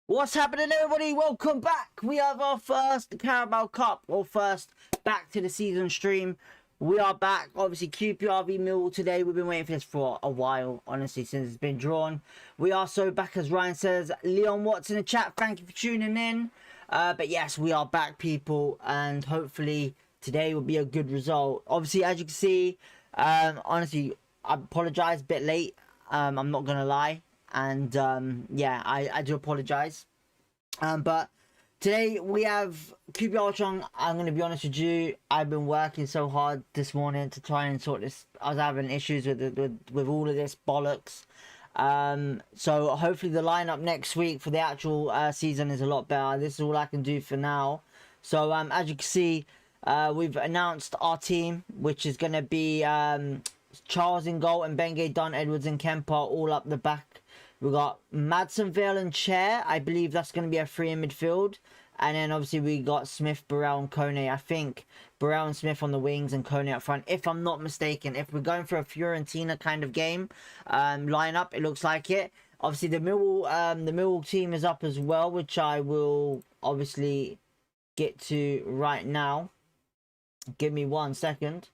What's happening, everybody? Welcome back. We have our first Carabao Cup, or first back to the season stream. We are back. Obviously, QPR v Millwall today. We've been waiting for this for a while, honestly, since it's been drawn. We are so back, as Ryan says. Leon Watts in the chat, thank you for tuning in. But yes, we are back, people, and hopefully today will be a good result. Obviously, as you can see, honestly, I apologise a bit late. I'm not gonna lie. And yeah, I do apologize, but today we have QPR Watchalong. I'm going to be honest with you, I've been working so hard this morning to try and sort this. I was having issues with all of this bollocks, so hopefully the lineup next week for the actual season is a lot better. This is all I can do for now. So as you can see, we've announced our team, which is going to be Charles in goal and Benge, Dunn, Edwards and Kemper all up the back. We got Madsen, Vale and Chair. I believe that's going to be a 3 in midfield. And then obviously we got Smith, Burrell and Kone. I think Burrell and Smith on the wings and Kone up front, if I'm not mistaken. If we're going for a Fiorentina kind of game lineup, it looks like it. Obviously the Millwall team is up as well, which I will obviously get to right now. Give me 1 second.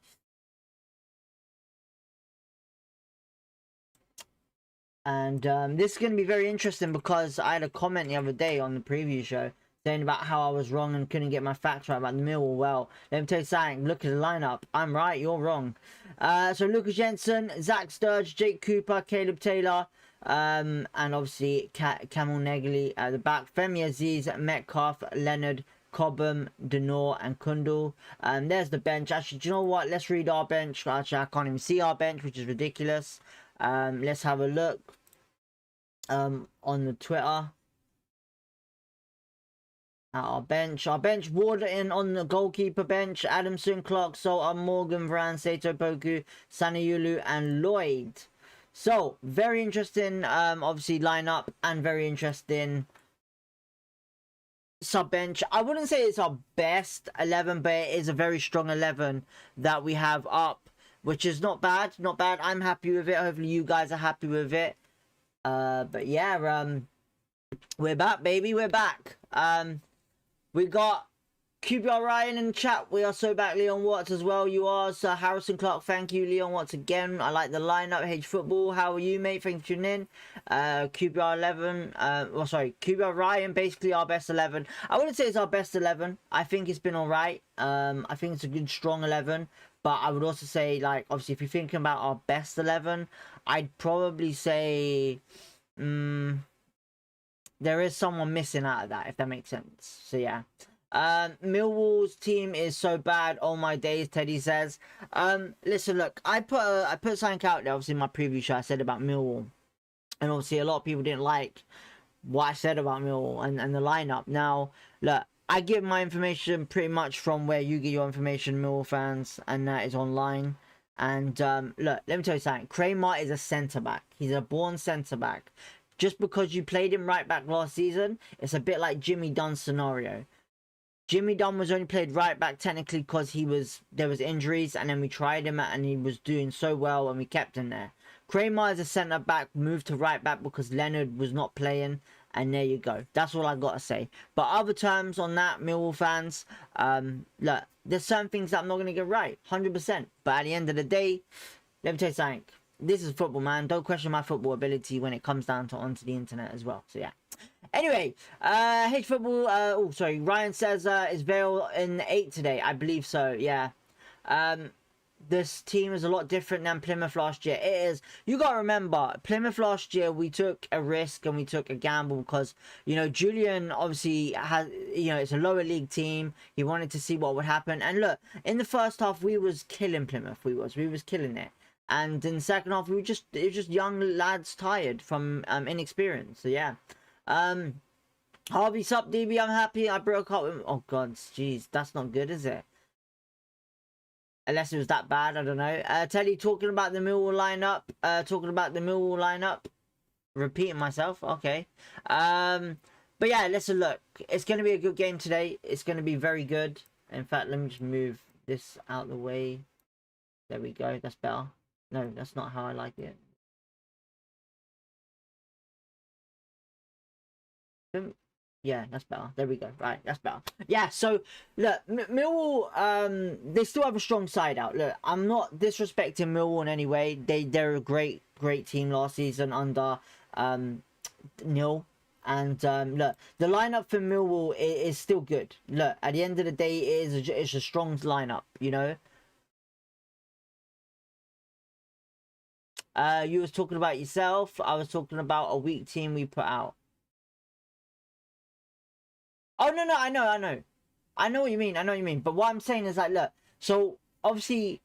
And this is going to be very interesting because I had a comment the other day on the preview show saying about how I was wrong and couldn't get my facts right about the Millwall. Well, let me tell you something. Look at the lineup. I'm right, you're wrong. So Lucas Jensen, Zach Sturge, Jake Cooper, Caleb Taylor, and obviously Camel Negley at the back. Femi Aziz, Metcalf, Leonard, Cobham, Denor and Kundal. There's the bench. Actually, do you know what? Let's read our bench. Actually, I can't even see our bench, which is ridiculous. Let's have a look on the Twitter at our bench. Warden on the goalkeeper bench, Adamson, Clark, Salter, Morgan, Varane, Sato, Poku, Sanayulu and Lloyd. So very interesting obviously lineup and very interesting sub bench. I wouldn't say it's our best 11, but it is a very strong 11 that we have up, which is not bad. I'm happy with it. Hopefully you guys are happy with it. But yeah, we're back, baby. We're back. We got QPR Ryan in the chat. We are so back. Leon Watts as well. You are. Sir Harrison Clark. Thank you, Leon Watts again. I like the lineup. H Football. How are you, mate? Thank you for tuning in. QPR 11. Well, sorry. QPR Ryan. Basically our best 11. I wouldn't say it's our best 11. I think it's been alright. I think it's a good, strong 11. But I would also say, like, obviously, if you're thinking about our best 11, I'd probably say there is someone missing out of that, if that makes sense. So, yeah. Millwall's team is so bad. Oh, my days, Teddy says. Listen, look, I put something out there, obviously, in my preview show. I said about Millwall. And, obviously, a lot of people didn't like what I said about Millwall and the lineup. Now, look. I get my information pretty much from where you get your information, Millwall fans, and that is online. And look, let me tell you something. Kramer is a centre-back. He's a born centre-back. Just because you played him right back last season, it's a bit like Jimmy Dunn's scenario. Jimmy Dunn was only played right back technically because there was injuries, and then we tried him and he was doing so well and we kept him there. Kramer is a centre-back, moved to right back because Leonard was not playing. And there you go. That's all I got to say. But other terms on that, Millwall fans, look, there's certain things that I'm not going to get right. 100%. But at the end of the day, let me tell you something. This is football, man. Don't question my football ability when it comes down to onto the internet as well. So, yeah. Anyway, H Football, oh, sorry. Ryan says, is Vale in 8 today? I believe so, yeah. This team is a lot different than Plymouth last year. It is. You got to remember, Plymouth last year, we took a risk and we took a gamble because, you know, Julian obviously has, you know, it's a lower league team. He wanted to see what would happen. And look, in the first half, we was killing Plymouth. We was killing it. And in the second half, it was just young lads tired from inexperience. So, yeah. Harvey, sup, DB, I'm happy. I broke up with... Oh, God, jeez, that's not good, is it? Unless it was that bad, I don't know. Teddy, talking about the Millwall lineup. Repeating myself, okay. But yeah, listen, look. It's going to be a good game today. It's going to be very good. In fact, let me just move this out of the way. There we go, that's better. No, that's not how I like it. Yeah, that's better. There we go. Right, that's better. Yeah, so look, Millwall, they still have a strong side out. Look, I'm not disrespecting Millwall in any way. They're a great team last season under Neil. And look, the lineup for Millwall is still good. Look, at the end of the day, it's a strong lineup. You know. You was talking about yourself. I was talking about a weak team we put out. Oh no, I know what you mean. I know what you mean. But what I'm saying is like, look. So obviously,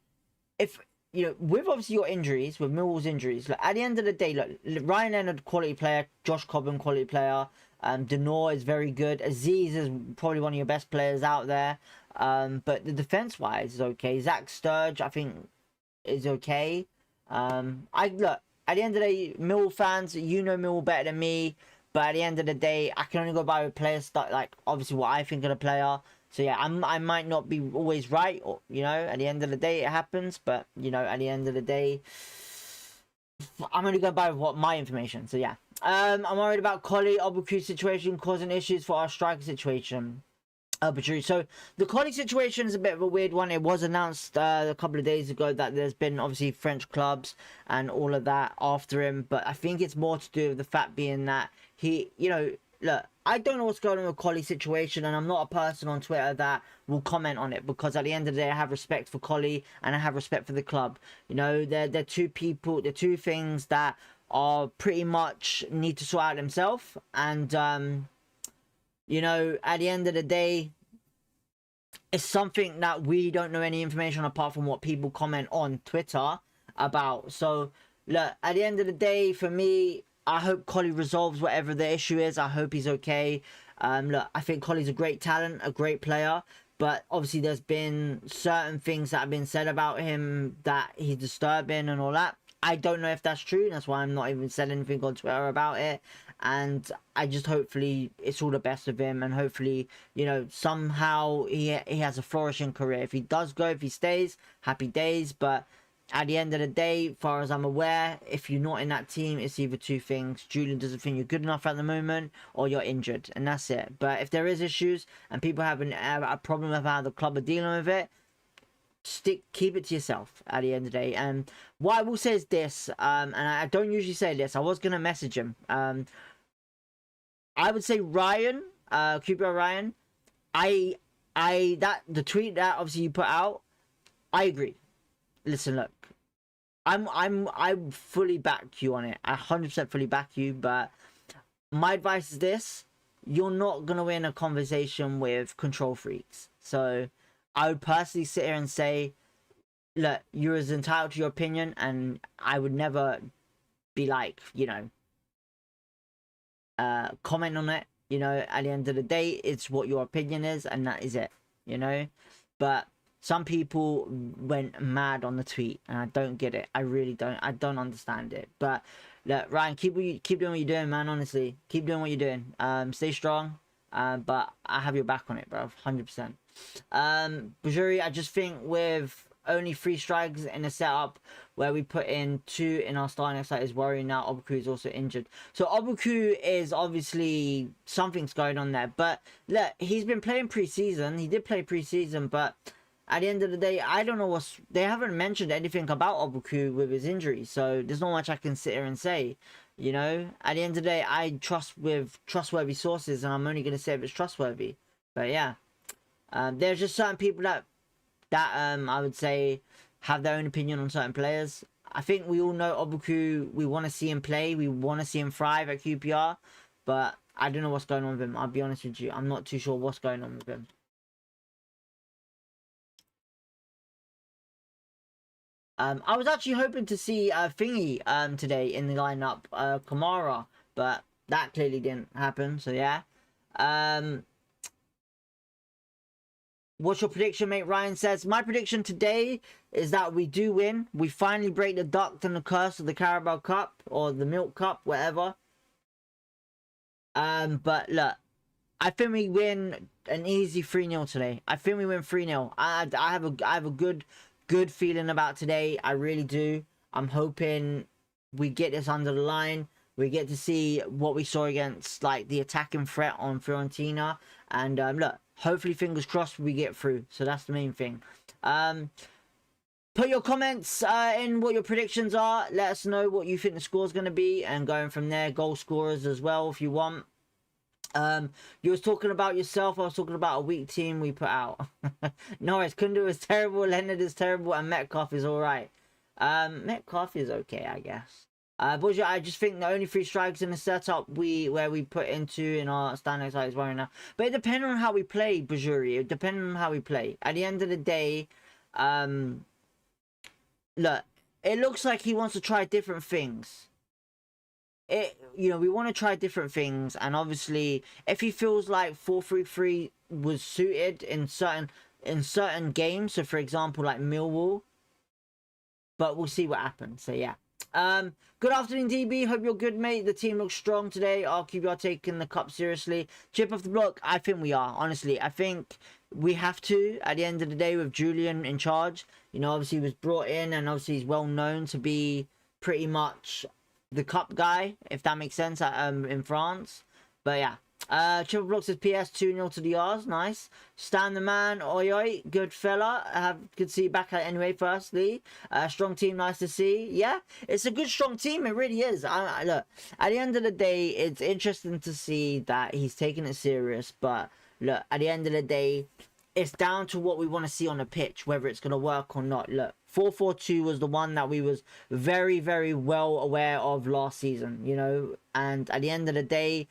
if you know, with obviously your injuries, with Millwall's injuries, like at the end of the day, look, Ryan Leonard, quality player, Josh Cobham, quality player, Denor is very good. Aziz is probably one of your best players out there. But the defense wise is okay. Zach Sturge, I think, is okay. I look at the end of the day, Millwall fans, you know Millwall better than me. But at the end of the day, I can only go by with players that, like, obviously what I think of the player. So yeah, I might not be always right, or you know, at the end of the day it happens. But you know, at the end of the day, I'm only going by what my information. So yeah, I'm worried about Collie Obuku situation causing issues for our striker situation. So the Collie situation is a bit of a weird one. It was announced a couple of days ago that there's been obviously French clubs and all of that after him, but I think it's more to do with the fact being that he, you know, look, I don't know what's going on with Collie's situation, and I'm not a person on Twitter that will comment on it, because at the end of the day, I have respect for Collie and I have respect for the club. You know, they're two people, they're two things that are pretty much need to sort out themselves, and you know, at the end of the day, it's something that we don't know any information apart from what people comment on Twitter about. So, look, at the end of the day, for me, I hope Collie resolves whatever the issue is. I hope he's okay. Look, I think Collie's a great talent, a great player. But obviously there's been certain things that have been said about him that he's disturbing and all that. I don't know if that's true. That's why I'm not even saying anything on Twitter about it. And I just hopefully it's all the best of him, and hopefully, you know, somehow he has a flourishing career. If he does go, if he stays, happy days. But at the end of the day, as far as I'm aware, if you're not in that team, it's either two things. Julian doesn't think you're good enough at the moment, or you're injured, and that's it. But if there is issues and people have a problem with how the club are dealing with it, keep it to yourself at the end of the day. And what I will say is this, and I don't usually say this, I was gonna message him. I would say Ryan, QPR Ryan, the tweet that obviously you put out, I agree. Listen, look, I fully back you on it. I 100% fully back you. But my advice is this: you're not gonna win a conversation with control freaks. So I would personally sit here and say, look, you're as entitled to your opinion, and I would never be like, you know, comment on it. You know, at the end of the day, it's what your opinion is, and that is it. You know, but some people went mad on the tweet, and I don't get it. I really don't. I don't understand it. But look, Ryan, keep doing what you're doing, man. Honestly, keep doing what you're doing. Stay strong. But I have your back on it, bro. 100%. Bajuri, I just think with only 3 strikers in a setup where we put in 2 in our starting side is worrying now. Obuku is also injured. So Obuku is obviously something's going on there. But look, he's been playing pre-season. He did play pre-season, but at the end of the day, I don't know they haven't mentioned anything about Obuku with his injury. So there's not much I can sit here and say. You know, at the end of the day, I trust with trustworthy sources, and I'm only going to say if it's trustworthy. But yeah, there's just certain people that I would say have their own opinion on certain players. I think we all know Obuku. We want to see him play. We want to see him thrive at QPR. But I don't know what's going on with him. I'll be honest with you. I'm not too sure what's going on with him. I was actually hoping to see Thingy today in the lineup, Kamara, but that clearly didn't happen. So yeah. What's your prediction, mate? Ryan says, my prediction today is that we do win. We finally break the duck and the curse of the Carabao Cup or the Milk Cup, whatever. But look, I think we win an easy 3-0 today. I think we win 3-0. I have a good feeling about today. I really do. I'm hoping we get this under the line. We get to see what we saw against like the attacking threat on Fiorentina, and look, hopefully fingers crossed we get through. So that's the main thing. Put your comments in what your predictions are. Let us know what you think the score's going to be, and going from there, goal scorers as well if you want. You was talking about yourself. I was talking about a weak team we put out. Norris, Kundu is terrible, Leonard is terrible, and Metcalf is all right. Metcalf is okay, I guess. But I just think the only 3 strikers in the setup where we put into in our standings is right now. But it depends on how we play, Bajuri. It depends on how we play. At the end of the day, look, it looks like he wants to try different things. We want to try different things, and obviously if he feels like 4-3-3 was suited in certain games, so for example like Millwall, but we'll see what happens. So yeah, good afternoon DB, hope you're good mate. The team looks strong today. Are QPR taking the cup seriously? Chip off the block? I think we are, honestly. I think we have to, at the end of the day, with Julian in charge. Obviously he was brought in, and obviously he's well known to be pretty much the cup guy, if that makes sense, in France. But yeah, Triple Block says PS 2-0 to the R's. Nice. Stan the man, oi oi, good fella. Good to see you back anyway. Firstly, strong team, nice to see. Yeah, it's a good strong team, it really is. Look, at the end of the day, it's interesting to see that he's taking it serious, but look, at the end of the day, it's down to what we want to see on the pitch, whether it's going to work or not. Look, 4-4-2 was the one that we was very, very well aware of last season, and at the end of the day,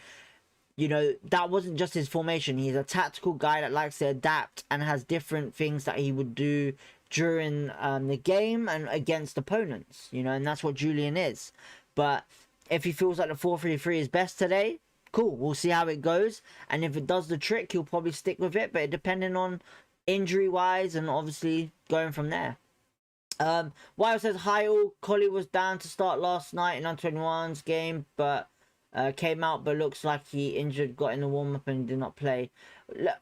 that wasn't just his formation. He's a tactical guy that likes to adapt and has different things that he would do during the game and against opponents, and that's what Julian is. But if he feels like the 4-3-3 is best today, cool, we'll see how it goes, and if it does the trick, he'll probably stick with it, but depending on injury wise and obviously going from there. Wild says hi all. Collie was down to start last night in under-21's game, but came out, but looks like he injured, got in the warm-up and did not play.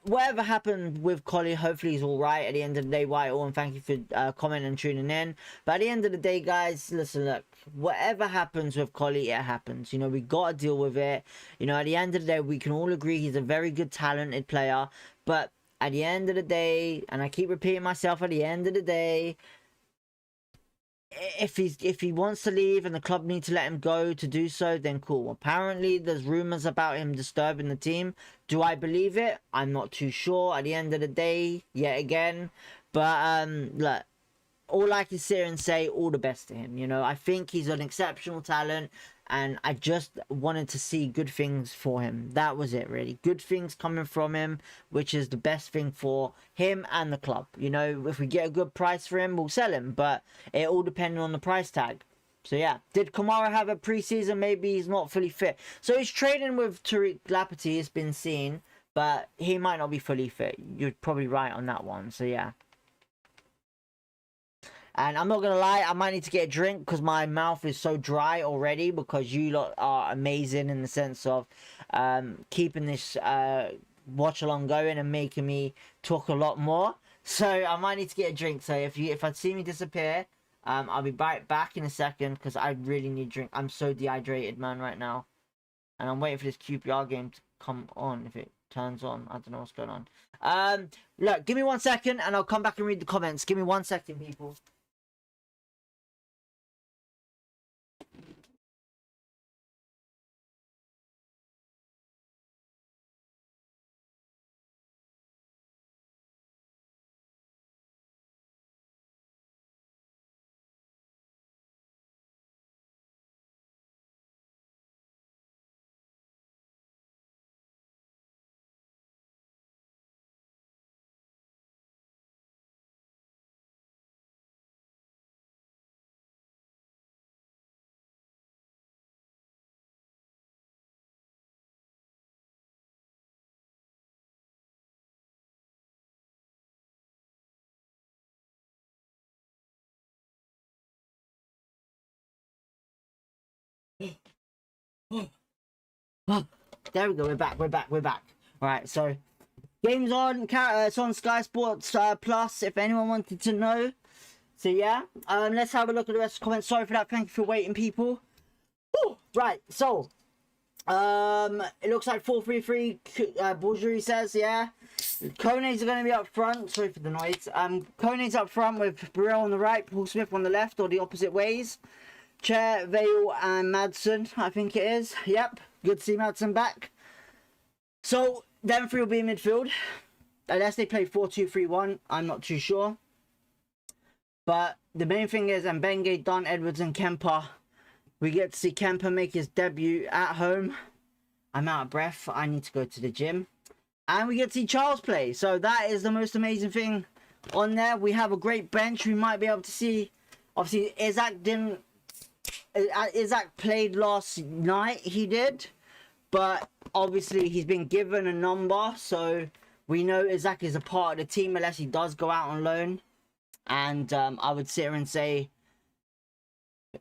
Whatever happened with Collie, hopefully he's all right at the end of the day. Whitehall, and thank you for commenting and tuning in. But at the end of the day, guys, listen, look, whatever happens with Collie, it happens. We got to deal with it. At the end of the day, we can all agree he's a very good, talented player. But at the end of the day, and I keep repeating myself, at the end of the day, if he wants to leave and the club need to let him go to do so, then cool. Apparently there's rumors about him disturbing the team. Do I believe it? I'm not too sure at the end of the day, yet again. But look, all I can sit here and say, all the best to him. I think he's an exceptional talent, and I just wanted to see good things for him. That was it, really. Good things coming from him, which is the best thing for him and the club. If we get a good price for him, we'll sell him, but it all depends on the price tag. So yeah, did Kamara have a preseason? Maybe he's not fully fit. So he's trading with Tariq Lamptey, it's been seen, but he might not be fully fit. You're probably right on that one. So yeah. And I'm not going to lie, I might need to get a drink because my mouth is so dry already, because you lot are amazing in the sense of keeping this watch along going and making me talk a lot more. So I might need to get a drink. So if I see me disappear, I'll be right back in a second because I really need a drink. I'm so dehydrated, man, right now. And I'm waiting for this QPR game to come on. If it turns on, I don't know what's going on. Look, give me 1 second and I'll come back and read the comments. Give me 1 second, people. There we go, we're back. Alright, so game's on, it's on Sky Sports Plus, if anyone wanted to know. So yeah, let's have a look at the rest of the comments. Sorry for that, thank you for waiting, people. Right, so it looks like 4-3-3. Bourgeois says, yeah. Kone's are going to be up front. Sorry for the noise. Kone's up front with Burrell on the right, Paul Smith on the left, or the opposite ways. Chair, Vale, and Madsen, I think it is. Yep, good to see Madsen back. So, them three will be in midfield. Unless they play 4-2-3-1, I'm not too sure. But the main thing is, Mbenge, Don, Edwards, and Kemper. We get to see Kemper make his debut at home. I'm out of breath. I need to go to the gym. And we get to see Charles play. So that is the most amazing thing on there. We have a great bench. We might be able to see... Obviously, Isaac played last night. He did. But obviously, he's been given a number. So we know Isaac is a part of the team unless he does go out on loan. And I would sit here and say...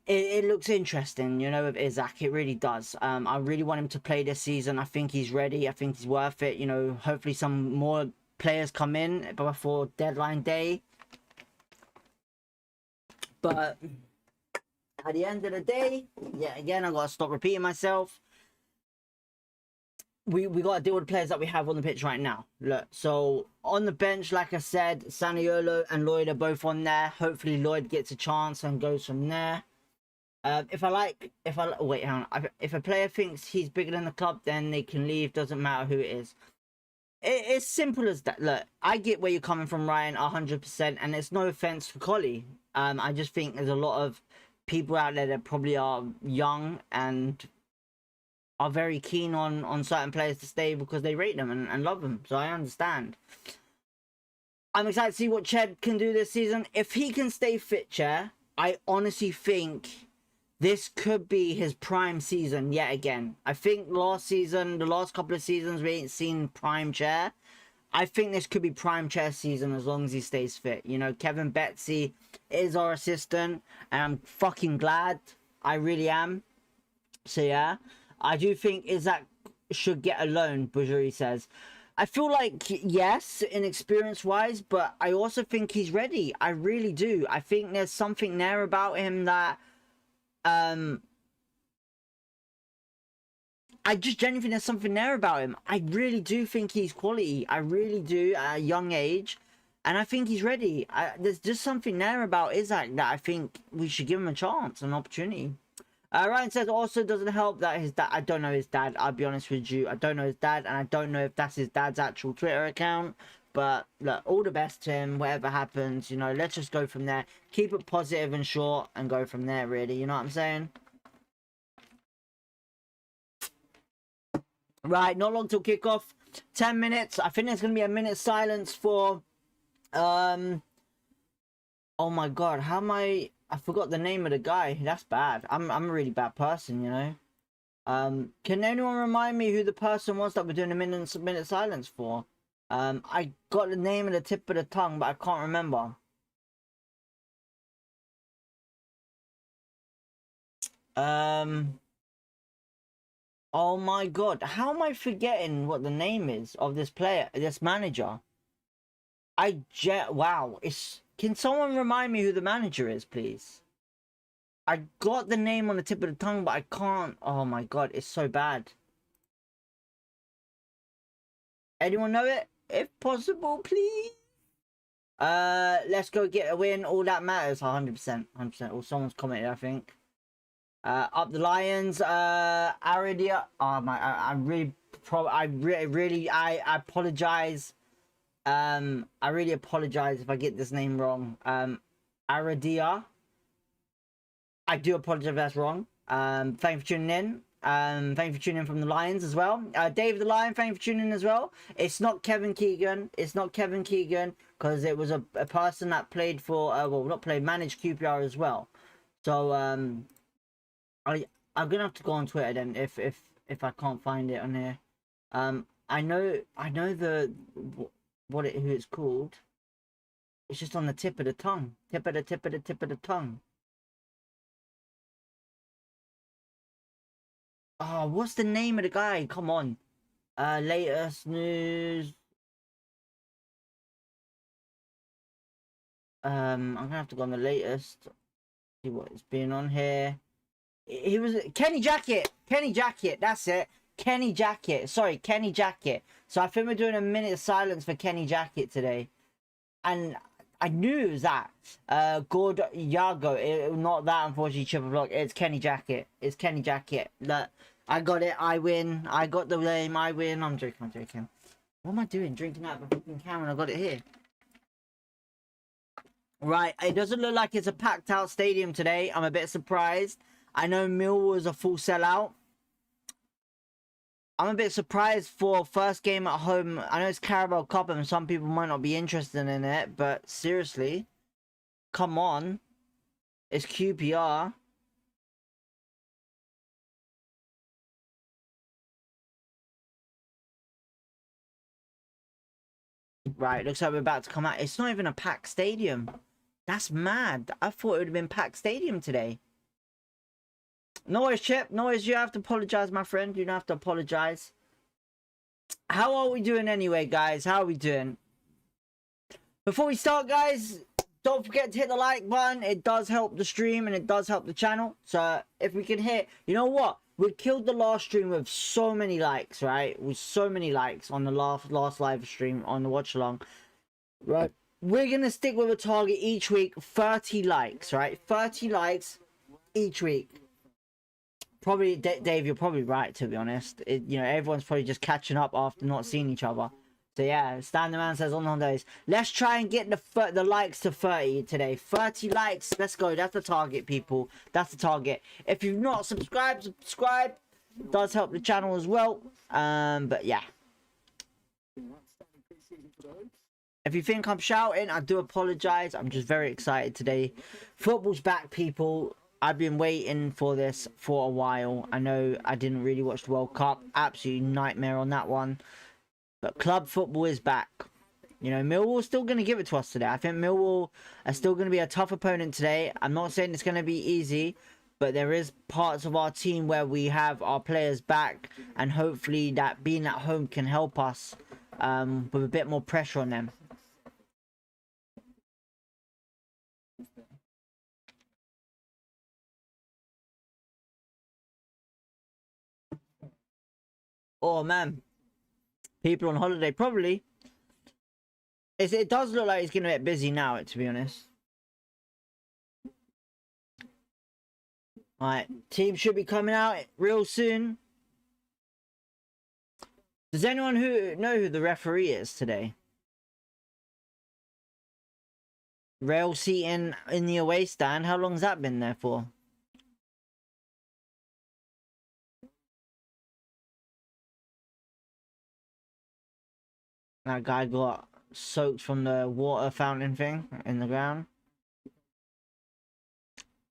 It looks interesting, you know, with Isaac. It really does. I really want him to play this season. I think he's ready. I think he's worth it. You know, hopefully some more players come in before deadline day. But at the end of the day, yeah, again, I got to stop repeating myself. We got to deal with the players that we have on the pitch right now. Look, so on the bench, like I said, Saniolo and Lloyd are both on there. Hopefully Lloyd gets a chance and goes from there. If a player thinks he's bigger than the club, then they can leave. Doesn't matter who it is. It's simple as that. Look, I get where you're coming from, Ryan, 100%, and it's no offense for Collie. I just think there's a lot of people out there that probably are young and are very keen on certain players to stay because they rate them and love them. So I understand. I'm excited to see what Ched can do this season. If he can stay fit, Chair, I honestly think this could be his prime season yet again. I think last season, the last couple of seasons, we ain't seen prime Chair. I think this could be prime Chair season as long as he stays fit. You know, Kevin Betsy is our assistant, and I'm fucking glad. I really am. So yeah, I do think Isaac should get a loan, Bourgeois says. I feel like, yes, inexperience-wise, but I also think he's ready. I really do. I think there's something there about him that... I just genuinely think there's something there about him. I really do think he's quality. I really do at a young age. And I think he's ready. There's just something there about Isaac that I think we should give him a chance, an opportunity. Ryan says also doesn't help that his dad... I don't know his dad, I'll be honest with you. I don't know his dad, and I don't know if that's his dad's actual Twitter account. But look, all the best to him, whatever happens, you know, let's just go from there. Keep it positive and short and go from there, really. You know what I'm saying? Right, not long till kickoff. 10 minutes. I think there's going to be a minute silence for... Oh my god, how am I forgot the name of the guy. That's bad. I'm a really bad person, you know. Can anyone remind me who the person was that we're doing a minute silence for? I got the name at the tip of the tongue, but I can't remember. Oh my god, how am I forgetting what the name is of this player, this manager? Wow, can someone remind me who the manager is, please? I got the name on the tip of the tongue, but I can't. Oh my god, it's so bad. Anyone know it? If possible, please. Let's go get a win. All that matters. 100%. 100%. Or someone's commented, I think. Up the Lions. Aridia. Oh my. I apologize. I really apologize if I get this name wrong. Aridia. I do apologize if that's wrong. Thank you for tuning in. Thank you for tuning in from the Lions as well. Dave the Lion, thank you for tuning in as well. It's not Kevin Keegan. It's not Kevin Keegan because it was a person that played for, managed QPR as well. So I'm gonna have to go on Twitter then if I can't find it on here. I know who it's called. It's just on the tip of the tongue. Tip of the tongue. Oh, what's the name of the guy? Come on. Latest news. I'm gonna have to go on the latest. See what it's been on here. He was Kenny Jackett. Kenny Jackett. That's it. Kenny Jackett. Sorry, Kenny Jackett. So I think we're doing a minute of silence for Kenny Jackett today. And I knew it was that. Gord Yago. Not that, unfortunately, triple block. It's Kenny Jackett. It's Kenny Jackett. Look, I got it. I win. I got the name. I win. I'm joking. I'm joking. What am I doing? Drinking out of a fucking can when I got it here. Right. It doesn't look like it's a packed out stadium today. I'm a bit surprised. I know Millwall was a full sellout. I'm a bit surprised for first game at home. I know it's Carabao Cup and some people might not be interested in it, but seriously, come on. It's QPR. Right, looks like we're about to come out. It's not even a packed stadium. That's mad. I thought it would have been packed stadium today. No worries, Chip. No worries. You have to apologize, my friend. You don't have to apologize. How are we doing anyway, guys? How are we doing? Before we start, guys, don't forget to hit the like button. It does help the stream and it does help the channel. So if we can hit, you know what? We killed the last stream with so many likes, right? With so many likes on the last live stream on the Watchalong. Right. We're going to stick with a target each week. 30 likes, right? 30 likes each week. Probably, Dave, you're probably right, to be honest. You know, everyone's probably just catching up after not seeing each other. So yeah, Stan the Man says on those. Let's try and get the likes to 30 today. 30 likes. Let's go. That's the target, people. That's the target. If you've not subscribed, subscribe. It does help the channel as well. But yeah. If you think I'm shouting, I do apologize. I'm just very excited today. Football's back, people. I've been waiting for this for a while. I know I didn't really watch the World Cup. Absolute nightmare on that one. But club football is back. You know, Millwall's still going to give it to us today. I think Millwall are still going to be a tough opponent today. I'm not saying it's going to be easy. But there is parts of our team where we have our players back. And hopefully that being at home can help us with a bit more pressure on them. Oh, man. People on holiday, probably. It does look like it's going to get busy now, to be honest. Alright, team should be coming out real soon. Does anyone know who the referee is today? Rail seating in the away stand. How long's that been there for? That guy got soaked from the water fountain thing in the ground.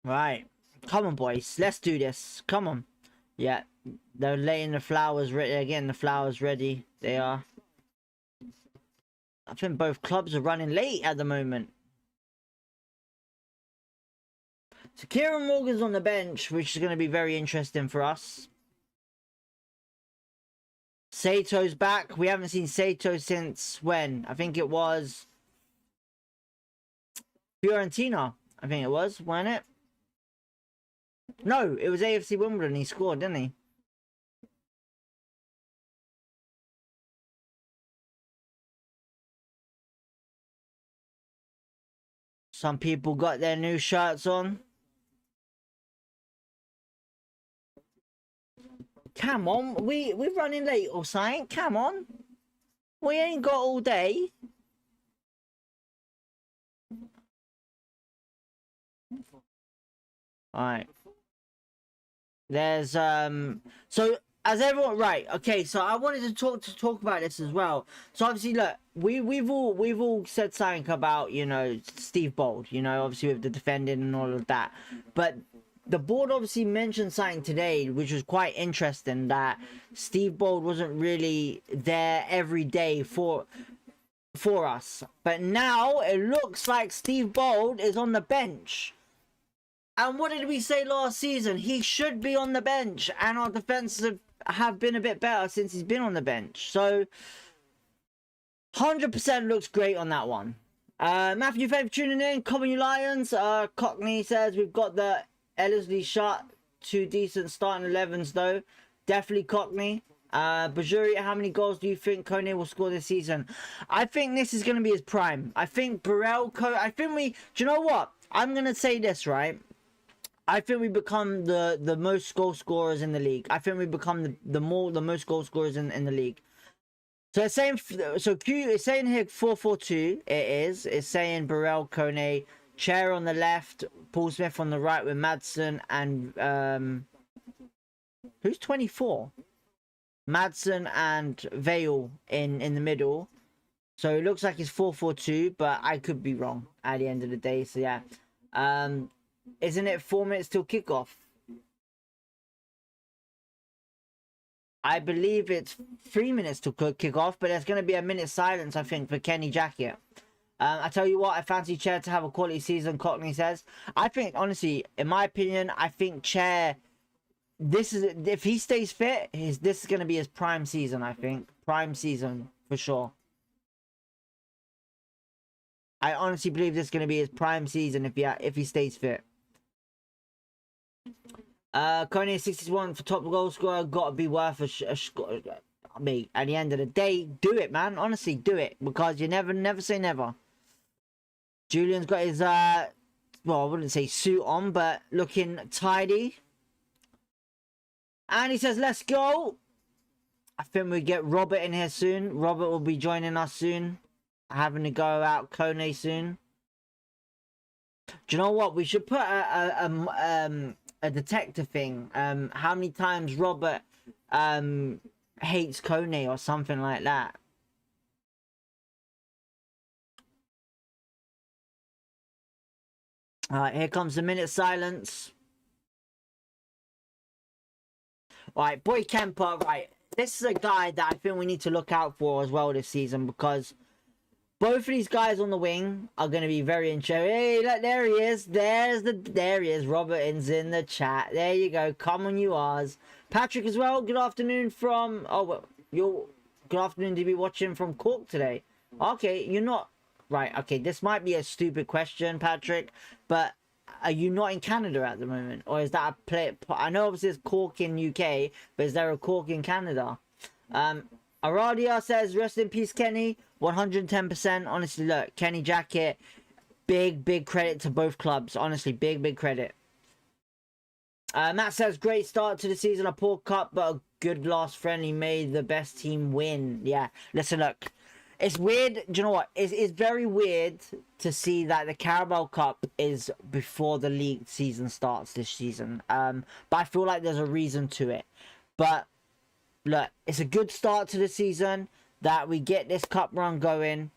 Right. Come on, boys. Let's do this. Come on. Yeah. They're laying the flowers ready. Again, the flowers ready. They are. I think both clubs are running late at the moment. So Kieran Morgan's on the bench, which is going to be very interesting for us. Sato's back. We haven't seen Sato since when? I think it was Fiorentina. I think it was, wasn't it? No, it was AFC Wimbledon. He scored, didn't he? Some people got their new shirts on. Come on, we're running late or something. Come on. We ain't got all day. Alright. There's so as everyone right, okay, so I wanted to talk about this as well. So obviously look, we've all said something about, you know, Steve Bold, you know, obviously with the defending and all of that. But the board obviously mentioned something today which was quite interesting, that Steve Bold wasn't really there every day for us. But now it looks like Steve Bold is on the bench. And what did we say last season? He should be on the bench, and our defenses have been a bit better since he's been on the bench. So 100% looks great on that one. Matthew, thank you for tuning in. Common You Lions. Cockney says we've got the Ellerslie shirt two decent starting 11s though. Definitely Cockney. Bajuri, how many goals do you think Kone will score this season? I think this is going to be his prime. I think Burrell, do you know what? I'm going to say this, right? I think we become the most goal scorers in the league. I think we become the most goal scorers in the league. So it's saying, it's saying here 4-4-2. It is. It's saying Burrell, Kone, Chair on the left, Paul Smith on the right with Madsen and who's 24? Madsen and Vale in the middle. So it looks like it's 4-4-2, but I could be wrong at the end of the day. So yeah. Isn't it 4 minutes till kickoff? I believe it's 3 minutes to kick off, but there's going to be a minute silence, I think, for Kenny Jackett. I tell you what, I fancy Chair to have a quality season, Cockney says. I think, honestly, in my opinion, I think Chair, if he stays fit, this is going to be his prime season, I think. Prime season, for sure. I honestly believe this is going to be his prime season if he stays fit. Kone 61 for top goal scorer, gotta be worth a mate. At the end of the day, do it, man. Honestly, do it, because you never say never. Julian's got his well, I wouldn't say suit on, but looking tidy. And he says, "Let's go." I think we get Robert in here soon. Robert will be joining us soon, having to go out Kone soon. Do you know what? We should put a detector thing. How many times Robert hates Kone or something like that. Alright, here comes the minute silence. Alright, Boy Kemper, right. This is a guy that I think we need to look out for as well this season, because both of these guys on the wing are going to be very interesting. Hey, look, there he is. There he is. Robert's in the chat. There you go. Come on, you R's. Patrick as well. Good afternoon from... Oh, well, good afternoon to be watching from Cork today. Okay, you're not... Right, okay, this might be a stupid question, Patrick, but are you not in Canada at the moment? Or is that a play... I know obviously there's Cork in UK, but is there a Cork in Canada? Aradia says, rest in peace, Kenny. 110%. Honestly, look, Kenny Jackett, big credit to both clubs. Honestly, big credit. Matt says, great start to the season. A poor cup, but a good last friendly made the best team win. Yeah, listen, look. It's weird. Do you know what? It's very weird to see that the Carabao Cup is before the league season starts this season. But I feel like there's a reason to it. But look, it's a good start to the season that we get this cup run going,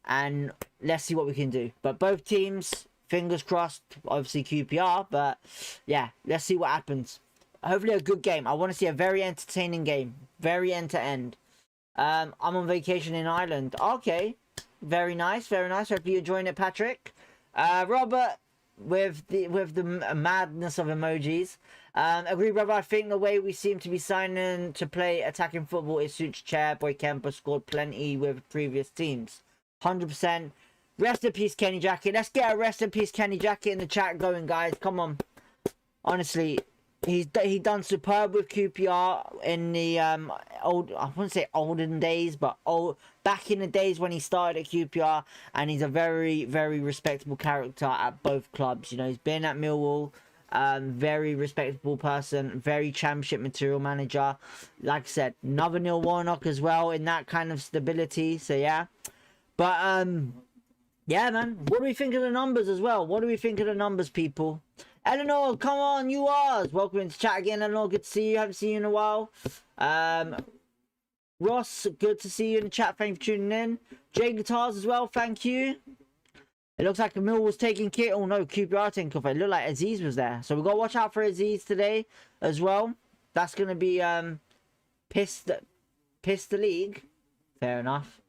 and let's see what we can do. But both teams, fingers crossed, obviously QPR, but yeah, let's see what happens. Hopefully a good game. I want to see a very entertaining game, very end to end. I'm on vacation in Ireland. Okay, very nice, very nice. Hope you're enjoying it, Patrick. Robert with the madness of emojis. Agree, brother. I think the way we seem to be signing to play attacking football is suits Chair. Boy Kemper scored plenty with previous teams. 100%. Rest in peace, Kenny Jackett. Let's get a rest in peace, Kenny Jackett in the chat going, guys. Come on. Honestly, he done superb with QPR in the old, I wouldn't say olden days, but back in the days when he started at QPR, and he's a very respectable character at both clubs. You know, he's been at Millwall, very respectable person, very championship material manager. Like I said, another Neil Warnock as well in that kind of stability. So yeah, but yeah, man. What do we think of the numbers as well? What do we think of the numbers, people? Eleanor, come on, you are. Welcome into chat again, Eleanor. Good to see you. Haven't seen you in a while. Ross, good to see you in the chat. Thank you for tuning in. Jay Guitars as well. Thank you. It looks like Mill was taking kit. Oh no, QPR taking off. It looked like Aziz was there. So we've got to watch out for Aziz today as well. That's going to be piss the league. Fair enough.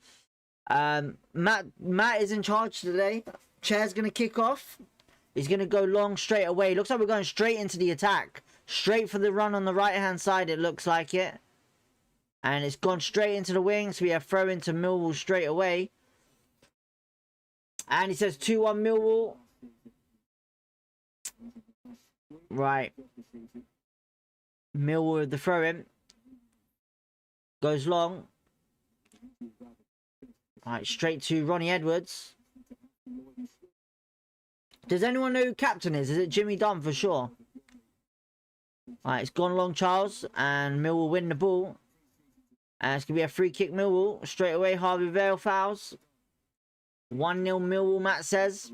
Matt is in charge today. Chair's going to kick off. He's going to go long straight away. Looks like we're going straight into the attack. Straight for the run on the right-hand side, it looks like it. And it's gone straight into the wing. So we have throw into Millwall straight away. And he says 2-1 Millwall. Right. Millwall with the throw in. Goes long. Alright, straight to Ronnie Edwards. Does anyone know who captain is? Is it Jimmy Dunn for sure? Alright, it's gone long, Charles. And Millwall win the ball. And it's going to be a free kick Millwall. Straight away, Harvey Vale fouls. 1-0 Millwall, Matt says.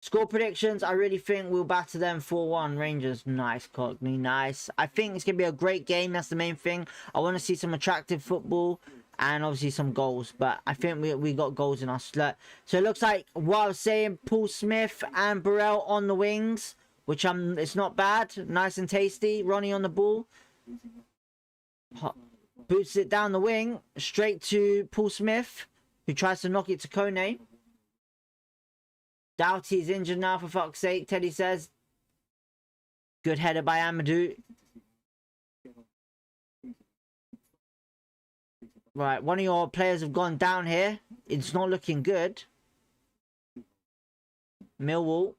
Score predictions, I really think we'll batter them 4-1. Rangers, nice, Cockney, nice. I think it's going to be a great game, that's the main thing. I want to see some attractive football and obviously some goals. But I think we got goals in our slut. So it looks like what I was saying, Paul Smith and Burrell on the wings, which it's not bad. Nice and tasty. Ronnie on the ball. Boots it down the wing, straight to Paul Smith, who tries to knock it to Kone. Doughty's injured now, for fuck's sake, Teddy says. Good header by Amadou. Right, one of your players have gone down here. It's not looking good. Millwall.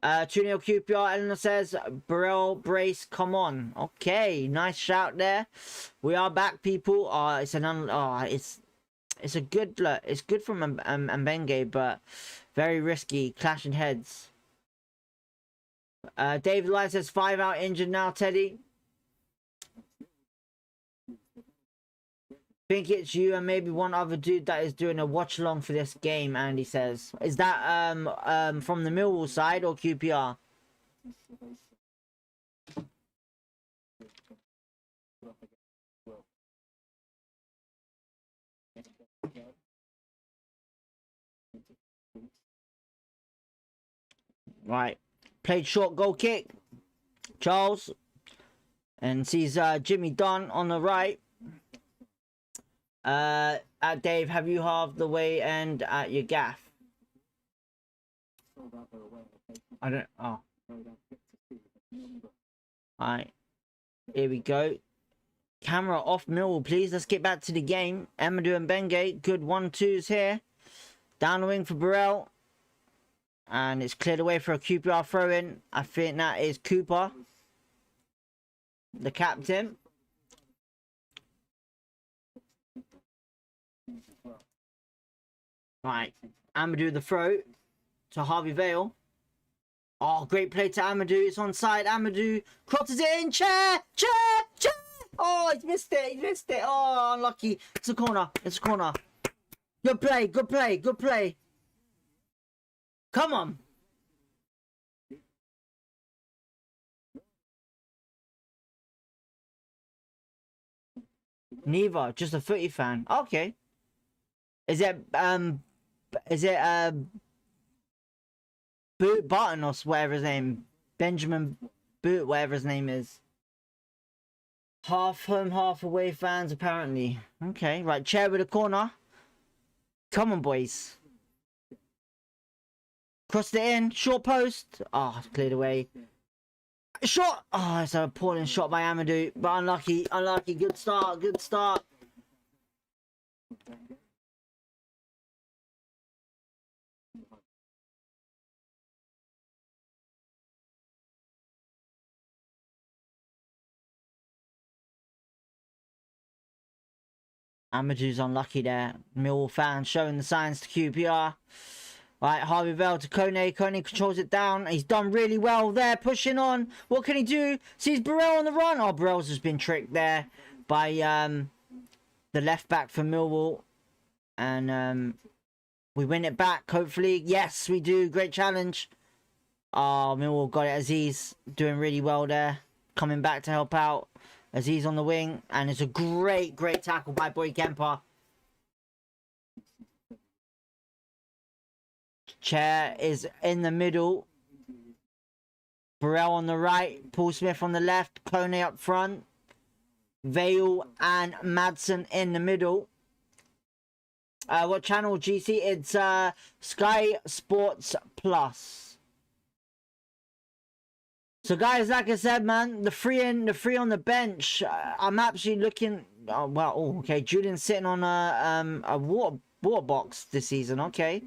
2-0 QPR. Eleanor says, Burrell, brace, come on. Okay, nice shout there. We are back, people. It's a good look. It's good from Mbenge, but very risky. Clashing heads. David Lyne says 5 out injured now, Teddy. Think it's you and maybe one other dude that is doing a watch along for this game, Andy says. Is that from the Millwall side or QPR? Right. Played short goal kick. Charles. And sees Jimmy Dunn on the right. At Dave, have you halved the way end at your gaff? I don't. Oh. Alright. Here we go. Camera off Millwall, please. Let's get back to the game. Amadou and Benge. Good 1-2s here. Down the wing for Burrell. And it's cleared away for a QPR throw in. I think that is Cooper, the captain. Right, Amadou the throw to Harvey Vale. Oh, great play to Amadou. It's onside. Amadou crosses it in. Chair. Oh, he's missed it. Oh, unlucky. It's a corner. Good play. Come on. Neither, just a footy fan. Okay. Is it Boot Barton or whatever his name? Benjamin Boot, whatever his name is. Half home, half away fans, apparently. Okay, right, chair with a corner. Come on, boys. Crossed it in, short post. Oh, cleared away. Shot. Oh, it's an appalling shot by Amadou, but unlucky. Good start. Amadou's unlucky there. Millwall fans showing the signs to QPR. Right, Harvey Vale to Kone. Kone controls it down. He's done really well there, pushing on. What can he do? Sees Burrell on the run. Oh, Burrell's just been tricked there by the left back for Millwall. And we win it back, hopefully. Yes, we do. Great challenge. Oh, Millwall got it. Aziz doing really well there. Coming back to help out. Aziz on the wing. And it's a great tackle by Boy Kemper. Chair is in the middle. Burrell on the right. Paul Smith on the left. Kone up front. Vale and Madsen in the middle. What channel, GC? It's Sky Sports Plus. So guys, like I said, man, the three on the bench. I'm actually looking. Oh well. Oh, okay. Julian's sitting on a water box this season. Okay.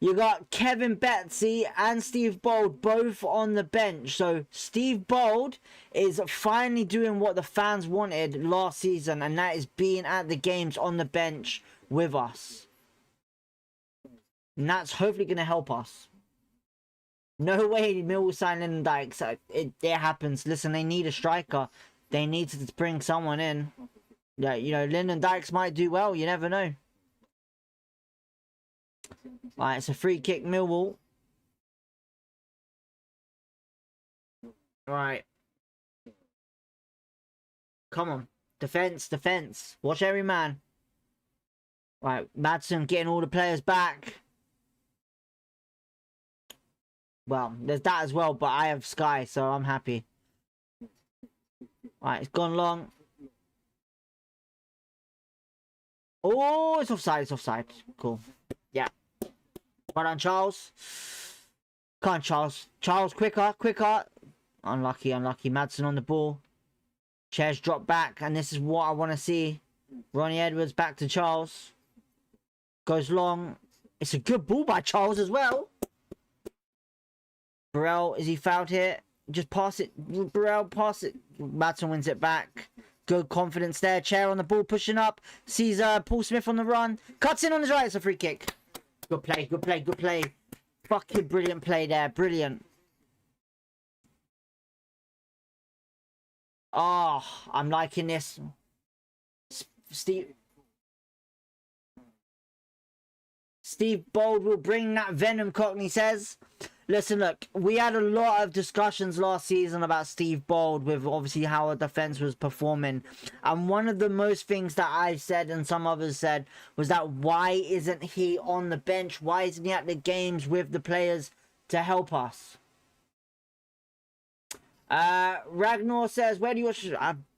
You got Kevin Betsy and Steve Bold both on the bench. So Steve Bold is finally doing what the fans wanted last season, and that is being at the games on the bench with us. And that's hopefully going to help us. No way Millwall sign Lyndon Dykes. It happens. Listen, they need a striker. They need to bring someone in. Yeah, you know, Lyndon Dykes might do well. You never know. Alright, it's a free kick, Millwall. Alright. Come on. Defense, defense. Watch every man. Right, Madsen getting all the players back. Well, there's that as well, but I have Sky, so I'm happy. Alright, it's gone long. Oh, it's offside, it's offside. Cool. Yeah. Well done, Charles. Come on, Charles. Charles, quicker, quicker. Unlucky, unlucky. Madsen on the ball. Chairs drop back, and this is what I want to see. Ronnie Edwards back to Charles. Goes long. It's a good ball by Charles as well. Burrell, is he fouled here? Just pass it. Burrell, pass it. Madsen wins it back. Good confidence there. Chair on the ball, pushing up. Sees Paul Smith on the run. Cuts in on his right. It's a free kick. Good play, good play, good play. Fucking brilliant play there. Brilliant. Oh, I'm liking this. Steve Bold will bring that venom, Cockney says. Listen, look, we had a lot of discussions last season about Steve Bold with obviously how our defense was performing. And one of the most things that I said and some others said was that why isn't he on the bench? Why isn't he at the games with the players to help us? Ragnar says, where do you watch?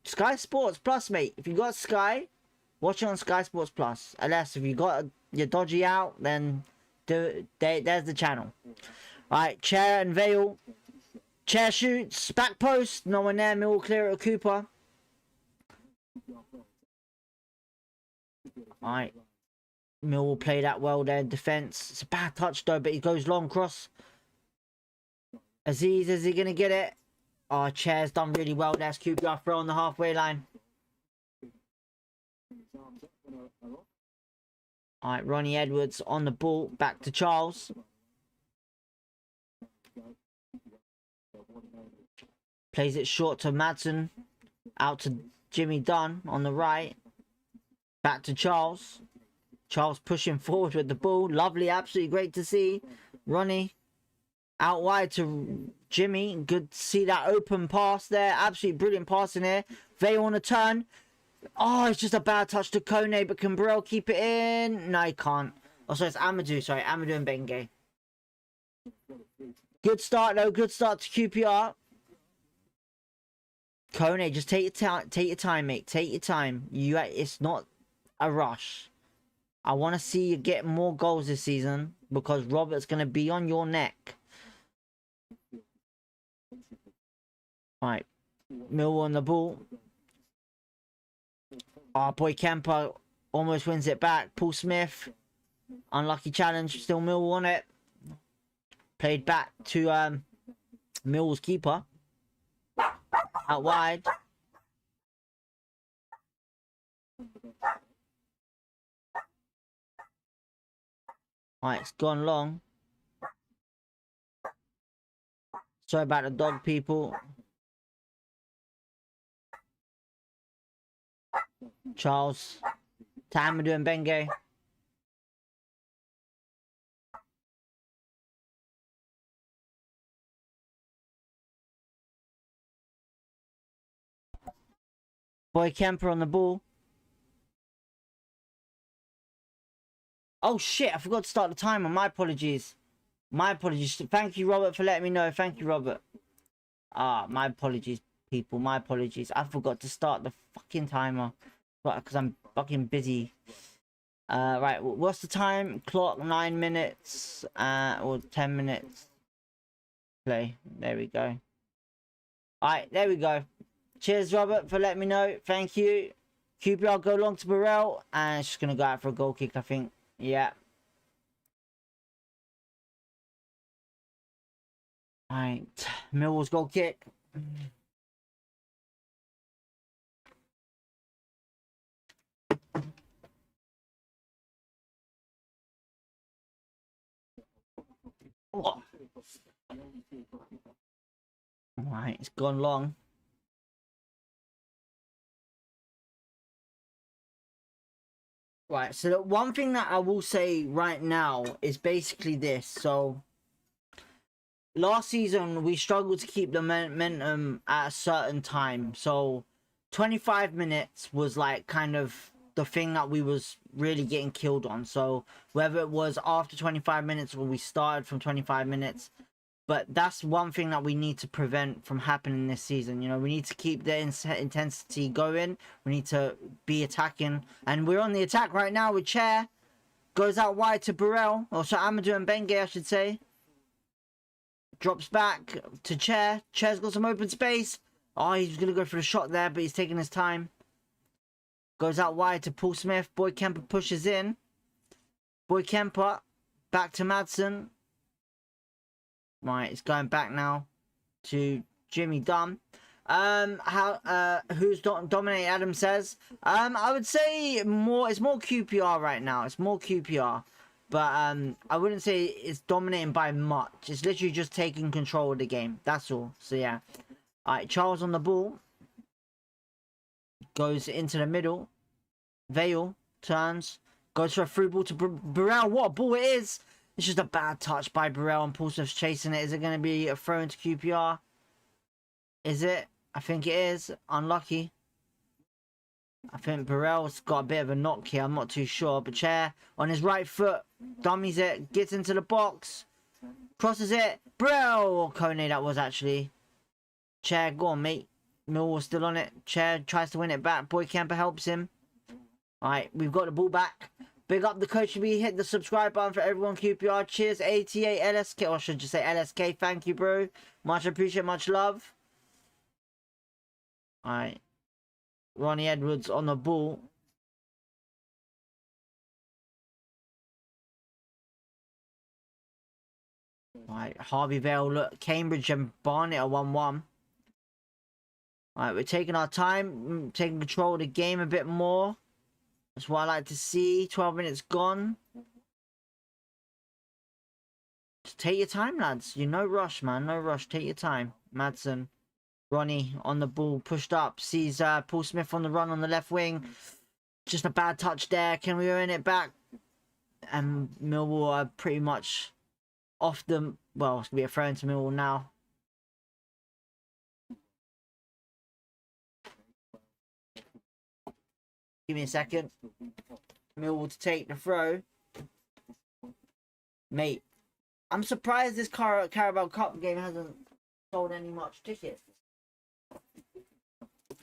Sky Sports Plus, mate. If you got Sky, watch it on Sky Sports Plus. Unless if you got your dodgy out, then there's the channel. Alright, Chair and Vale. Chair shoots. Back post. No one there. Millwall clear at Cooper. Alright. Millwall play that well there in defence. It's a bad touch though, but he goes long cross. Aziz, is he going to get it? Oh, Chair's done really well. There's QPR throw on the halfway line. Alright, Ronnie Edwards on the ball. Back to Charles. Plays it short to Madsen. Out to Jimmy Dunn on the right. Back to Charles. Charles pushing forward with the ball. Lovely, absolutely great to see. Ronnie out wide to Jimmy. Good to see that open pass there. Absolutely brilliant pass in here. Vale on a turn. Oh, it's just a bad touch to Kone, but can Burrell keep it in? No, he can't. Oh, sorry, it's Amadou. Sorry, Amadou and Benge. Good start, though. Good start to QPR. Kone, just take your time, mate. Take your time. It's not a rush. I want to see you get more goals this season because Robert's going to be on your neck. Alright. Millwall on the ball. Our boy Kemper almost wins it back. Paul Smith. Unlucky challenge. Still Millwall on it. Played back to Millwall's keeper. Out wide. Alright, it's gone long. Sorry about the dog, people. Charles. Tamadou and Benge. Boy Kemper on the ball. Oh shit, I forgot to start the timer. My apologies. My apologies. Thank you, Robert, for letting me know. Thank you, Robert. My apologies, people. My apologies. I forgot to start the fucking timer. Because I'm fucking busy. Right, what's the time? Clock, 9 minutes. Or 10 minutes. Play. There we go. Alright, there we go. Cheers, Robert, for letting me know. Thank you. QPR go long to Burrell. And it's just going to go out for a goal kick, I think. Yeah. Alright, Millwall's goal kick. Oh. Alright, it's gone long. Right, so the one thing that I will say right now is basically this. So, last season we struggled to keep the momentum at a certain time. So, 25 minutes was like kind of the thing that we was really getting killed on. So, whether it was after 25 minutes or we started from 25 minutes, but that's one thing that we need to prevent from happening this season. You know, we need to keep the intensity going. We need to be attacking. And we're on the attack right now with Chair. Goes out wide to Burrell. Or so Amadou and Benge, I should say. Drops back to Chair. Chair's got some open space. Oh, he's going to go for the shot there, but he's taking his time. Goes out wide to Paul Smith. Boy Kemper pushes in. Boy Kemper. Back to Madsen. Right, it's going back now to Jimmy Dunn. Who's dominating? Adam says. I would say it's more QPR right now. It's more QPR, but I wouldn't say it's dominating by much. It's literally just taking control of the game. That's all. So yeah. All right, Charles on the ball. Goes into the middle. Vale turns. Goes for a through ball to Burrell. What a ball it is! It's just a bad touch by Burrell and Paul Smith's chasing it. Is it going to be a throw into QPR? Is it? I think it is. Unlucky. I think Burrell's got a bit of a knock here. I'm not too sure. But Chair on his right foot. Dummies it. Gets into the box. Crosses it. Burrell! Kone that was actually. Chair, go on mate. Millwall still on it. Chair tries to win it back. Boy Kemper helps him. Alright, we've got the ball back. Big up the coach. We hit the subscribe button for everyone. QPR. Cheers. ATA LSK. Or I should just say LSK. Thank you, bro. Much appreciate. Much love. Alright. Ronnie Edwards on the ball. Alright. Harvey Vale. Look. Cambridge and Barnet are 1-1. Alright. We're taking our time. Taking control of the game a bit more. That's what I like to see. 12 minutes gone. Just take your time, lads. You no rush, man. No rush. Take your time. Madsen. Ronnie on the ball. Pushed up. Sees Paul Smith on the run on the left wing. Just a bad touch there. Can we earn it back? And Millwall are pretty much off the... Well, it's going to be a throw into Millwall now. Give me a second. Millwall to take the throw. Mate, I'm surprised this Carabao Cup game hasn't sold any much tickets.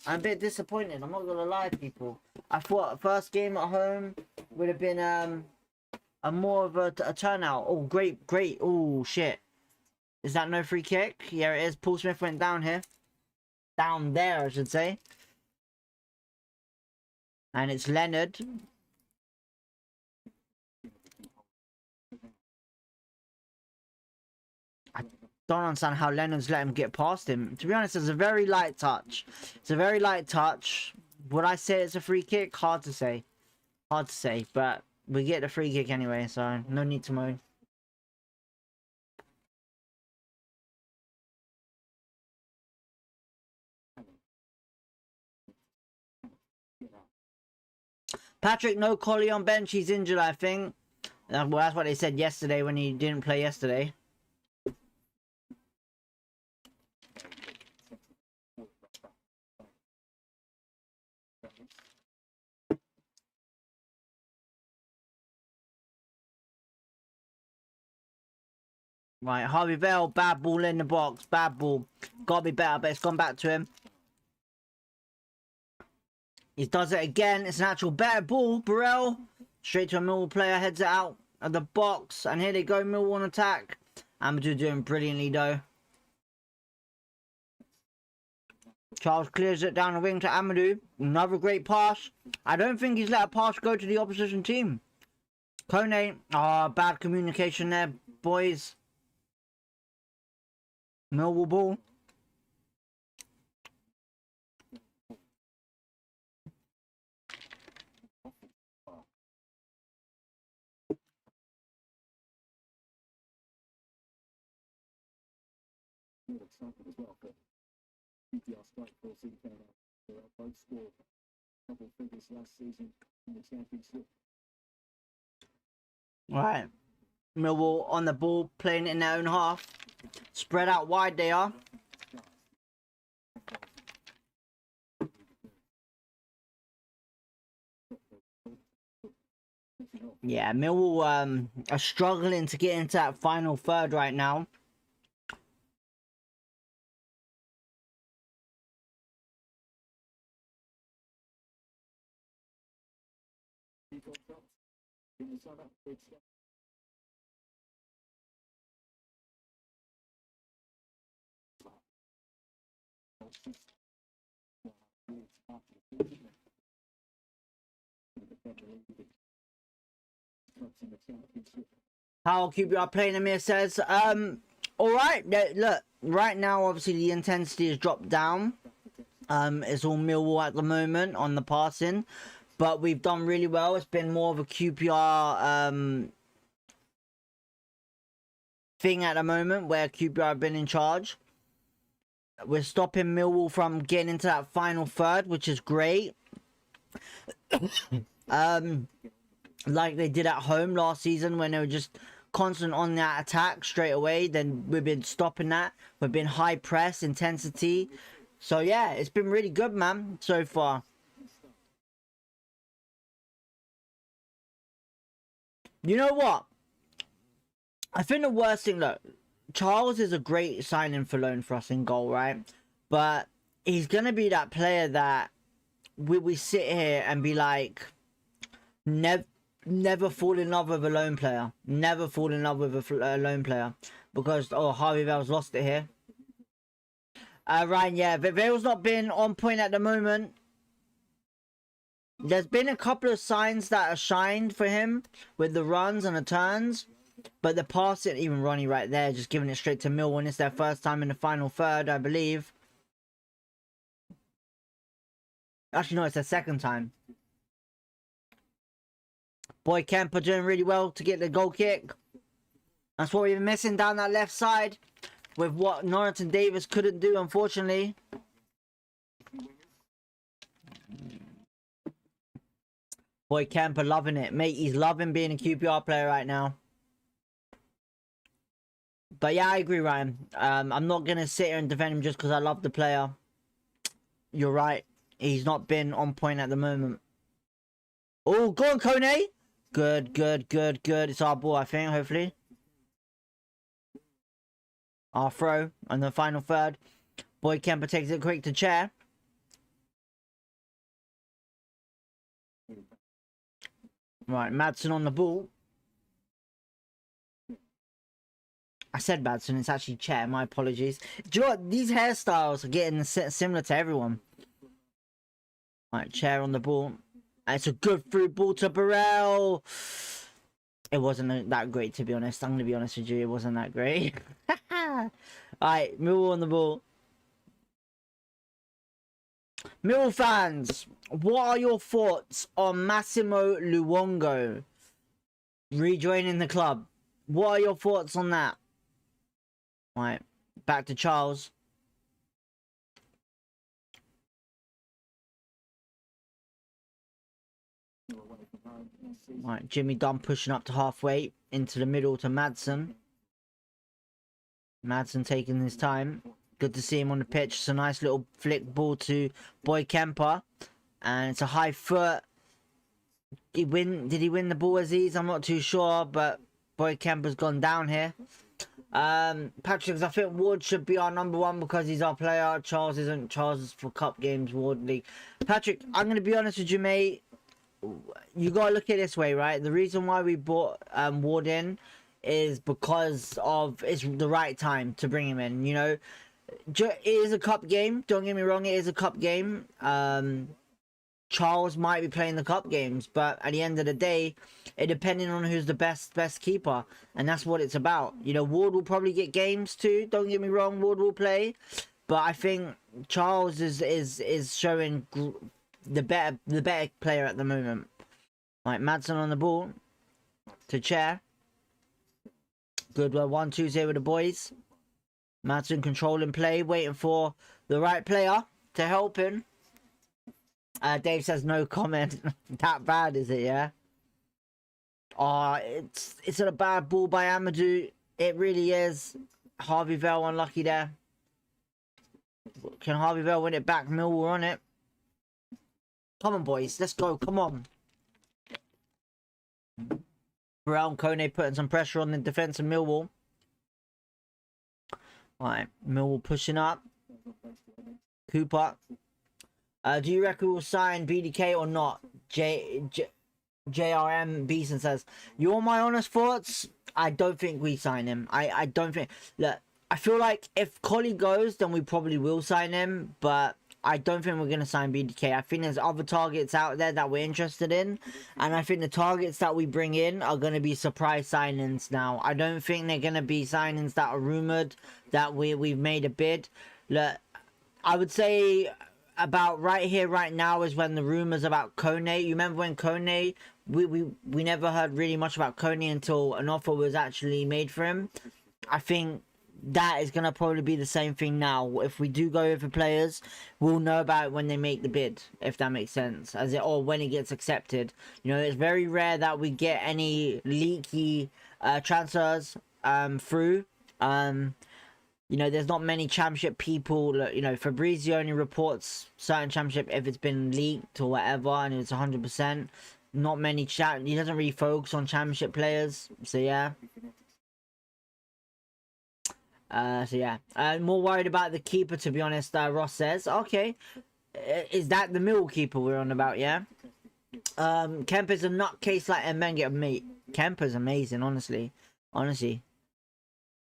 I'm a bit disappointed. I'm not going to lie, people. I thought first game at home would have been a more of a turnout. Oh, great. Oh, shit. Is that no free kick? Yeah, it is. Paul Smith went down here. Down there, I should say. And it's Leonard. I don't understand how Leonard's let him get past him. To be honest, it's a very light touch. It's a very light touch. Would I say it's a free kick? Hard to say. Hard to say. But we get the free kick anyway, so no need to moan. Patrick, no Collie on bench. He's injured, I think. Well, that's what they said yesterday when he didn't play yesterday. Right, Harvey Vale, bad ball in the box. Bad ball. Gotta be better, but it's gone back to him. He does it again. It's an actual better ball. Burrell. Straight to a Millwall player. Heads it out of the box. And here they go. Millwall on attack. Amadou doing brilliantly though. Charles clears it down the wing to Amadou. Another great pass. I don't think he's let a pass go to the opposition team. Kone. Ah, bad communication there, boys. Millwall ball. QPR strike force in Canada. They both scored double figures last season in the championship. Right. Millwall on the ball, playing in their own half. Spread out wide they are. Yeah, Millwall are struggling to get into that final third right now. How QPR playing Amir says, alright, look, right now obviously the intensity has dropped down. It's all Millwall at the moment on the passing, but we've done really well. It's been more of a QPR thing at the moment where QPR have been in charge. We're stopping Millwall from getting into that final third, which is great. Like they did at home last season when they were just constant on that attack straight away. Then we've been stopping that. We've been high press, intensity. So yeah, it's been really good, man, so far. You know what? I think the worst thing, look, Charles is a great signing for loan for us in goal, right? But he's going to be that player that we sit here and be like, never fall in love with a lone player. Never fall in love with a lone player. Because, oh, Harvey Bell's lost it here. Ryan, yeah, Vale's not been on point at the moment. There's been a couple of signs that are shined for him with the runs and the turns. But the passing, even Ronnie right there, just giving it straight to Millwall, and it's their first time in the final third, I believe. Actually, no, it's their second time. Boy Kemper doing really well to get the goal kick. That's what we've been missing down that left side. With what Norrington Davis couldn't do, unfortunately. Boy Kemper loving it. Mate, he's loving being a QPR player right now. But yeah, I agree, Ryan. I'm not going to sit here and defend him just because I love the player. You're right. He's not been on point at the moment. Oh, go on, Kone. Good, good, good, good. It's our ball, I think, hopefully. Our throw on the final third. Boy Kemper takes it quick to chair. Right, Madsen on the ball. I said Madsen, it's actually Chair, my apologies. Do you know what? These hairstyles are getting similar to everyone. Right, Chair on the ball. And it's a good through ball to Burrell. It wasn't that great, to be honest. I'm going to be honest with you, it wasn't that great. Alright, Millwall on the ball. Millwall fans, what are your thoughts on Massimo Luongo rejoining the club? What are your thoughts on that? Right, back to Charles. Right, Jimmy Dunn pushing up to halfway into the middle to Madsen. Madsen taking his time. Good to see him on the pitch. It's a nice little flick ball to Boy Kemper. And it's a high foot. Did he win the ball, Aziz? I'm not too sure, but Boy Kemper's gone down here. Patrick, I think Ward should be our number one because he's our player. Charles isn't. Charles is for cup games, Ward League. Patrick, I'm going to be honest with you, mate. You got to look at it this way, right? The reason why we brought Ward in is because of it's the right time to bring him in, you know. It is a cup game. Don't get me wrong, it is a cup game. Charles might be playing the cup games, but at the end of the day, it depending on who's the best keeper, and that's what it's about. You know, Ward will probably get games too. Don't get me wrong, Ward will play, but I think Charles is showing the better player at the moment. Right, Madsen on the ball to Chair. Good 1-2-0 with the boys. Madsen controlling play, waiting for the right player to help him. Dave says no comment. That bad is it? Yeah. Oh, it's a bad ball by Amadou. It really is. Harvey Vale unlucky there. Can Harvey Vale win it back? Millwall on it. Come on, boys. Let's go. Come on. Brown Kone putting some pressure on the defense of Millwall. Alright, Millwall pushing up. Cooper. Do you reckon we'll sign BDK or not? JRM Beeson says, you want my honest thoughts? I don't think we sign him. I don't think... Look, I feel like if Collie goes, then we probably will sign him, but I don't think we're going to sign BDK. I think there's other targets out there that we're interested in, and I think the targets that we bring in are going to be surprise signings now. I don't think they're going to be signings that are rumoured, that we've made a bid. Look, I would say about right here, right now is when the rumours about Kone. You remember when Kone, we never heard really much about Kone until an offer was actually made for him. I think that is going to probably be the same thing now. If we do go over players, we'll know about it when they make the bid, if that makes sense, or when it gets accepted. You know, it's very rare that we get any leaky transfers through. You know, there's not many championship people. You know, Fabrizio only reports certain championship if it's been leaked or whatever, and it's 100%. Not many he doesn't really focus on championship players. So yeah. More worried about the keeper, to be honest. Ross says, okay, is that the Millwall keeper we're on about? Yeah. Kemper's a nutcase like Mbengue, mate. Kemper's amazing, honestly.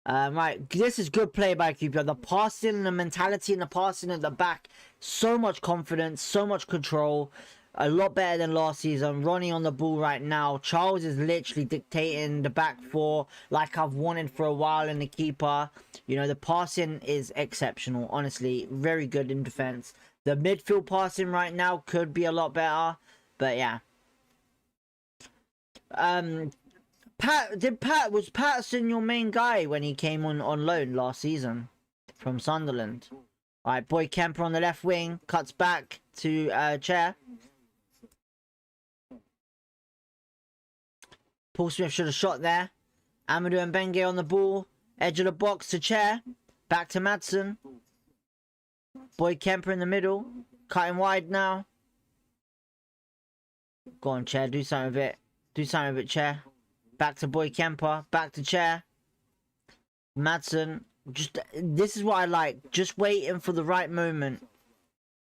Right, this is good play by QPR. The passing, the mentality, and the passing at the back. So much confidence, so much control. A lot better than last season. Ronnie on the ball right now. Charles is literally dictating the back four like I've wanted for a while in the keeper. You know, the passing is exceptional, honestly. Very good in defense. The midfield passing right now could be a lot better. But yeah. Was Patterson your main guy when he came on loan last season from Sunderland? Alright, Boy Kemper on the left wing. Cuts back to Chair. Paul Smith should have shot there. Amadou and Mbengue on the ball. Edge of the box to Chair. Back to Madsen. Boy Kemper in the middle. Cutting wide now. Go on, Chair. Do something with it. Do something with it, Chair. Back to Boy Kemper. Back to Chair. Madsen. This is what I like. Just waiting for the right moment.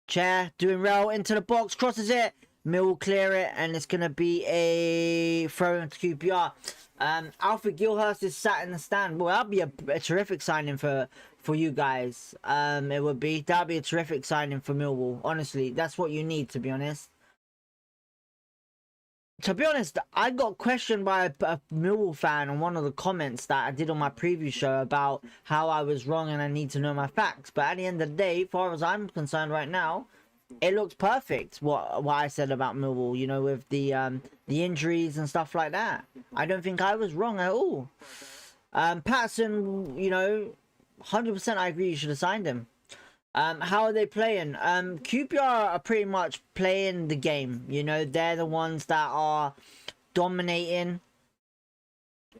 Chair. Doing well into the box. Crosses it. Mill will clear it, and it's going to be a throw into QPR. Alfred Gilhurst is sat in the stand. Well, that'd be a terrific signing for you guys. It would be. That'd be a terrific signing for Millwall. Honestly, that's what you need, to be honest. To be honest, I got questioned by a Millwall fan on one of the comments that I did on my preview show about how I was wrong and I need to know my facts. But at the end of the day, as far as I'm concerned right now, it looks perfect what I said about Millwall, you know, with the injuries and stuff like that. I don't think I was wrong at all. Patterson, you know, 100% I agree you should have signed him. How are they playing? QPR are pretty much playing the game, you know, they're the ones that are dominating,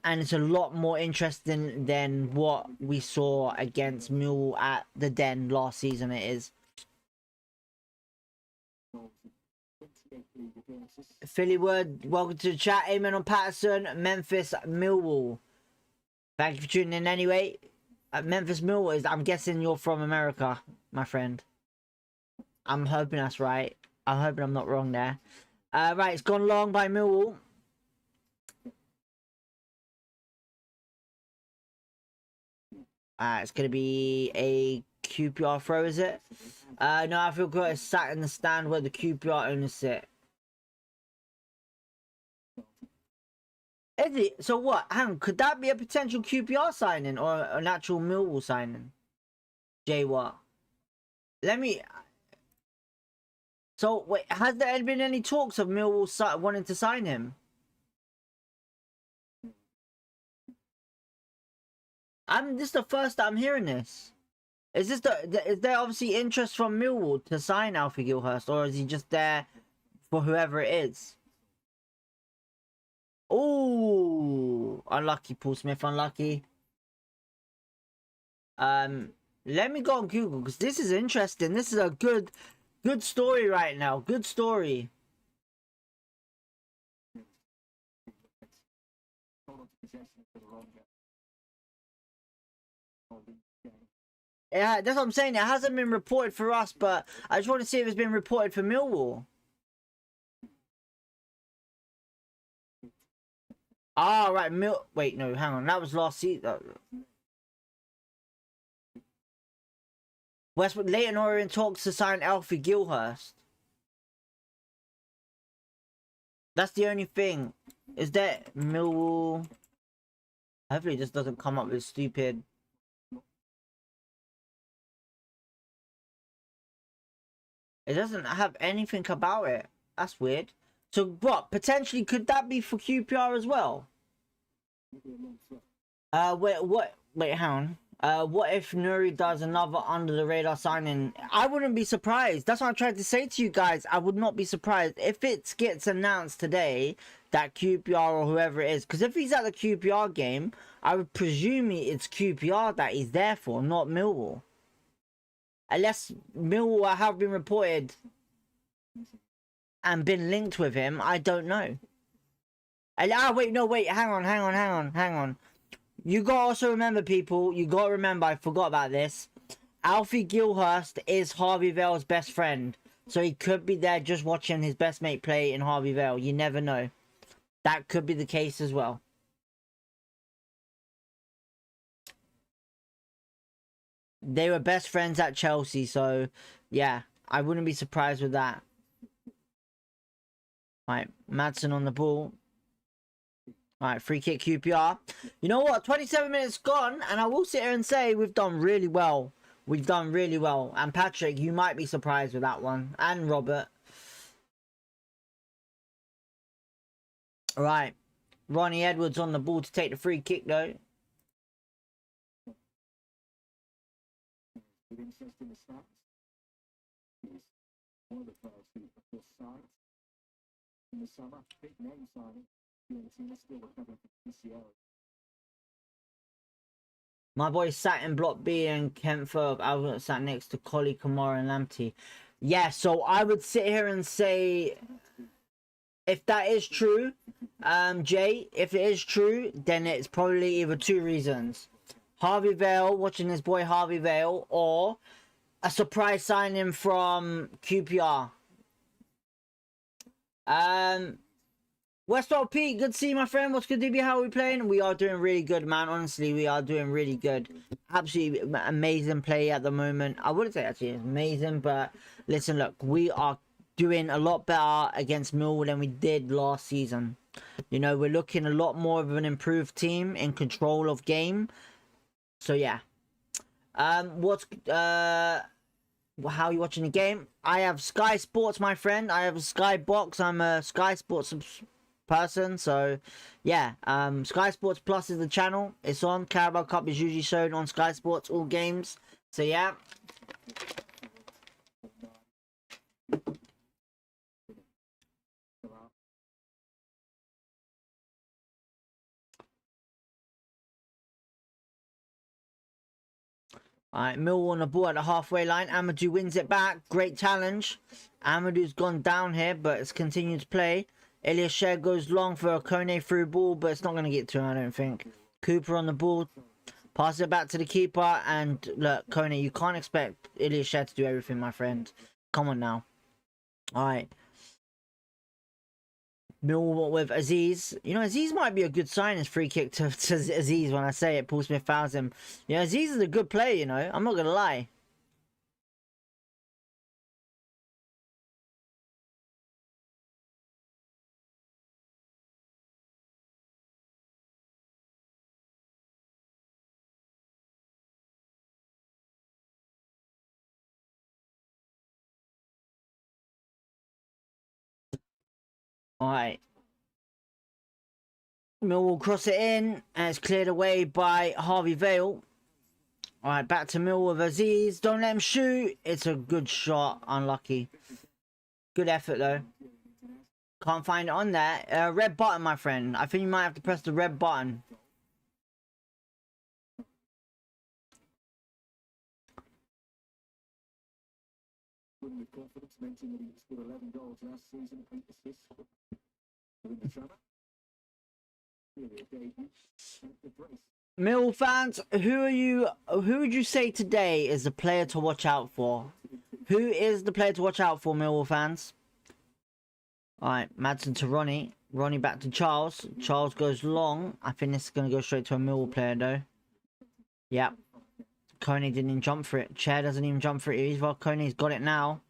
and it's a lot more interesting than what we saw against Millwall at the Den last season. It is. Philly Word, welcome to the chat. Amen on Patterson. Memphis, Millwall. Thank you for tuning in anyway. Memphis, Millwall is, I'm guessing you're from America, my friend. I'm hoping that's right. I'm hoping I'm not wrong there. Right, it's gone long by Millwall. It's going to be a QPR throw, is it? No, I feel good. It's sat in the stand where the QPR owners sit. Is it? So what? Hang on, could that be a potential QPR signing or an actual Millwall signing? Jay, what? Let me. So wait, has there been any talks of Millwall wanting to sign him? This is the first that I'm hearing this. Is this is there obviously interest from Millwall to sign Alfie Gilhurst, or is he just there for whoever it is? Oh, unlucky, Paul Smith, unlucky. Let me go on Google because this is interesting. This is a good story right now. Good story. Yeah, that's what I'm saying. It hasn't been reported for us, but I just want to see if it's been reported for Millwall. Ah, right. Wait, no, hang on. That was last season. Westwood Leighton Orient talks to sign Alfie Gilhurst. That's the only thing. Is that Millwall? Hopefully this doesn't come up with stupid. It doesn't have anything about it. That's weird. So what? Potentially could that be for QPR as well? Wait, hang on. What if Nuri does another under the radar signing? I wouldn't be surprised. That's what I'm trying to say to you guys. I would not be surprised if it gets announced today that QPR or whoever it is. Because if he's at the QPR game, I would presume it's QPR that he's there for, not Millwall. Unless Millwall have been reported and been linked with him, I don't know. Wait, no, wait, hang on. You gotta also remember, people, you gotta remember, I forgot about this. Alfie Gilhurst is Harvey Vale's best friend. So he could be there just watching his best mate play in Harvey Vale. You never know. That could be the case as well. They were best friends at Chelsea, so yeah, I wouldn't be surprised with that. Right, Madsen on the ball. Alright, free kick QPR. You know what? 27 minutes gone, and I will sit here and say we've done really well. We've done really well. And Patrick, you might be surprised with that one. And Robert. Alright. Ronnie Edwards on the ball to take the free kick, though. Interest in the stats. He's one of the players who, of course, signed in the summer. Big name signing. The team is still recovering from PCL. My boy sat in Block B and Kentford. I was sat next to Collie, Kamara, and Lamptey. Yeah, so I would sit here and say, if that is true, Jay, if it is true, then it's probably either two reasons. Harvey Vale, watching this boy Harvey Vale, or a surprise signing from QPR. Westwell Pete, good to see you, my friend. What's good, DB? How are we playing? We are doing really good, man. Honestly, we are doing really good. Absolutely amazing play at the moment. I wouldn't say actually it's amazing, but listen, look, we are doing a lot better against Millwall than we did last season. You know, we're looking a lot more of an improved team in control of game. So yeah, how are you watching the game? I have Sky Sports, my friend. I have a Sky Box. I'm a Sky Sports person, so yeah. Sky Sports Plus is the channel. It's on. Carabao Cup is usually shown on Sky Sports, all games. So yeah. Alright, Millwall on the ball at the halfway line. Amadou wins it back. Great challenge. Amadou's gone down here, but it's continued to play. Elias Sher goes long for a Kone through ball, but it's not going to get to him, I don't think. Cooper on the ball. Passes it back to the keeper. And look, Kone, you can't expect Elias Sher to do everything, my friend. Come on now. Alright. Millwall with Aziz. You know, Aziz might be a good sign as free kick to Aziz when I say it. Paul Smith fouls him. You know, Aziz is a good player, you know. I'm not going to lie. Alright. Millwall cross it in, and it's cleared away by Harvey Vale. Alright, back to Millwall with Aziz. Don't let him shoot. It's a good shot. Unlucky. Good effort, though. Can't find it on there. Red button, my friend. I think you might have to press the red button. With confidence, mentioning that he scored 11 goals last season, 8 assists in the summer. Really a debut at the brace. Mill fans, who would you say today is the player to watch out for? Who is the player to watch out for, Millwall fans? Alright, Madsen to Ronnie. Ronnie back to Charles. Charles goes long. I think this is going to go straight to a Millwall player, though. Yep. Coney didn't even jump for it. Chair doesn't even jump for it either. Coney's got it now.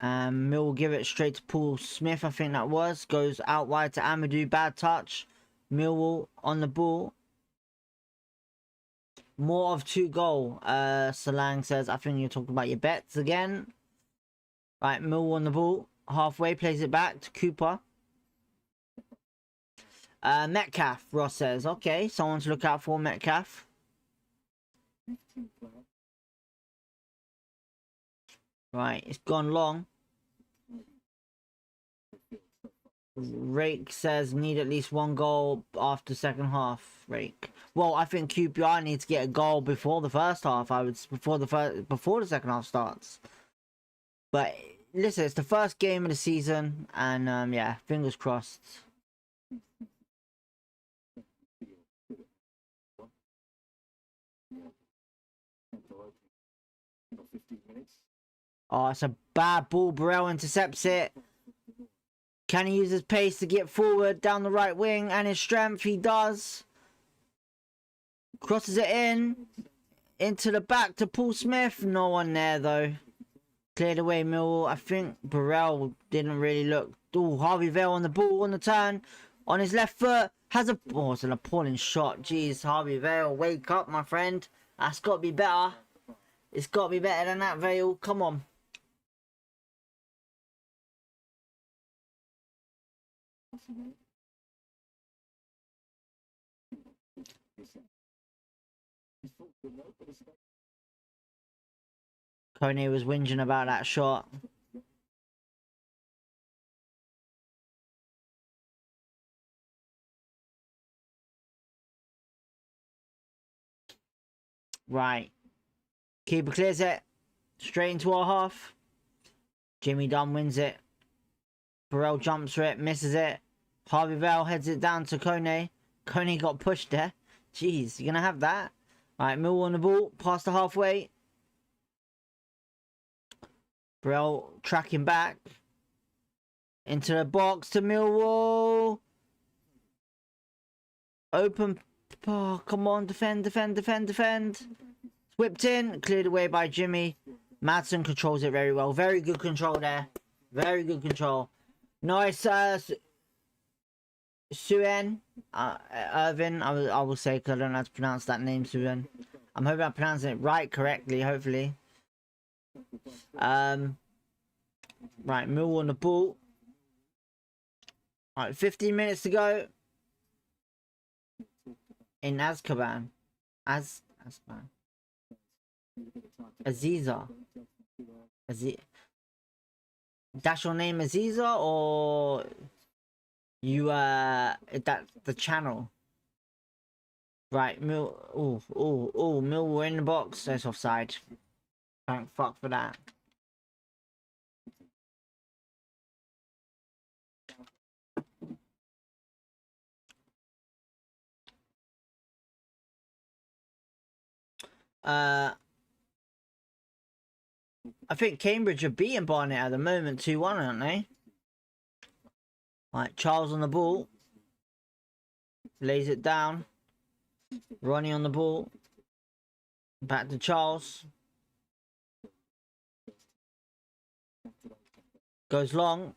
Mill will give it straight to Paul Smith, I think that was. Goes out wide to Amadou. Bad touch. Millwall on the ball. More of 2 goal. Salang says, I think you're talking about your bets again. Right, Millwall on the ball. Halfway, plays it back to Cooper. Metcalf, Ross says. Okay, someone to look out for, Metcalf. Right, it's gone long. Rake says need at least 1 goal after second half. Rake. Well, I think QPR needs to get a goal before the first half. Before the second half starts. But listen, it's the first game of the season, and yeah, fingers crossed. Oh, it's a bad ball. Burrell intercepts it. Can he use his pace to get forward down the right wing and his strength? He does. Crosses it in. Into the back to Paul Smith. No one there, though. Cleared away, Millwall. I think Burrell didn't really look. Oh, Harvey Vale on the ball, on the turn. On his left foot. Has a... Oh, it's an appalling shot. Jeez, Harvey Vale, wake up, my friend. That's got to be better. It's got to be better than that, Vale. Come on. Coney was whinging about that shot. Right. Keeper clears it. Straight into our half. Jimmy Dunn wins it. Burrell jumps for it, misses it. Harvey Vale heads it down to Coney. Coney got pushed there. Jeez, you gonna have that? Alright, Millwall on the ball, past the halfway. Burrell tracking back. Into the box to Millwall. Open. Oh, come on, defend. Whipped in, cleared away by Jimmy. Madsen controls it very well. Very good control there. Very good control. Nice, Suen. Irvin, I will say, because I don't know how to pronounce that name, Suen. I'm hoping I'm pronouncing it right, correctly, hopefully. Right, Millwall on the ball. Alright, 15 minutes to go. In Azkaban. Azkaban. Aziza. That's your name, Aziza, or you that's the channel? Right, Millwall in the box. That's offside. Thank fuck for that. I think Cambridge are beating Barnet at the moment 2-1, aren't they? Right, Charles on the ball. Lays it down. Ronnie on the ball. Back to Charles. Goes long.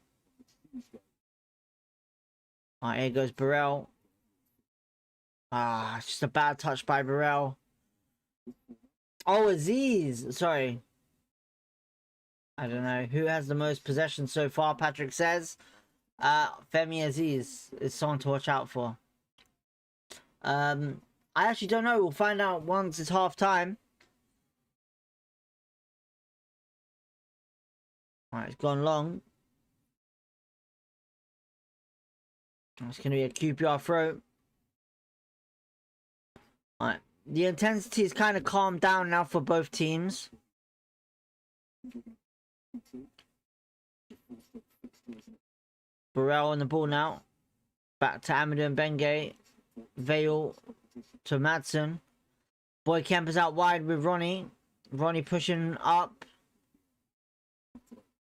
Alright, here goes Burrell. Ah, it's just a bad touch by Burrell. Oh, Aziz. Sorry. I don't know. Who has the most possession so far, Patrick says. Femi Aziz is someone to watch out for. I actually don't know. We'll find out once it's half time. Alright, it's gone long. It's going to be a QPR throw. Alright. The intensity is kind of calmed down now for both teams. Burrell on the ball now. Back to Amadou and Benge. Vale to Madsen. Boy Kemp is out wide with Ronnie. Ronnie pushing up.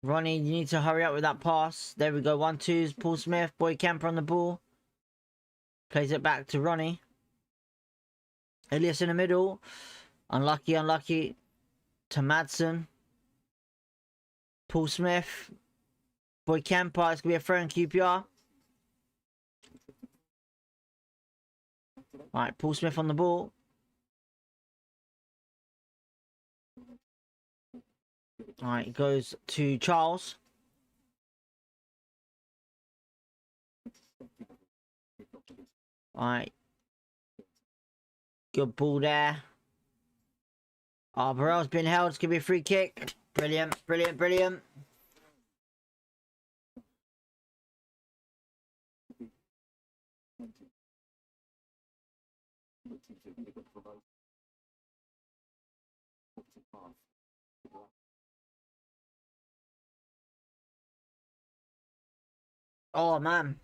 Ronnie, you need to hurry up with that pass. There we go. 1-2s. Paul Smith. Boy Kemper on the ball. Plays it back to Ronnie. Elias in the middle. Unlucky, unlucky. To Madsen. Paul Smith. Boy Kemper. It's going to be a throw in QPR. Alright, Paul Smith on the ball. Alright, it goes to Charles. Alright. Good ball there. Oh, Burrell's been held. It's going to be a free kick. Brilliant, brilliant, brilliant. Oh, man.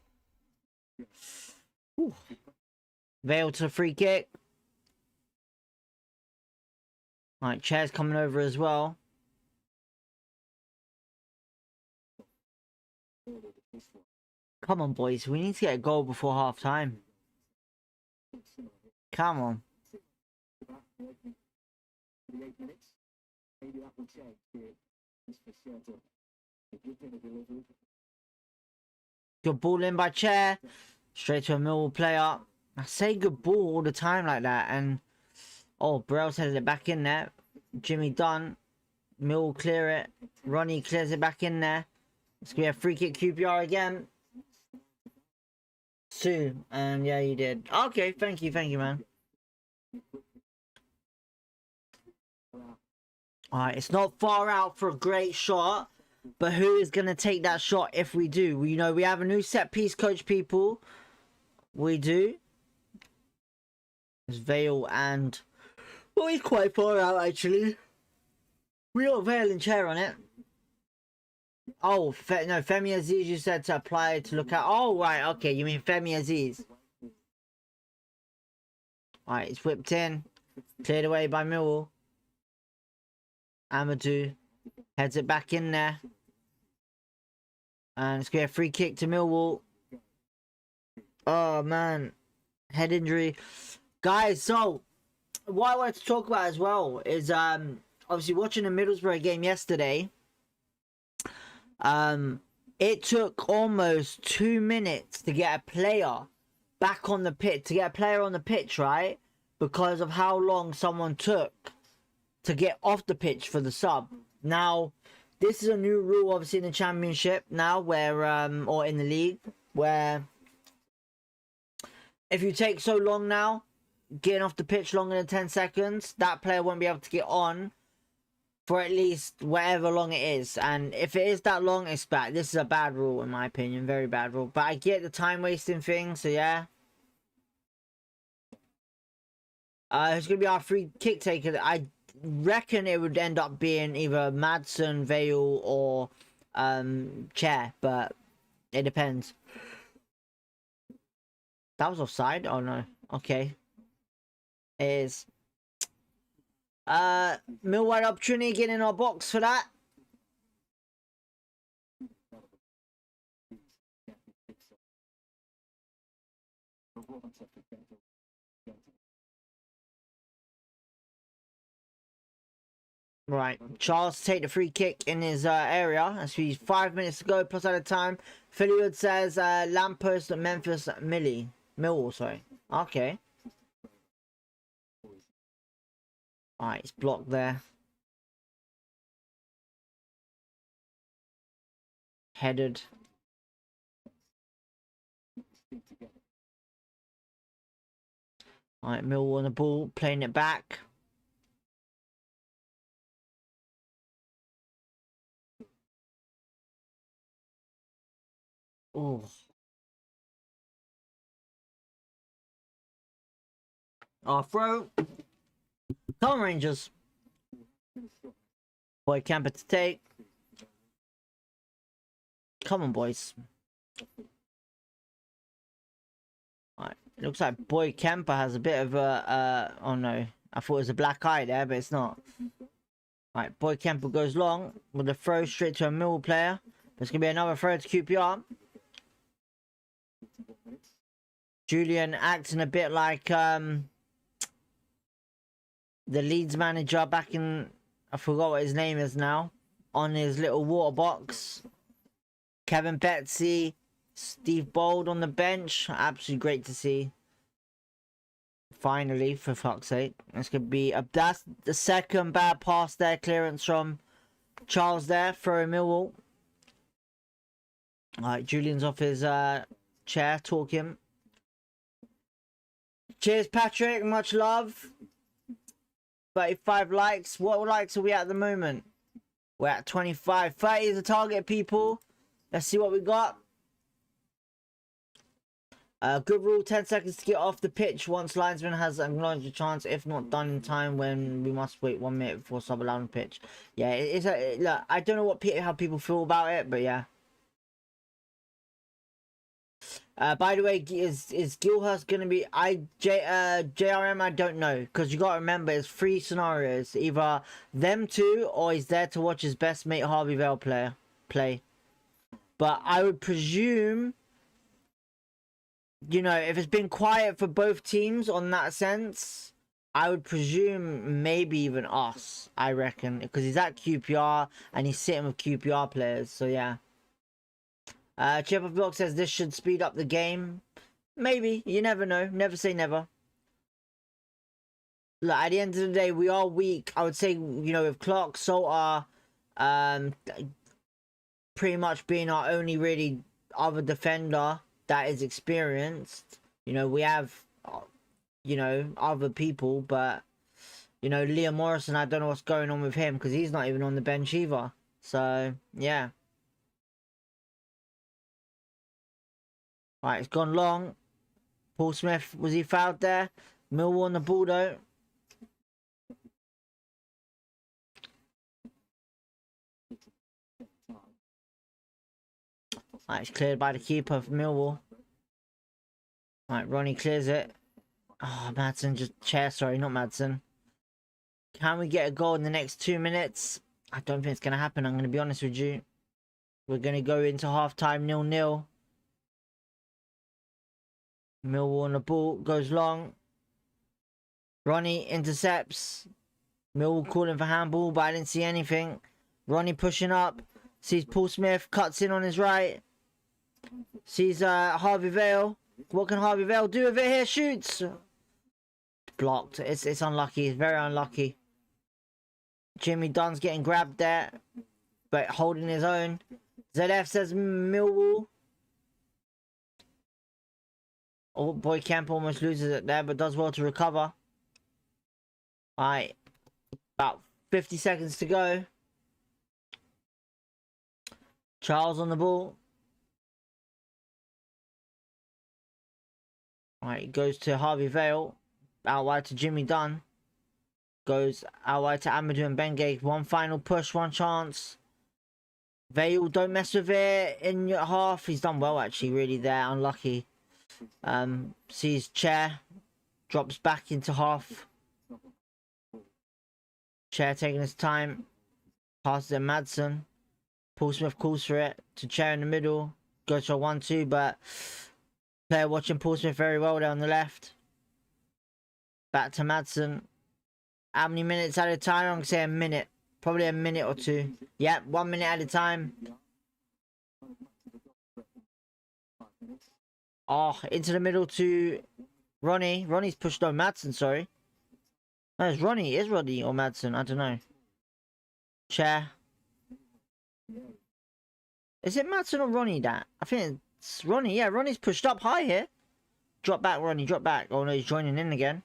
Whew. Vale to the free kick. Alright, Chair's coming over as well. Come on, boys. We need to get a goal before half time. Come on. Good ball in by Chair. Straight to a Millwall player. I say good ball all the time like that. And, oh, Burrell's headed it back in there. Jimmy Dunn. Millwall clear it. Ronnie clears it back in there. It's going to be a free kick QPR again. Sue. And yeah, you did. Okay, thank you, man. Alright, it's not far out for a great shot. But who is going to take that shot if we do? You know, we have a new set piece coach, people. We do. It's Vale and... well, he's quite far out, actually. We got Vale and Chair on it. Oh, no, Femi Aziz, you said to apply to look at... oh, right, okay, you mean Femi Aziz. Alright, it's whipped in. Cleared away by Millwall. Amadou heads it back in there. And it's going to be a free kick to Millwall. Oh, man. Head injury. Guys, so... what I wanted to talk about as well is... obviously, watching the Middlesbrough game yesterday... it took almost 2 minutes to get a player back on the pitch. To get a player on the pitch, right? Because of how long someone took to get off the pitch for the sub. Now... this is a new rule, obviously, in the Championship now, where, or in the league, where if you take so long now, getting off the pitch longer than 10 seconds, that player won't be able to get on for at least whatever long it is. And if it is that long, it's bad. This is a bad rule, in my opinion, very bad rule. But I get the time wasting thing, so yeah. It's going to be our free kick taker. I reckon it would end up being either Madsen, Vale, or Chair, but it depends. That was offside? Oh no. Okay. It is. Millwall opportunity getting in our box for that. Right, Charles take the free kick in his area. That's 5 minutes to go, plus out of time. Phillywood says Lamppost at Memphis Millwall, sorry. Okay. Alright, it's blocked there. Headed. Alright, Millwall on the ball, playing it back. Oh. Our throw. Come on, Rangers. Boy Camper to take. Come on, boys. Alright, it looks like Boy Camper has a bit of a, oh no. I thought it was a black eye there, but it's not. Alright, Boy Camper goes long with a throw straight to a Millwall player. There's going to be another throw to QPR. Julian acting a bit like the Leeds manager back in, I forgot what his name is now, on his little water box. Kevin Betsy, Steve Bold on the bench. Absolutely great to see. Finally, for fuck's sake. That's going to be that's the second bad pass there. Clearance from Charles there for Millwall. Alright, Julian's off his chair talking. Cheers, Patrick. Much love. 35 likes. What likes are we at the moment? We're at 25. 30 is the target, people. Let's see what we got. Good rule, 10 seconds to get off the pitch once linesman has acknowledged the chance, if not done in time, when we must wait 1 minute before sub allowed on the pitch. Yeah, look, I don't know how people feel about it, but yeah. By the way, is Gilhurst going to be JRM? I don't know, because you got to remember it's 3 scenarios, either them two or he's there to watch his best mate Harvey Vale play. But I would presume, you know, if it's been quiet for both teams on that sense, I would presume maybe even us, I reckon, because he's at QPR and he's sitting with QPR players, so yeah. Chip of Block says this should speed up the game. Maybe, you never know, never say never. Look, at the end of the day, we are weak. I would say, you know, with Clark, Salter, pretty much being our only really other defender that is experienced. You know, we have, you know, other people, but, you know, Liam Morrison, I don't know what's going on with him because he's not even on the bench either. So, yeah. Right, it's gone long. Paul Smith, was he fouled there? Millwall on the ball though. Right, it's cleared by the keeper of Millwall. Right, Ronnie clears it. Oh, Madsen just sorry, not Madsen. Can we get a goal in the next 2 minutes? I don't think it's going to happen, I'm going to be honest with you. We're going to go into half-time 0-0. Millwall on the ball, goes long. Ronnie intercepts. Millwall calling for handball, but I didn't see anything. Ronnie pushing up. Sees Paul Smith, cuts in on his right. Sees Harvey Vale. What can Harvey Vale do with it here? Shoots. Blocked. It's unlucky. It's very unlucky. Jimmy Dunn's getting grabbed there, but holding his own. ZF says Millwall. Oh, Boy Camp almost loses it there, but does well to recover. Alright. About 50 seconds to go. Charles on the ball. Alright, he goes to Harvey Vale. Out wide to Jimmy Dunn. Goes out wide to Amadou and Bengay. One final push, one chance. Vale, don't mess with it in your half. He's done well actually, really there. Unlucky. Sees Chair. Drops back into half. Chair taking his time. Passes it Madsen. Paul Smith calls for it to Chair in the middle. Goes for a 1-2, but player watching Paul Smith very well there on the left. Back to Madsen. How many minutes at a time? I'm going to say a minute. Probably a minute or two. Yep, 1 minute at a time. Oh, into the middle to Ronnie. Ronnie's pushed on Madsen, sorry. No, it's Ronnie. Is Ronnie or Madsen? I don't know. Chair. Is it Madsen or Ronnie that? I think It's Ronnie. Yeah, Ronnie's pushed up high here. Drop back, Ronnie. Drop back. Oh no, he's joining in again.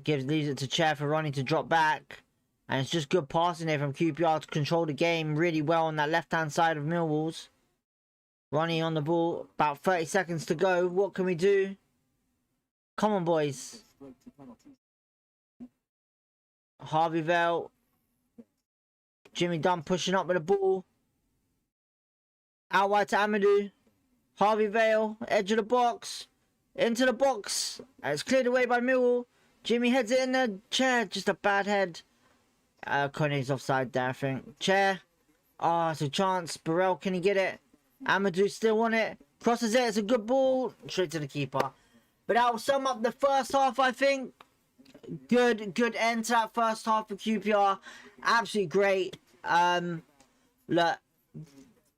Leaves it to Chair for Ronnie to drop back. And it's just good passing here from QPR to control the game really well on that left-hand side of Millwall's. Ronnie on the ball. About 30 seconds to go. What can we do? Come on, boys. Harvey Vale. Jimmy Dunn pushing up with the ball. Out wide to Amadou. Harvey Vale. Edge of the box. Into the box. And it's cleared away by Millwall. Jimmy heads it in the Chair. Just a bad head. Koenig's offside there, I think. Chair. Oh, it's a chance. Burrell, can he get it? Amadou still on it. Crosses it. It's a good ball. Straight to the keeper. But that will sum up the first half, I think. Good end to that first half for QPR. Absolutely great. Look,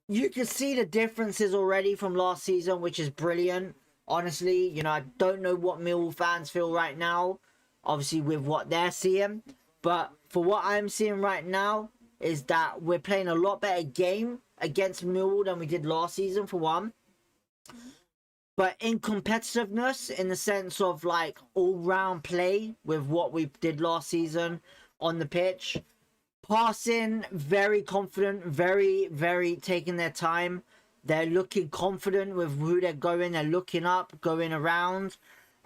you can see the differences already from last season, which is brilliant. Honestly, you know, I don't know what Millwall fans feel right now, obviously with what they're seeing. But for what I'm seeing right now is that we're playing a lot better game against Millwall than we did last season, for one. But in competitiveness, in the sense of like all-round play with what we did last season on the pitch, passing, very confident, very taking their time. They're looking confident with who they're going. They're looking up, going around.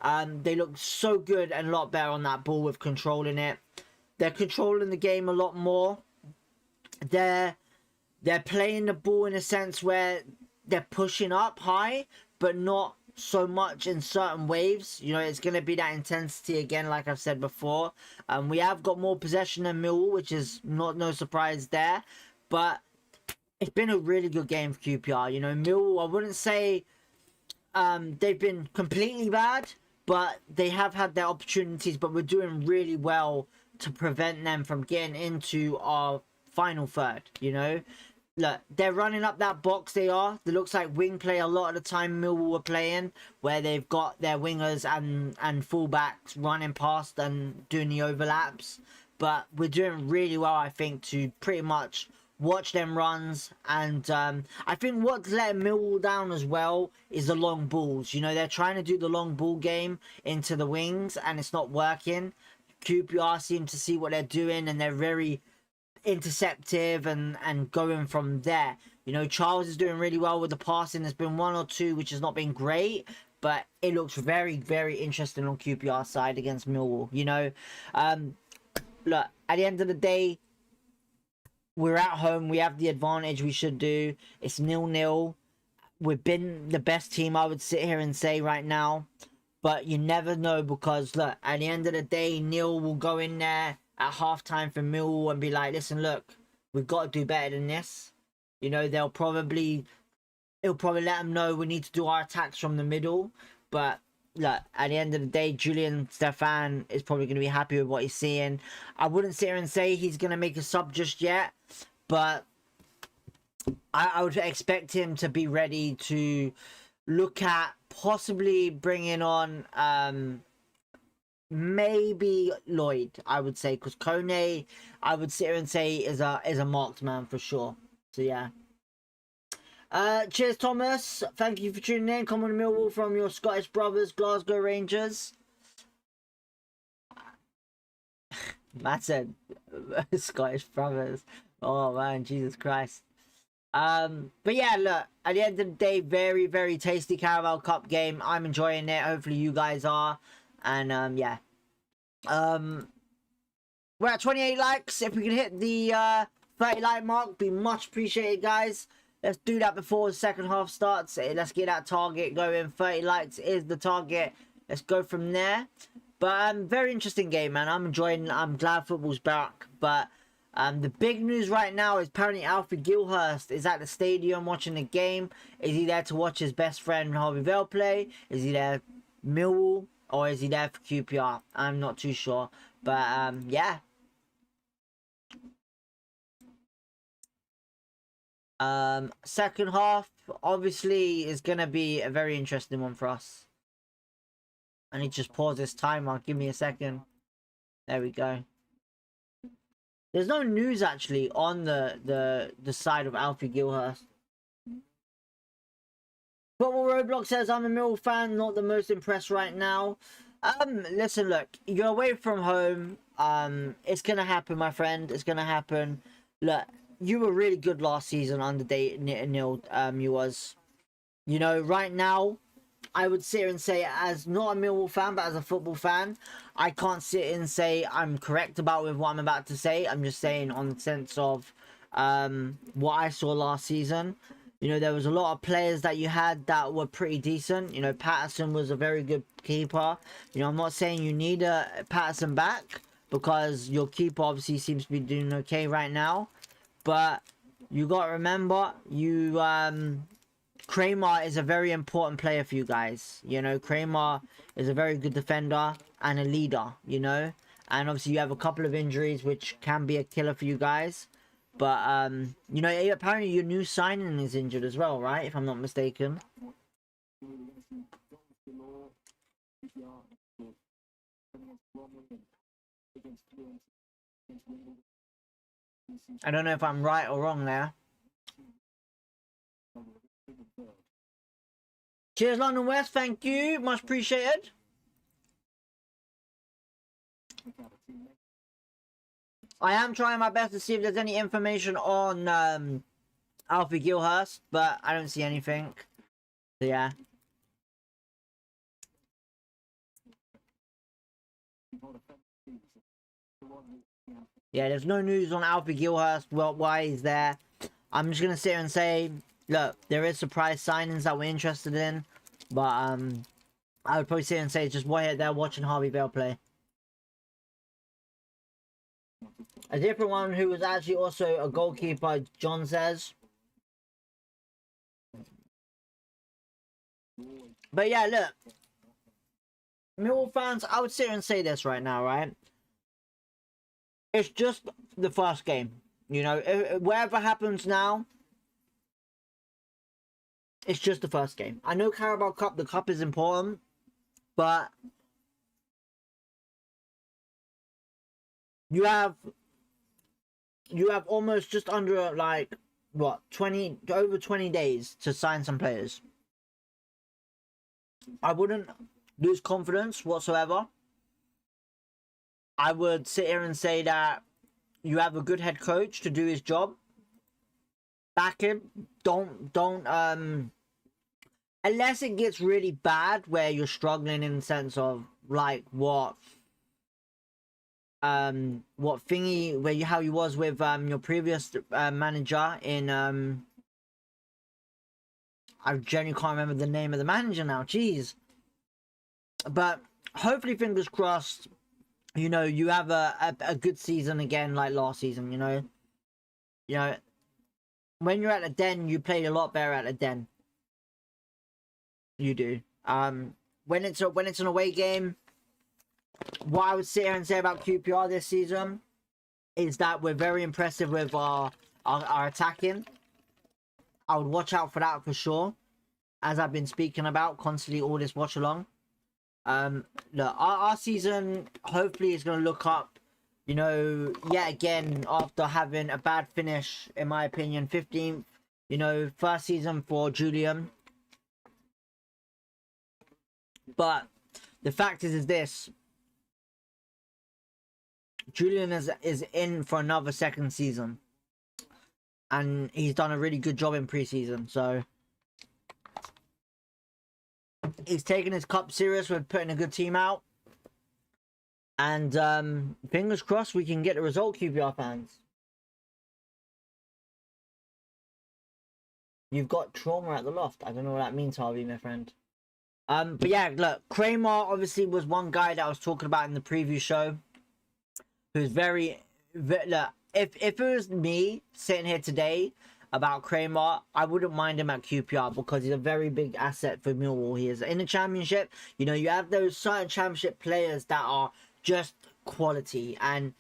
They look so good and a lot better on that ball with controlling it. They're controlling the game a lot more. They're playing the ball in a sense where they're pushing up high, but not so much in certain waves. You know, it's going to be that intensity again, like I've said before. We have got more possession than Millwall, which is no surprise there. But it's been a really good game for QPR. You know, Millwall, I wouldn't say they've been completely bad, but they have had their opportunities. But we're doing really well to prevent them from getting into our final third, you know. Look, they're running up that box. They looks like wing play a lot of the time Millwall were playing, where they've got their wingers and fullbacks running past and doing the overlaps. But we're doing really well, I think, to pretty much watch them runs. And I think what's letting Millwall down as well is the long balls. You know, they're trying to do the long ball game into the wings and it's not working. QPR seem to see what they're doing and they're very interceptive and going from there. You know, Charles is doing really well with the passing. There's been one or two which has not been great, but it looks very interesting on QPR side against Millwall. You know, look, at the end of the day, we're at home. We have the advantage. We should do. It's 0-0. We've been the best team, I would sit here and say right now. But you never know, because look, at the end of the day, Neil will go in there at halftime for Millwall and be like, listen, look, we've got to do better than this. You know, he'll probably let them know we need to do our attacks from the middle. But look, at the end of the day, Julian Stefan is probably going to be happy with what he's seeing. I wouldn't sit here and say he's going to make a sub just yet, but I would expect him to be ready to look at possibly bringing on maybe Lloyd, I would say, because Kone, I would sit here and say is a marked man for sure. So yeah. Cheers, Thomas. Thank you for tuning in. Come on, Millwall from your Scottish brothers, Glasgow Rangers. Matt said Scottish brothers. Oh man, Jesus Christ. But yeah, look, at the end of the day, very tasty Carabao Cup game. I'm enjoying it. Hopefully you guys are. And yeah. We're at 28 likes. If we can hit the 30 like mark, be much appreciated, guys. Let's do that before the second half starts. Let's get that target going. 30 likes is the target. Let's go from there. But very interesting game, man. I'm enjoying it. I'm glad football's back. But the big news right now is apparently Alfie Gilhurst is at the stadium watching the game. Is he there to watch his best friend Harvey Vale play? Is he there Millwall? Or is he there for QPR? I'm not too sure. But yeah. Second half obviously is going to be a very interesting one for us. I need to just pause this timer. Give me a second. There we go. There's no news actually on the side of Alfie Gilhurst. Football Roblox says, I'm a Millwall fan, not the most impressed right now. Listen, look, you're away from home. It's gonna happen, my friend. It's gonna happen. Look, you were really good last season under Neil. You was. You know, right now, I would sit here and say, as not a Millwall fan, but as a football fan, I can't sit and say I'm correct about with what I'm about to say. I'm just saying on the sense of what I saw last season. You know, there was a lot of players that you had that were pretty decent. You know, Patterson was a very good keeper. You know, I'm not saying you need a Patterson back because your keeper obviously seems to be doing okay right now. But you got to remember, you Kramer is a very important player for you guys. You know, Kramer is a very good defender and a leader, you know. And obviously you have a couple of injuries which can be a killer for you guys. But, you know, apparently your new signing is injured as well, right? If I'm not mistaken. I don't know if I'm right or wrong there. Cheers, London West. Thank you. Much appreciated. I am trying my best to see if there's any information on Alfie Gilhurst, but I don't see anything. So, yeah. Yeah, there's no news on Alfie Gilhurst, well, why he's there. I'm just going to sit here and say, look, there is surprise signings that we're interested in, but I would probably sit here and say just why they're watching Harvey Vale play. A different one who was actually also a goalkeeper, John says. But yeah, look. Millwall fans, I would sit here and say this right now, right? It's just the first game. You know, whatever happens now, it's just the first game. I know Carabao Cup, the cup is important, but you have almost just under like what, over 20 days to sign some players. I wouldn't lose confidence whatsoever. I would sit here and say that you have a good head coach to do his job. Back him. Don't unless it gets really bad where you're struggling in the sense of like what thingy where how you was with your previous manager in I genuinely can't remember the name of the manager now. Jeez. But hopefully, fingers crossed, you know, you have a good season again like last season, you know. You know, when you're at the Den, you play a lot better at the Den. You do. When it's an away game, what I would sit here and say about QPR this season is that we're very impressive with our attacking. I would watch out for that for sure, as I've been speaking about constantly all this watch along. Look, our season hopefully is going to look up, you know, yet again after having a bad finish, in my opinion, 15th, you know, first season for Julian. But the fact is this: Julian is in for another second season, and he's done a really good job in preseason. So he's taking his cup serious with putting a good team out, and fingers crossed we can get the result, QPR fans. You've got trauma at the loft. I don't know what that means, Harvey, my friend. But yeah, look, Kramer obviously was one guy that I was talking about in the preview show, who's very look, if it was me sitting here today about Kramer, I wouldn't mind him at QPR because he's a very big asset for Millwall. He is in the championship. You know, you have those certain championship players that are just quality, and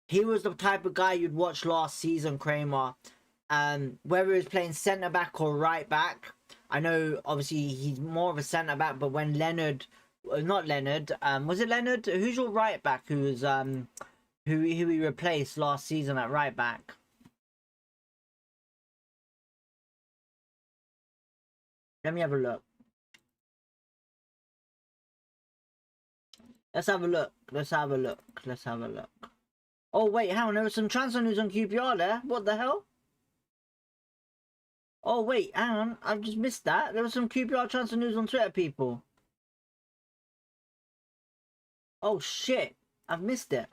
he was the type of guy you'd watch last season, Kramer. Whether he was playing centre back or right back. I know obviously he's more of a centre back, but when Leonard, not Leonard, was it Leonard? Who's your right back? Who was who he replaced last season at right back? Let me have a look. Let's have a look. Let's have a look. Let's have a look. Oh, wait, hang on. There was some transfer news on QPR there. What the hell? Oh, wait, hang on. I've just missed that. There was some QPR transfer news on Twitter, people. Oh, shit. I've missed it.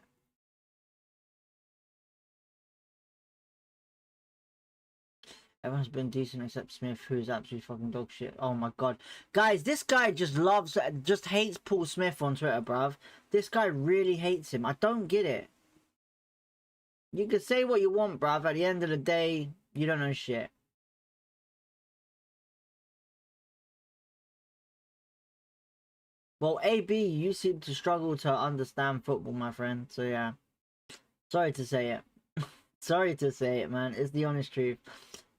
Everyone's been decent except Smith, who's absolutely fucking dog shit. Oh my god. Guys, this guy just hates Paul Smith on Twitter, bruv. This guy really hates him. I don't get it. You can say what you want, bruv. At the end of the day, you don't know shit. Well, AB, you seem to struggle to understand football, my friend. So yeah. Sorry to say it. Sorry to say it, man. It's the honest truth.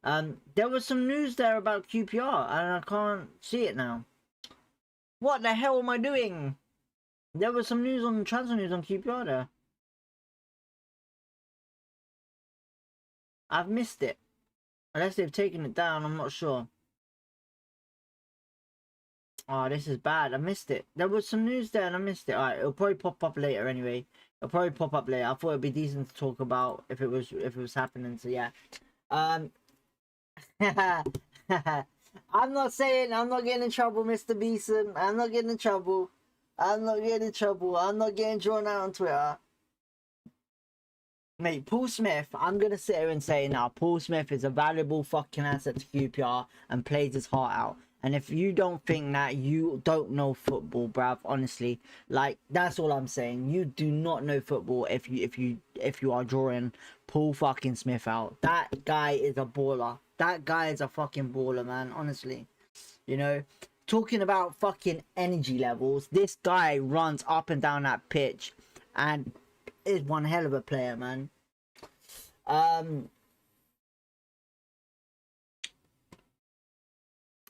There was some news there about QPR, and I can't see it now. What the hell am I doing? There was some news on transfer news on QPR there. I've missed it. Unless they've taken it down, I'm not sure. Oh, this is bad. I missed it. There was some news there and I missed it. Alright, it'll probably pop up later anyway. It'll probably pop up later. I thought it'd be decent to talk about if it was happening, so yeah. I'm not saying I'm not getting in trouble, Mr. Beeson. I'm not getting in trouble. I'm not getting in trouble. I'm not getting drawn out on Twitter. Mate, Paul Smith, I'm going to sit here and say now, Paul Smith is a valuable fucking asset to QPR and plays his heart out. And if you don't think that, you don't know football, bruv, honestly. Like, that's all I'm saying. You do not know football if you are drawing Paul fucking Smith out. That guy is a baller. That guy is a fucking baller, man, honestly. You know, talking about fucking energy levels, this guy runs up and down that pitch and is one hell of a player, man.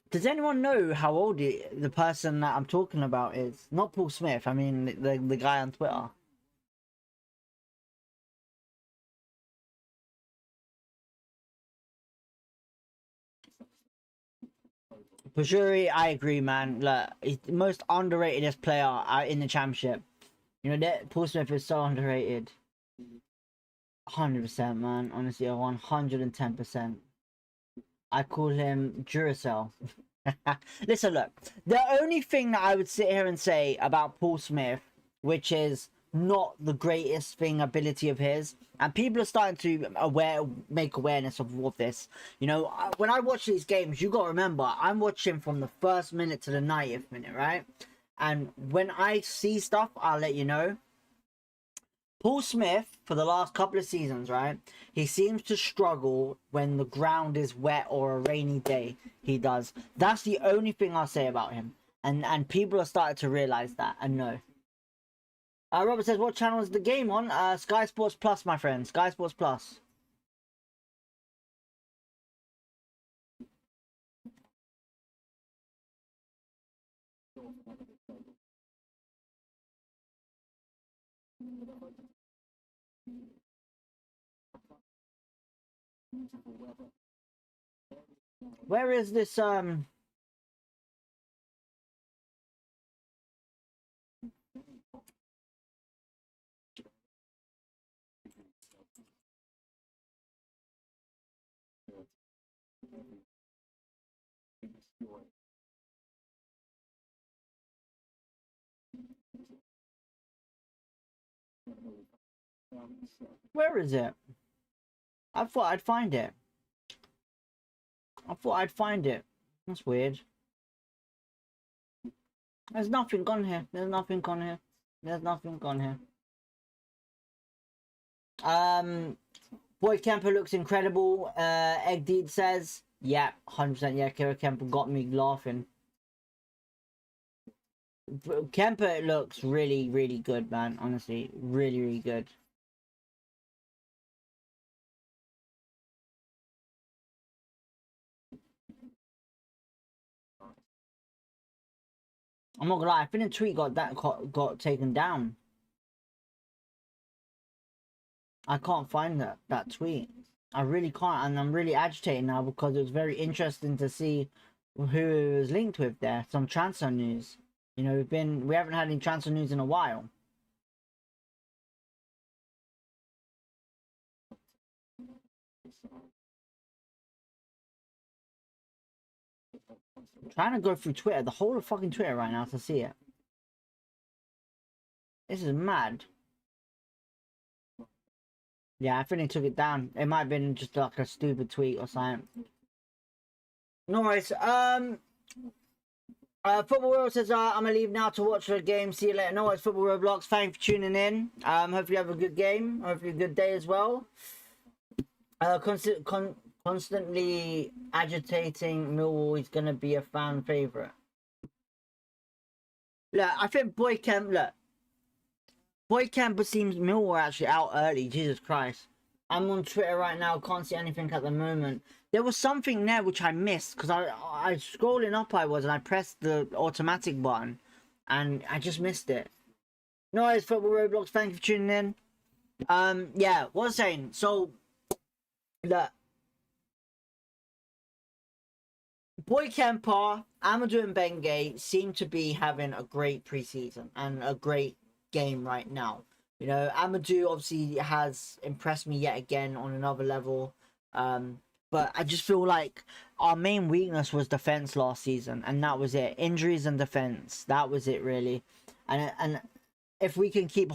Does anyone know how old the person that I'm talking about is? Not Paul Smith, I mean the guy on Twitter. Pajuri, I agree, man. Look, he's the most underrated player in the championship. You know that Paul Smith is so underrated. 100%, man. Honestly, 110%. I call him Duracell. Listen, look. The only thing that I would sit here and say about Paul Smith, which is not the greatest ability of his, and people are starting to make awareness of this. You know, when I watch these games, you got to remember, I'm watching from the first minute to the 90th minute, right? And when I see stuff, I'll let you know. Paul Smith, for the last couple of seasons, right, he seems to struggle when the ground is wet or a rainy day. He does. That's the only thing I'll say about him. And people are starting to realise that and know. Robert says, what channel is the game on? Sky Sports Plus, my friend. Sky Sports Plus. Where is this where is it? I thought I'd find it. That's weird. There's nothing on here. There's nothing on here. Boy Kemper looks incredible. Egdeed says, yeah, 100%. Yeah, Kira Kemper got me laughing. Kemper looks really, really good, man. Honestly, really, really good. I'm not gonna lie, I think the tweet got taken down. I can't find that tweet. I really can't, and I'm really agitated now because it was very interesting to see who it was linked with there. Some transfer news. You know, we haven't had any transfer news in a while. I'm trying to go through Twitter, the whole of fucking Twitter right now to see it. This is mad. Yeah, I think they took it down. It might have been just like a stupid tweet or something. No worries. Football World says, I'm gonna leave now to watch the game. See you later. No worries, Football Roblox. Thanks for tuning in. Hopefully you have a good game. Hopefully a good day as well. Constantly agitating Millwall is gonna be a fan favorite. Look, I think Boykamp seems Millwall actually out early. Jesus Christ. I'm on Twitter right now, can't see anything at the moment. There was something there which I missed because I scrolling up and I pressed the automatic button and I just missed it. No worries, Football Roblox, thank you for tuning in. Yeah, what I was saying, so look, Boykamp, Amadou and Bengay seem to be having a great preseason and a great game right now. You know, Amadou obviously has impressed me yet again on another level. But I just feel like our main weakness was defense last season, and that was it. Injuries and defense, that was it really. And if we can keep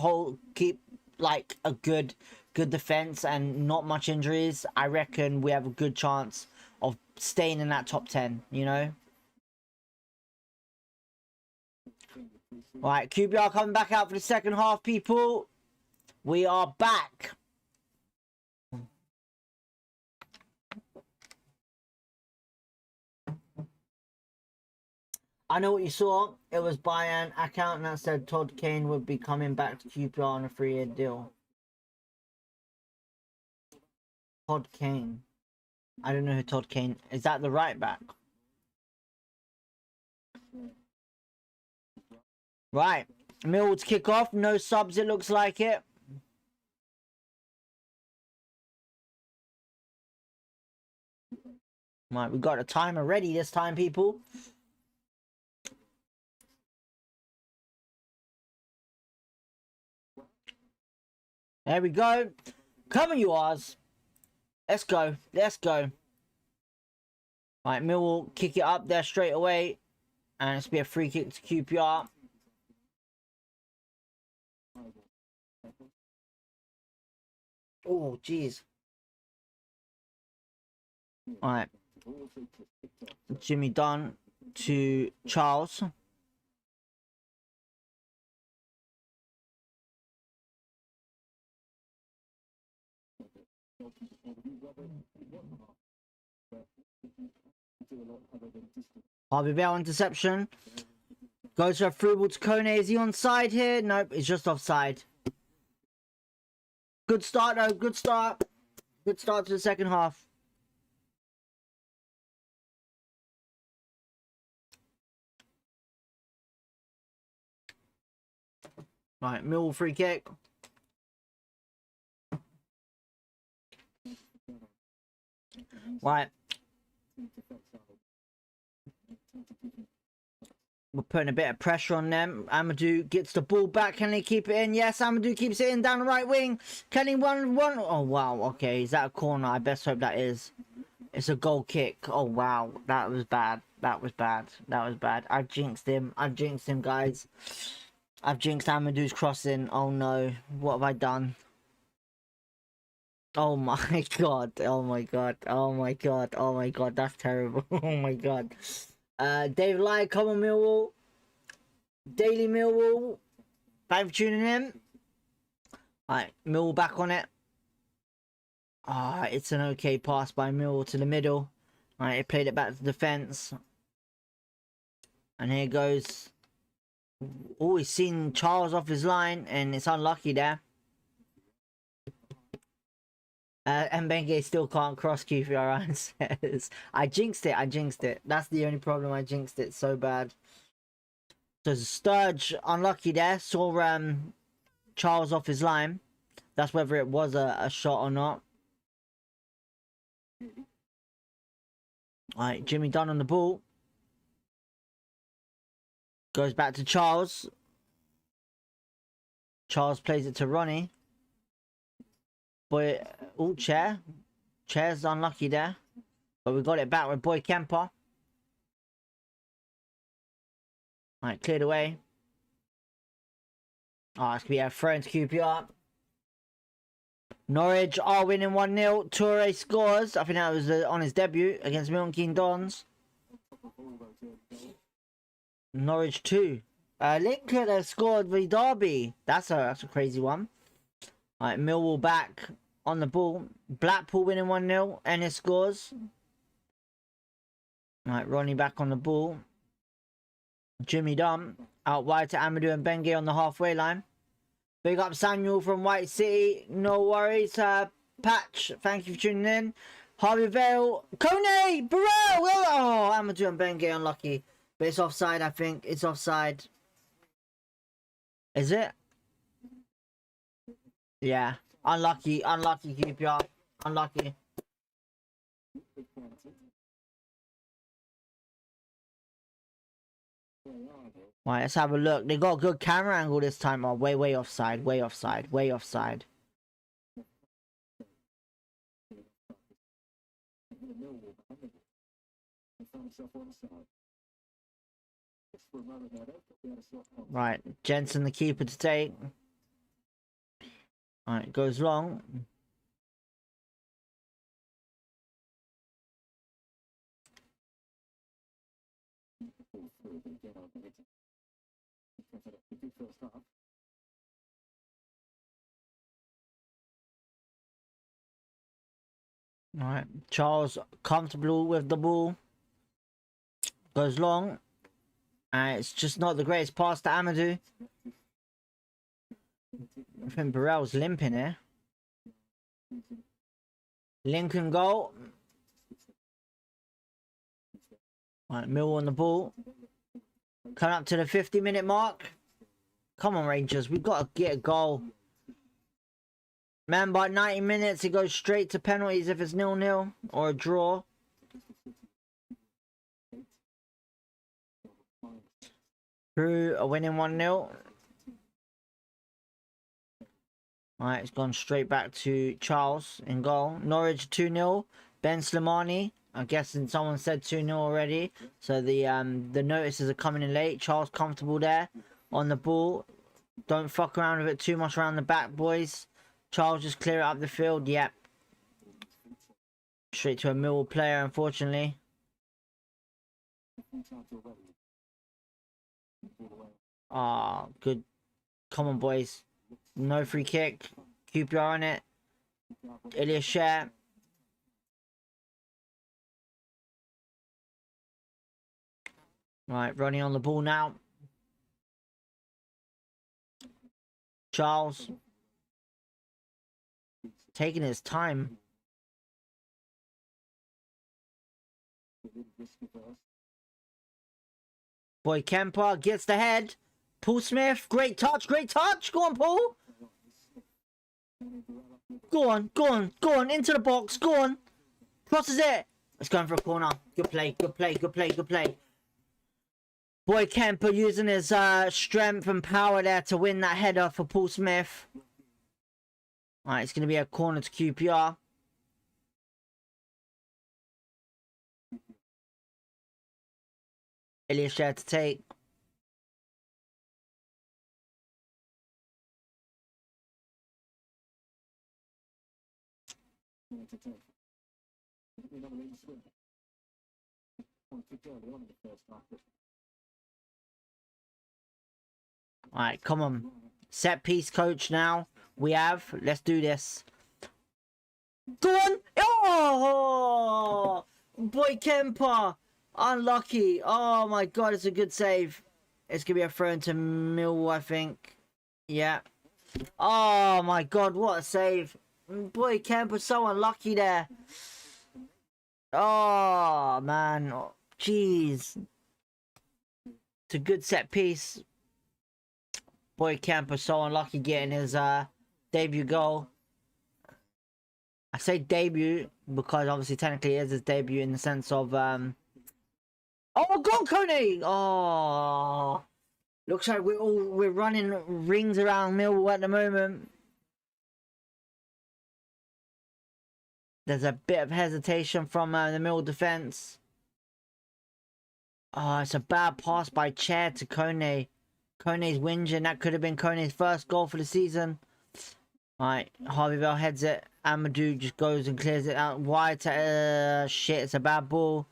like a good defense and not much injuries, I reckon we have a good chance of staying in that top 10. You know. All right, QPR coming back out for the second half, people. We are back. I know what you saw. It was by an account that said Todd Kane would be coming back to QPR on a 3-year deal. Todd Kane. I don't know who Todd Kane is. That the right back? Right. Millwall's kick off. No subs, it looks like it. Right, we got a timer ready this time, people. There we go. Come on, you R's. Let's go. Let's go. Right, Millwall kick it up there straight away. And it's be a free kick to QPR. Oh, jeez. Alright. Jimmy Dunn to Charles. Harvey Bell interception. Goes for a through ball to Kone. Is he onside here? Nope, it's just offside. Good start though, good start. Good start to the second half. Right, Millwall free kick. Right. We're putting a bit of pressure on them. Amadou gets the ball back. Can they keep it in? Yes, Amadou keeps it in down the right wing. Can he one? Oh, wow. Okay, is that a corner? I best hope that is. It's a goal kick. Oh, wow. That was bad. That was bad. That was bad. I've jinxed him. I've jinxed him, guys. I've jinxed Amadou's crossing. Oh, no. What have I done? Oh, my God. Oh, my God. Oh, my God. Oh, my God. That's terrible. Oh, my God. Dave Lai, come on Millwall. Daily Millwall. Thanks for tuning in. Alright, Millwall back on it. It's an okay pass by Millwall to the middle. Alright, he played it back to the defence. And here goes. Oh, he's seen Charles off his line and it's unlucky there. And Benge still can't cross QPR says. I jinxed it, I jinxed it. That's the only problem, I jinxed it so bad. So Sturge unlucky there, saw Charles off his line. That's whether it was a shot or not. Alright, Jimmy Dunn on the ball. Goes back to Charles. Charles plays it to Ronnie. Boy, oh, Chair. Chair's unlucky there. But we got it back with Boy Kemper. Alright, cleared away. Oh, it's going to be a throw into QPR. Norwich are winning 1-0. Toure scores. I think that was on his debut against Milton Keynes Dons. Norwich 2. Lincoln has scored the Derby. That's a crazy one. Alright, Millwall back on the ball. Blackpool winning 1-0. Ennis scores. Alright, Ronnie back on the ball. Jimmy Dunn out wide to Amadou and Bengue on the halfway line. Big up Samuel from White City. No worries. Patch, thank you for tuning in. Harvey Vale. Kone! Burrell! Oh, Amadou and Bengue unlucky. But it's offside, I think. It's offside. Is it? Yeah. Unlucky. Unlucky, QPR. Unlucky. Right, let's have a look. They got a good camera angle this time. Oh, way offside. Way offside. Way offside. Right, Jensen the keeper to take. Alright, goes long. Alright, Charles comfortable with the ball. Goes long. It's just not the greatest pass to Amadou. I think Burrell's limping here. Lincoln goal. Alright, Millwall on the ball. Coming up to the 50-minute mark. Come on, Rangers. We've got to get a goal. Man, by 90 minutes, it goes straight to penalties if it's 0-0 or a draw. Crew are winning 1-0. Alright, it's gone straight back to Charles in goal. Norwich 2-0. Ben Slimani. I'm guessing someone said 2-0 already. So the notices are coming in late. Charles comfortable there on the ball. Don't fuck around with it too much around the back, boys. Charles just clear it up the field. Yep. Straight to a Millwall player, unfortunately. Ah, good. Come on, boys. No free kick. QPR on it. Ilya Share. Right, running on the ball now. Charles. Taking his time. Boy Kemper gets the head. Paul Smith, great touch, great touch. Go on, Paul. Go on, go on, go on. Into the box, go on. Crosses it. It's going for a corner. Good play, good play, good play, good play. Boy Kemper using his strength and power there to win that header for Paul Smith. Alright, it's going to be a corner to QPR. Ilya Share to take. Alright, come on. Set piece coach now. We have. Let's do this. Go on! Oh! Boy Kemper! Unlucky. Oh my god, it's a good save. It's going to be a throw into Millwall, I think. Yeah. Oh my god, what a save. Boy Kemper, so unlucky there. Oh, man. Jeez. It's a good set piece. Boy Kemper, so unlucky getting his debut goal. I say debut because obviously technically it is his debut in the sense of... Oh, go on, Coney! Oh, Looks like we're running rings around Millwall at the moment. There's a bit of hesitation from the Millwall defense. Oh, it's a bad pass by Chair to Kone. Kone's whinging. That could have been Kone's first goal for the season. Alright, Harvey Bell heads it. Amadou just goes and clears it out wide to shit, it's a bad ball.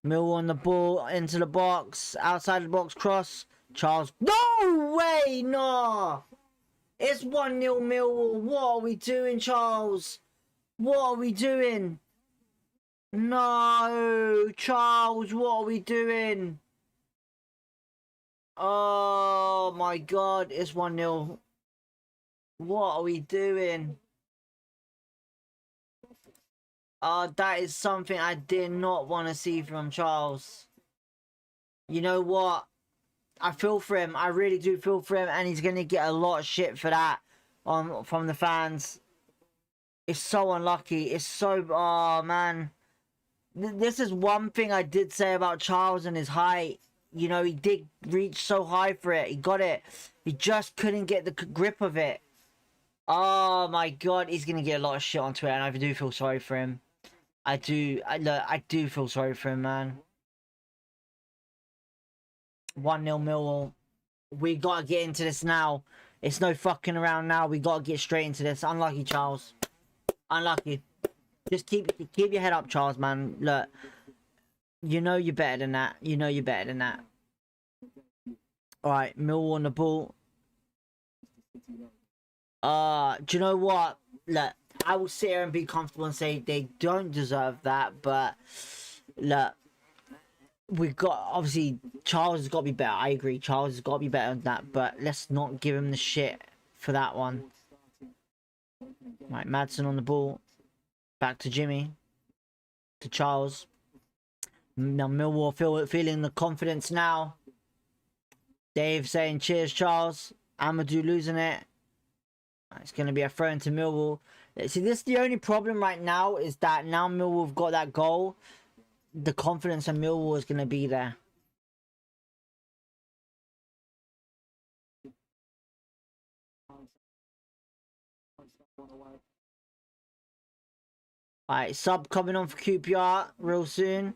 Millwall on the ball into the box, outside the box cross. Charles, no way, no. It's 1-0 Millwall. What are we doing, Charles? What are we doing? No, Charles, what are we doing? Oh my god, it's 1-0. What are we doing? That is something I did not want to see from Charles. You know what? I feel for him. I really do feel for him, and he's gonna get a lot of shit for that from the fans. It's so unlucky. It's so man. This is one thing I did say about Charles and his height. You know, he did reach so high for it. He got it. He just couldn't get the grip of it. Oh my god, he's gonna get a lot of shit on Twitter, and I do feel sorry for him. I do feel sorry for him, man. 1-0 Millwall. We gotta get into this now. It's no fucking around now. We gotta get straight into this. Unlucky, Charles. Unlucky. Just keep your head up, Charles, man. Look, you know you're better than that. You know you're better than that. Alright, Millwall on the ball. Do you know what? Look, I will sit here and be comfortable and say they don't deserve that, but look, we've got, obviously, Charles has got to be better. I agree, Charles has got to be better than that, but let's not give him the shit for that one. Right, Madsen on the ball. Back to Jimmy. To Charles. Now Millwall feeling the confidence now. Dave saying cheers, Charles. Amadou losing it. It's going to be a throw into Millwall. See, this is the only problem right now, is that now Millwall have got that goal. The confidence in Millwall is going to be there. Alright, sub coming on for QPR real soon.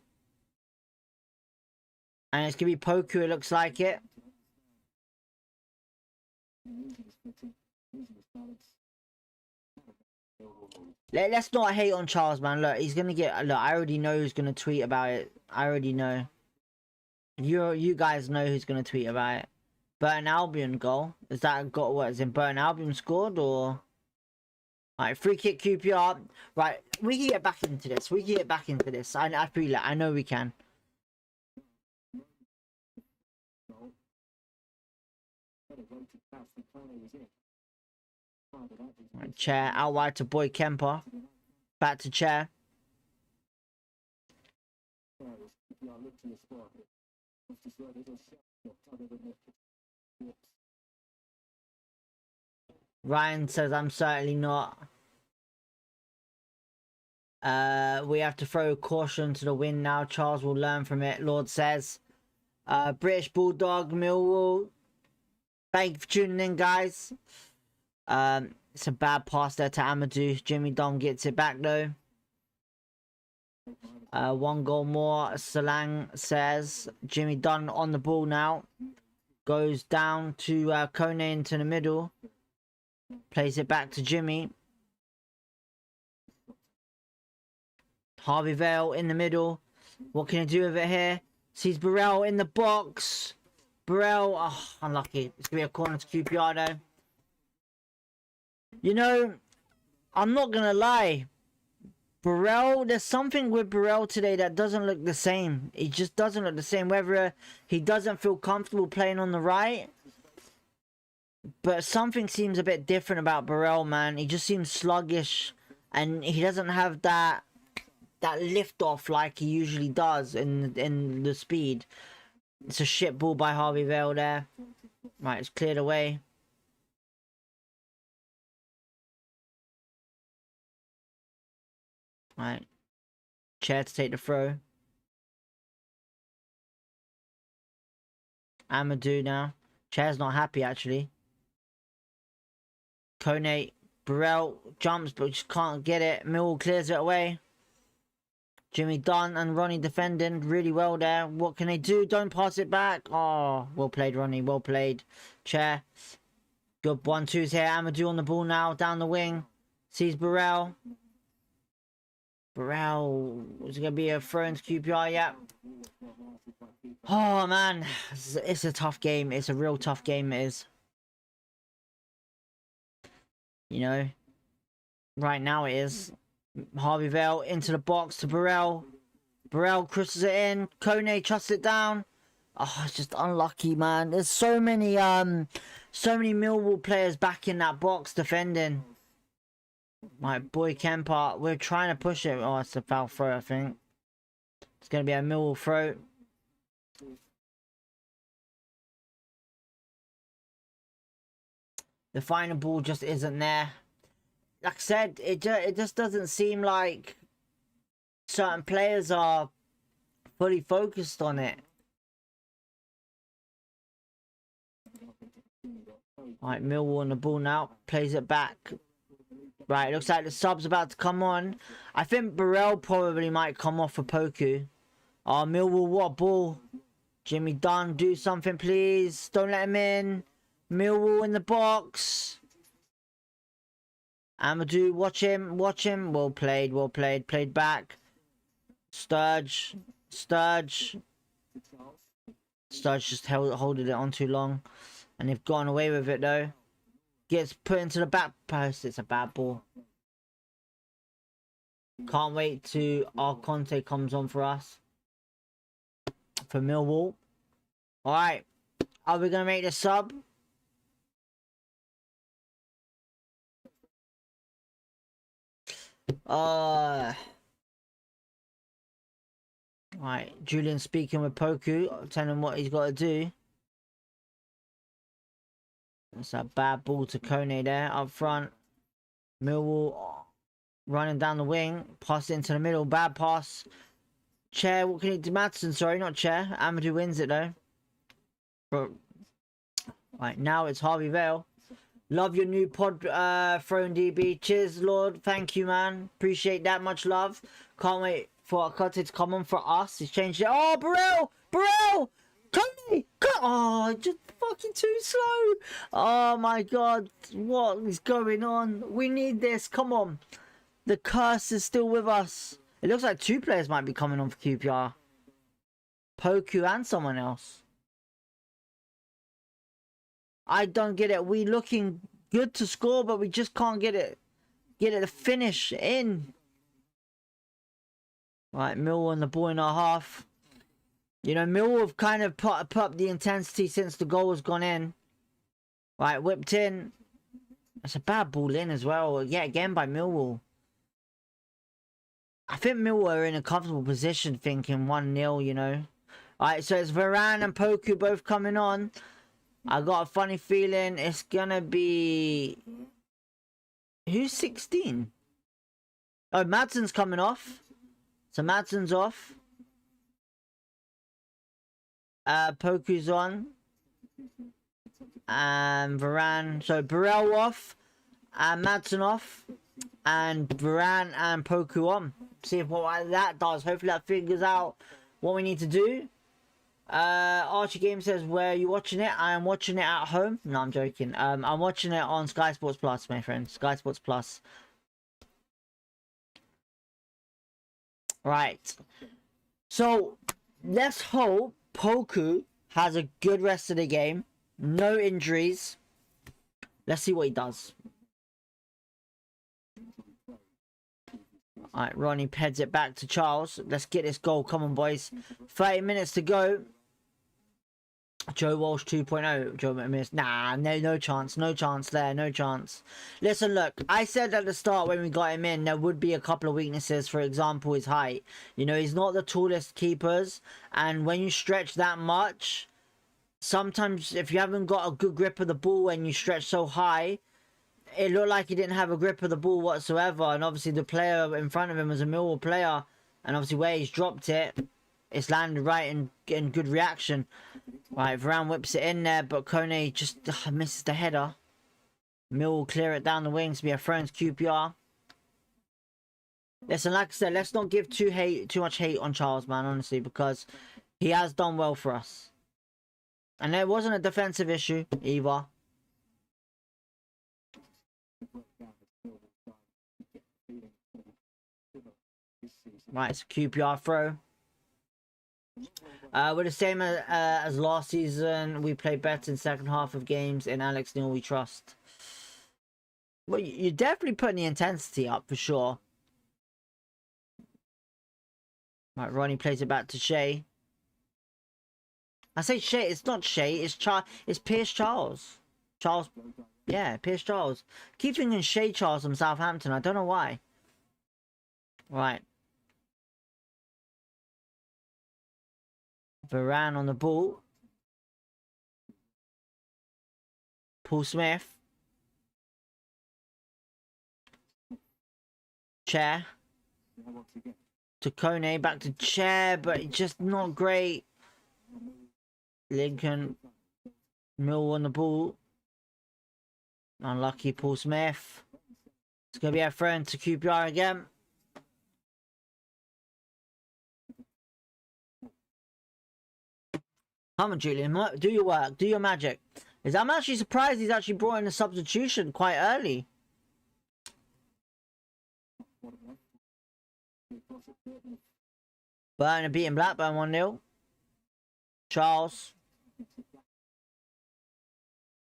And it's going to be Poku, it looks like it. Let's not hate on Charles, man. Look, he's going to get... Look, I already know who's going to tweet about it. I already know. You guys know who's going to tweet about it. Burton Albion goal. Is that got what? Is in Burton Albion scored or... Alright, free kick QPR. Right, we can get back into this. We can get back into this. I feel it. I know we can. Right, Chair out wide to Boy Kemper. Back to Chair. Ryan says, I'm certainly not. We have to throw caution to the wind now. Charles will learn from it, Lord says. British Bulldog, Millwall. Thank you for tuning in, guys. It's a bad pass there to Amadou. Jimmy Dom gets it back, though. One goal more. Salang says. Jimmy Dunn on the ball now. Goes down to Kone into the middle. Plays it back to Jimmy. Harvey Vale in the middle. What can he do with it here? Sees Burrell in the box. Burrell, oh, unlucky. It's going to be a corner to QPR though. You know, I'm not going to lie. Burrell, there's something with Burrell today that doesn't look the same. He just doesn't look the same. Whether he doesn't feel comfortable playing on the right. But something seems a bit different about Burrell, man. He just seems sluggish. And he doesn't have that lift off like he usually does in the speed. It's a shit ball by Harvey Vale there. Right, it's cleared away. Right. Chair to take the throw. Amadou now. Chair's not happy, actually. Kone, Burrell jumps, but just can't get it. Millwall clears it away. Jimmy Dunn and Ronnie defending really well there. What can they do? Don't pass it back. Oh, well played, Ronnie. Well played. Chair. Good 1-2s here. Amadou on the ball now. Down the wing. Sees Burrell. Burrell. Is it going to be a throw into QPR? Yeah. Oh, man. It's a tough game. It's a real tough game, it is. You know. Right now it is. Harvey Vale into the box to Burrell. Burrell crosses it in. Kone trusts it down. Oh, it's just unlucky, man. There's so many Millwall players back in that box defending. My boy Kemper, we're trying to push it. Oh, it's a foul throw, I think. It's going to be a Millwall throw. The final ball just isn't there. Like I said, it just doesn't seem like certain players are fully focused on it. Right, Millwall on the ball now. Plays it back. Right, looks like the sub's about to come on. I think Burrell probably might come off for Poku. Oh, Millwall, what a ball. Jimmy Dunn, do something, please. Don't let him in. Millwall in the box. Amadou, watch him. Well played. Played back. Sturge just holding it on too long. And they've gone away with it though. Gets put into the back post. It's a bad ball. Can't wait till our Conte comes on for us. For Millwall. Alright. Are we going to make the sub? Right, Julian speaking with Poku, telling him what he's got to do. That's a bad ball to Kone there up front. Millwall running down the wing, pass it into the middle, bad pass. Chair, what can he do? Madsen, sorry, not Chair. Amadou wins it though. But right now it's Harvey Vale. Love your new pod, Throne DB. Cheers, Lord. Thank you, man. Appreciate that. Much love. Can't wait for Conte to come on for us. He's changed it. Oh, Burrell! Tony! Oh, just fucking too slow. Oh, my God. What is going on? We need this. Come on. The curse is still with us. It looks like 2 players might be coming on for QPR. Poku and someone else. I don't get it. We looking good to score, but we just can't get it to finish in. Right, Millwall on the ball in our half. You know, Millwall have kind of put up the intensity since the goal has gone in. Right, whipped in. That's a bad ball in as well. Yeah, again by Millwall. I think Millwall are in a comfortable position thinking 1-0, you know. Alright, so it's Varane and Poku both coming on. I got a funny feeling it's gonna be... Who's 16? Oh, Madsen's coming off. So Madsen's off. Poku's on. And Varane. So Burrell off. And Madsen off. And Varane and Poku on. See if what that does. Hopefully that figures out what we need to do. Archie Game says, where are you watching it? I am watching it at home. No, I'm joking. I'm watching it on Sky Sports Plus, my friend. Sky Sports Plus. Right. So, let's hope Poku has a good rest of the game. No injuries. Let's see what he does. Alright, Ronnie heads it back to Charles. Let's get this goal. Come on, boys. 30 minutes to go. Joe Walsh 2.0. Joe McMillan. Nah, no chance. No chance there. No chance. Listen, look. I said at the start when we got him in, there would be a couple of weaknesses. For example, his height. You know, he's not the tallest keepers. And when you stretch that much, sometimes if you haven't got a good grip of the ball and you stretch so high, it looked like he didn't have a grip of the ball whatsoever. And obviously the player in front of him was a Millwall player. And obviously where he's dropped it, it's landed right in good reaction. Right, Varane whips it in there, but Kone just misses the header. Mill will clear it down the wings to be a thrown to QPR. Listen, like I said, let's not give too much hate on Charles, man, honestly, because he has done well for us. And it wasn't a defensive issue either. Right, it's a QPR throw. We're the same as last season. We play better in second half of games. In Alex Neil, we trust. Well, you're definitely putting the intensity up for sure. Right, Ronnie plays it back to Shea. I say Shea, it's not Shea, it's Pierce Charles. Charles, yeah, Pierce Charles. Keep thinking Shea Charles from Southampton, I don't know why. Right. Varane on the ball. Paul Smith. Chair. To Kone, back to Chair, but just not great. Lincoln. Mill on the ball. Unlucky Paul Smith. It's going to be a throw to QPR again. Come on, Julian. Do your work. Do your magic. I'm actually surprised he's actually brought in a substitution quite early. Burn beating Blackburn 1-0. Charles.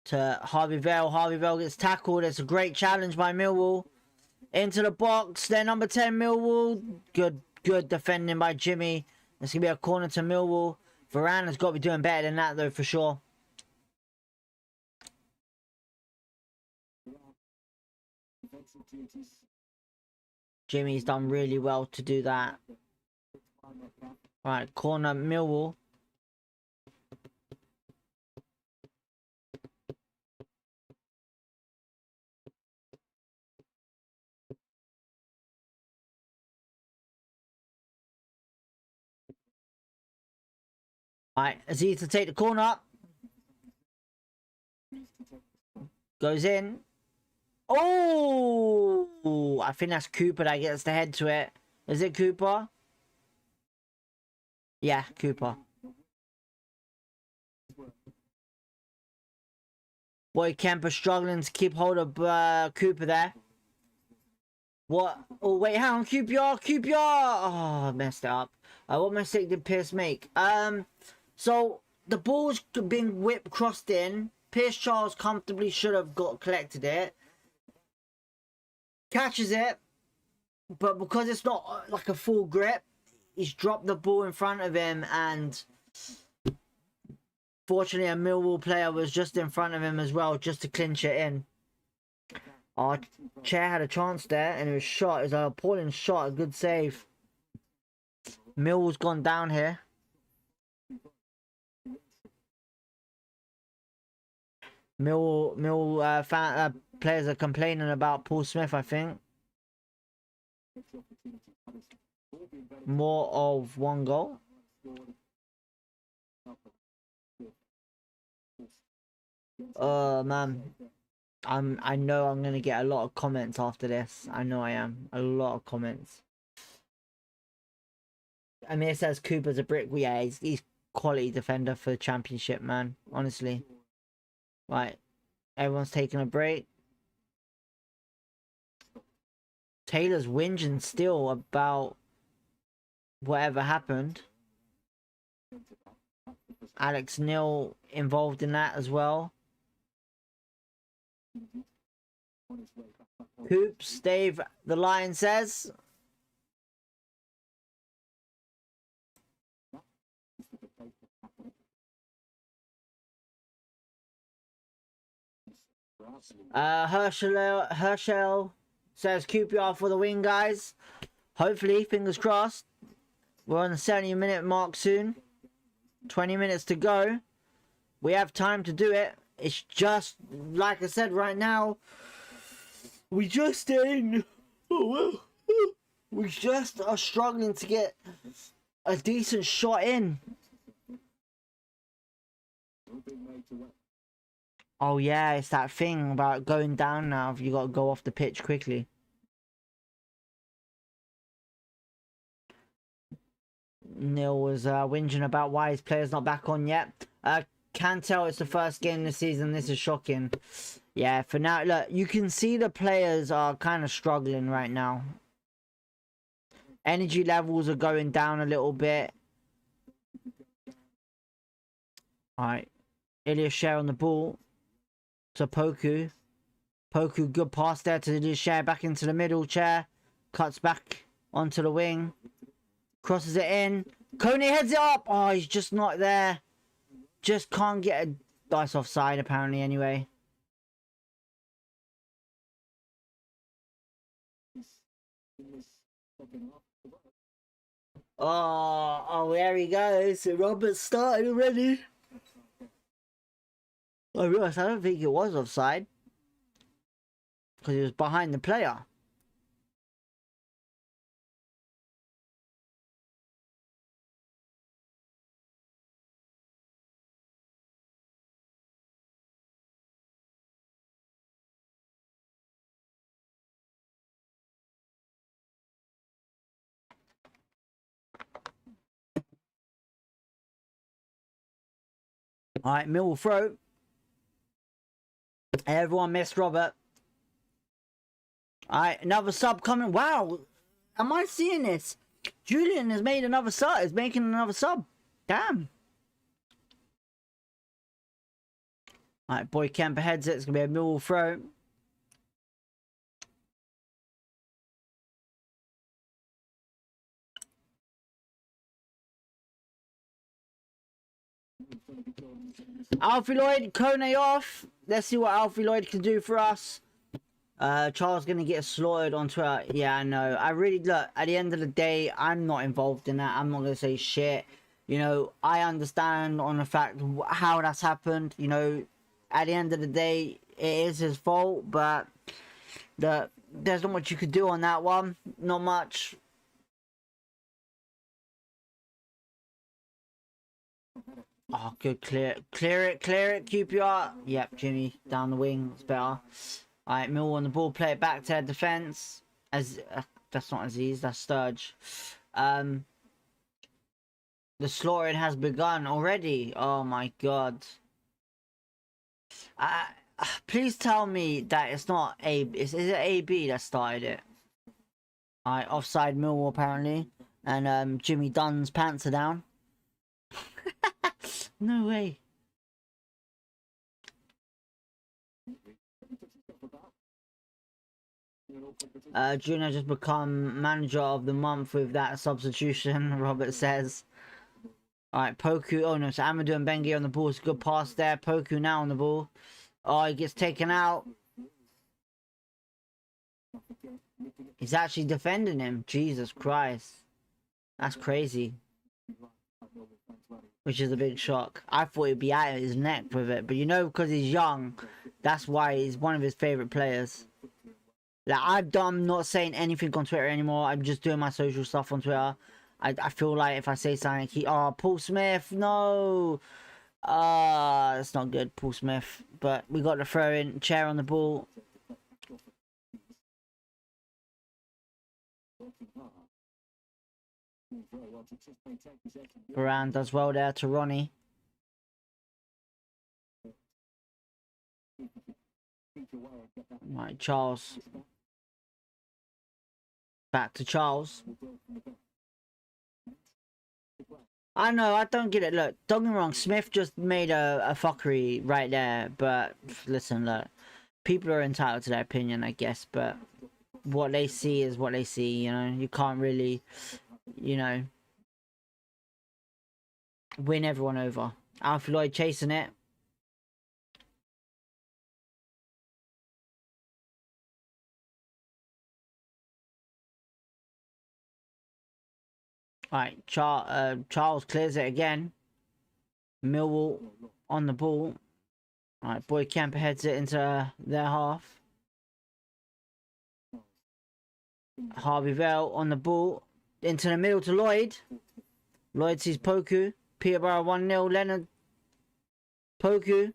To Harvey Vale. Harvey Vale gets tackled. It's a great challenge by Millwall. Into the box. Then number 10 Millwall. Good defending by Jimmy. It's going to be a corner to Millwall. Varane has got to be doing better than that though, for sure. Jimmy's done really well to do that. Right, corner Millwall. Alright, Aziz to take the corner up. Goes in. Oh! I think that's Cooper that gets the head to it. Is it Cooper? Yeah, Cooper. Boy, Kemper struggling to keep hold of Cooper there. What? Oh, wait, hang on. QPR! QPR! Oh, I messed it up. What mistake did Pierce make? So, the ball's been crossed in. Pierce Charles comfortably should have collected it. Catches it. But because it's not like a full grip, he's dropped the ball in front of him, and fortunately a Millwall player was just in front of him as well, just to clinch it in. Our Chair had a chance there, and it was shot. It was an appalling shot, a good save. Millwall's gone down here. Millwall players are complaining about Paul Smith, I think. More of one goal. Oh man, I know I'm gonna get a lot of comments after this. I know I am. A lot of comments. I mean, it says Cooper's a brick. Yeah, he's quality defender for the championship, man. Honestly. Right. Everyone's taking a break. Taylor's whinging still about whatever happened. Alex Neil involved in that as well. Hoops, Dave the Lion says. Herschel says QPR for the win, guys. Hopefully, fingers crossed. We're on the 70-minute mark soon. 20 minutes to go. We have time to do it. It's just, like I said, right now, we just are struggling to get a decent shot in. being made to wet. Oh yeah, it's that thing about going down now. You got to go off the pitch quickly. Neil was whinging about why his player's not back on yet. Can tell it's the first game of the season. This is shocking. Yeah, for now, look, you can see the players are kind of struggling right now. Energy levels are going down a little bit. Alright. Ilias Share on the ball. To Poku. Poku, good pass there to Ilias Share, back into the middle chair. Cuts back onto the wing. Crosses it in. Kone heads it up. Oh, he's just not there. Just can't get a dice offside, apparently, anyway. Oh, there he goes. Robert's started already. I realised I don't think it was offside. Because he was behind the player. Alright, Millwall throw. Everyone missed Robert. Alright, another sub coming. Wow. Am I seeing this? Julian has made another sub. Is making another sub. Damn. Alright, Boy Kemper heads it. It's going to be a Millwall throw. Alfie Lloyd, Kone off. Let's see what Alfie Lloyd can do for us. Charles gonna get slaughtered on Twitter. Yeah, I know. I really, look, at the end of the day, I'm not involved in that. I'm not gonna say shit. You know, I understand on the fact how that's happened. You know, at the end of the day, it is his fault, but there's not much you could do on that one. Not much. Oh, good, clear it, QPR. Yep, Jimmy down the wing, it's better. Alright, Millwall on the ball, play it back to their defence. As that's not Aziz, that's Sturge. The slaughtering has begun already. Oh my god. Please tell me that it's not A. Is it AB that started it? Alright, offside Millwall apparently, and Jimmy Dunn's pants are down. No way. Junior just become manager of the month with that substitution, Robert says. Alright, Poku. Oh no, it's Amadou and Bengi on the ball. It's a good pass there. Poku now on the ball. Oh, he gets taken out. He's actually defending him. Jesus Christ. That's crazy. Which is a big shock. I thought he'd be out of his neck with it. But you know, because he's young, that's why he's one of his favourite players. Like, I'm not saying anything on Twitter anymore. I'm just doing my social stuff on Twitter. I feel like if I say something, oh, Paul Smith, no. That's not good, Paul Smith. But we got the throw in, chair on the ball. Varane does well there to Ronnie. Right, Charles. Back to Charles. I know, I don't get it. Look, don't get me wrong, Smith just made a fuckery right there. But listen, look, people are entitled to their opinion, I guess. But what they see is what they see, you know. You can't really, you know, win everyone over. Alfie Lloyd chasing it. Alright, Charles clears it again. Millwall on the ball. Alright, Boy Kemper heads it into their half. Harvey Vale on the ball. Into the middle to Lloyd. Lloyd sees Poku. Peterborough 1-0. Leonard Poku.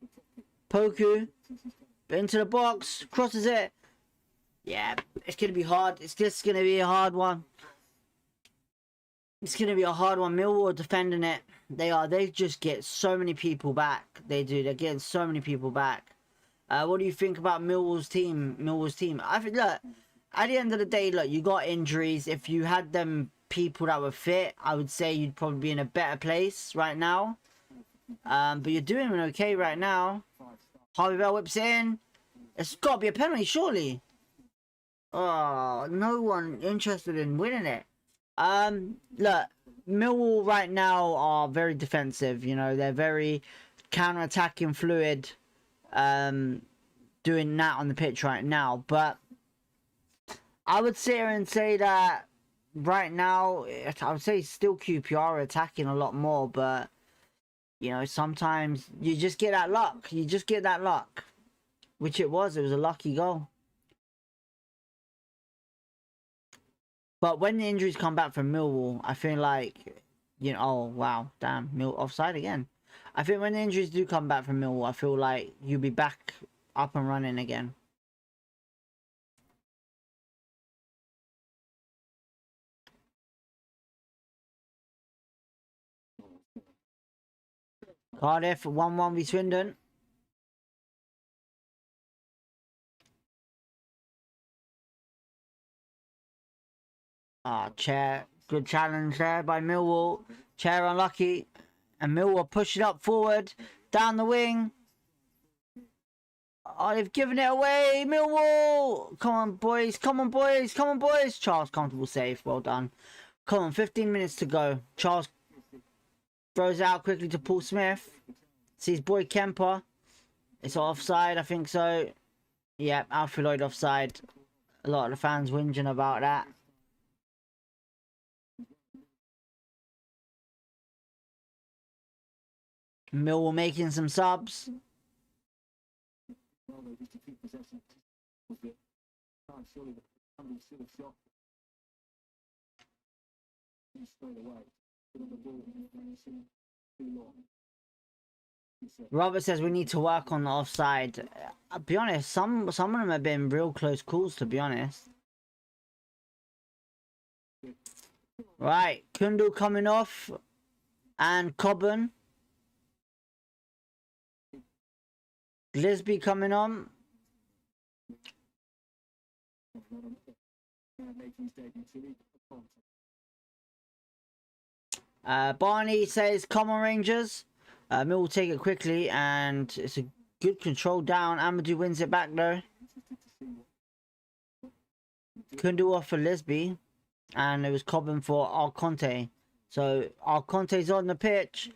Poku. Into the box. Crosses it. Yeah, it's going to be hard. It's just going to be a hard one. It's going to be a hard one. Millwall defending it. They are. They just get so many people back. They do. They're getting so many people back. What do you think about Millwall's team? Millwall's team. I think, look, at the end of the day, look, you got injuries. If you had them people that were fit, I would say you'd probably be in a better place right now. But you're doing okay right now. Harvey Bell whips it in. It's got to be a penalty, surely. Oh, no one interested in winning it. Look, Millwall right now are very defensive. You know, they're very counter-attacking, fluid. Doing that on the pitch right now. But I would sit here and say that right now, I would say still QPR are attacking a lot more. But, you know, sometimes you just get that luck. You just get that luck. Which it was. It was a lucky goal. But when the injuries come back from Millwall, I feel like, you know, oh, wow, damn, offside again. I think when the injuries do come back from Millwall, I feel like you'll be back up and running again. Cardiff 1-1 v Swindon. Chair. Good challenge there by Millwall. Chair unlucky. And Millwall push it up forward. Down the wing. Oh, they've given it away. Millwall. Come on, boys. Come on, boys. Come on, boys. Charles, comfortable save. Well done. Come on, 15 minutes to go. Charles throws out quickly to Paul Smith. Sees boy Kemper. It's offside, I think so. Yeah, Alfie Lloyd offside. A lot of the fans whinging about that. Millwall making some subs. Robert says we need to work on the offside. I'll be honest, some of them have been real close calls, to be honest. Right, Kundu coming off. And Cobban. Lisby coming on. Barney says, come on Rangers. Mill will take it quickly and it's a good control down. Amadou wins it back though. Kundu off for Lisby. And it was Cobban for Alconte. So Alconte's on the pitch.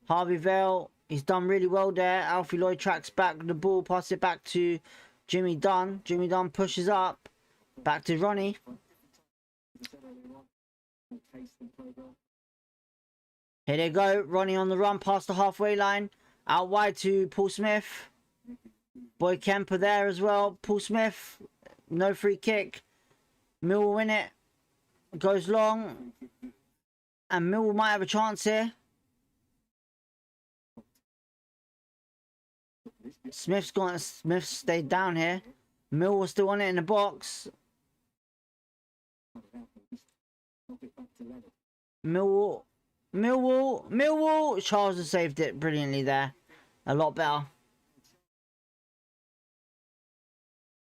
Harvey Vale, he's done really well there. Alfie Lloyd tracks back the ball, passes it back to Jimmy Dunn. Jimmy Dunn pushes up. Back to Ronnie. Here they go. Ronnie on the run past the halfway line. Out wide to Paul Smith. Boy Kemper there as well. Paul Smith. No free kick. Mill will win it. Goes long. And Mill might have a chance here. Smith stayed down here. Mill was still on it in the box. Millwall. Charles has saved it brilliantly there. A lot better.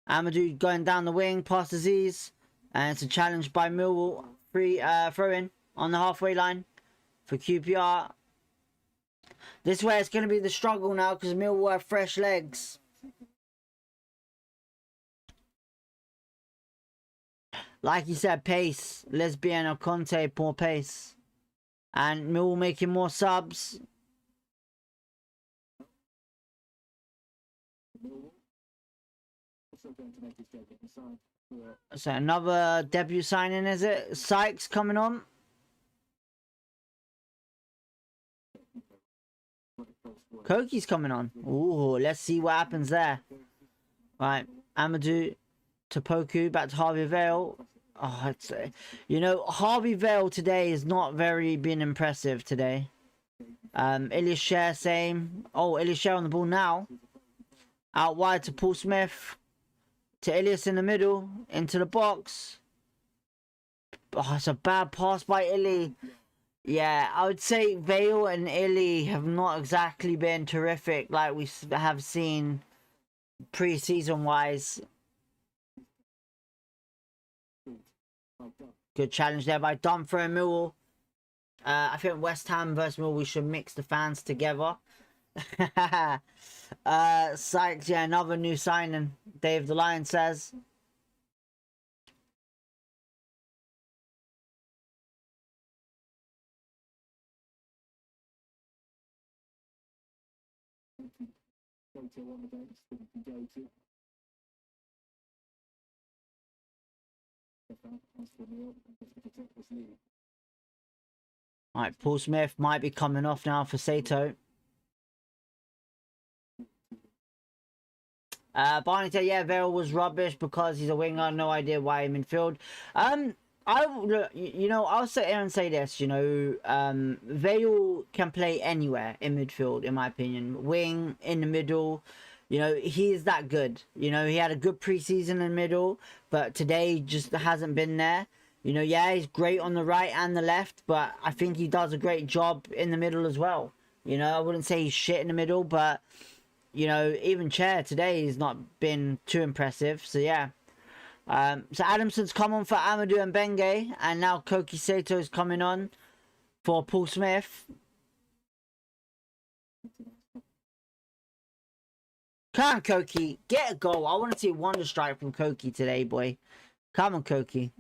Amadou going down the wing past Aziz. And it's a challenge by Millwall. Free throw in on the halfway line for QPR. This way it's going to be the struggle now because Millwall have fresh legs. Like you said, pace. Lesbian or Conte, more pace. And Millwall making more subs. So another debut signing, is it? Sykes coming on. Koki's coming on. Ooh, let's see what happens there. Right, Amadou to Poku, back to Harvey Vale. Oh, you know, Harvey Vale today is not very been impressive today. Ilya same. Oh, Ilya on the ball now. Out wide to Paul Smith. To Ilias in the middle. Into the box. Oh, it's a bad pass by Illy. Yeah, I would say Vale and Illy have not exactly been terrific like we have seen pre-season wise. Good challenge there by Dumfries and Millwall. I think West Ham versus Millwall, we should mix the fans together. Sykes, yeah, another new signing. Dave the Lion says. Alright, Paul Smith might be coming off now for Sato. Barney said, yeah, Vale was rubbish because he's a winger. No idea why in midfield. I'll sit here and say this, Vale can play anywhere in midfield, in my opinion. Wing, in the middle, he is that good. He had a good preseason in the middle, but today just hasn't been there. Yeah, he's great on the right and the left, but I think he does a great job in the middle as well. I wouldn't say he's shit in the middle, but even Chair today has not been too impressive. So yeah. So Adamson's come on for Amadou and Benge, and now Koki Sato is coming on for Paul Smith. Come on, Koki, get a goal. I want to see a wonder strike from Koki today, boy. Come on, Koki.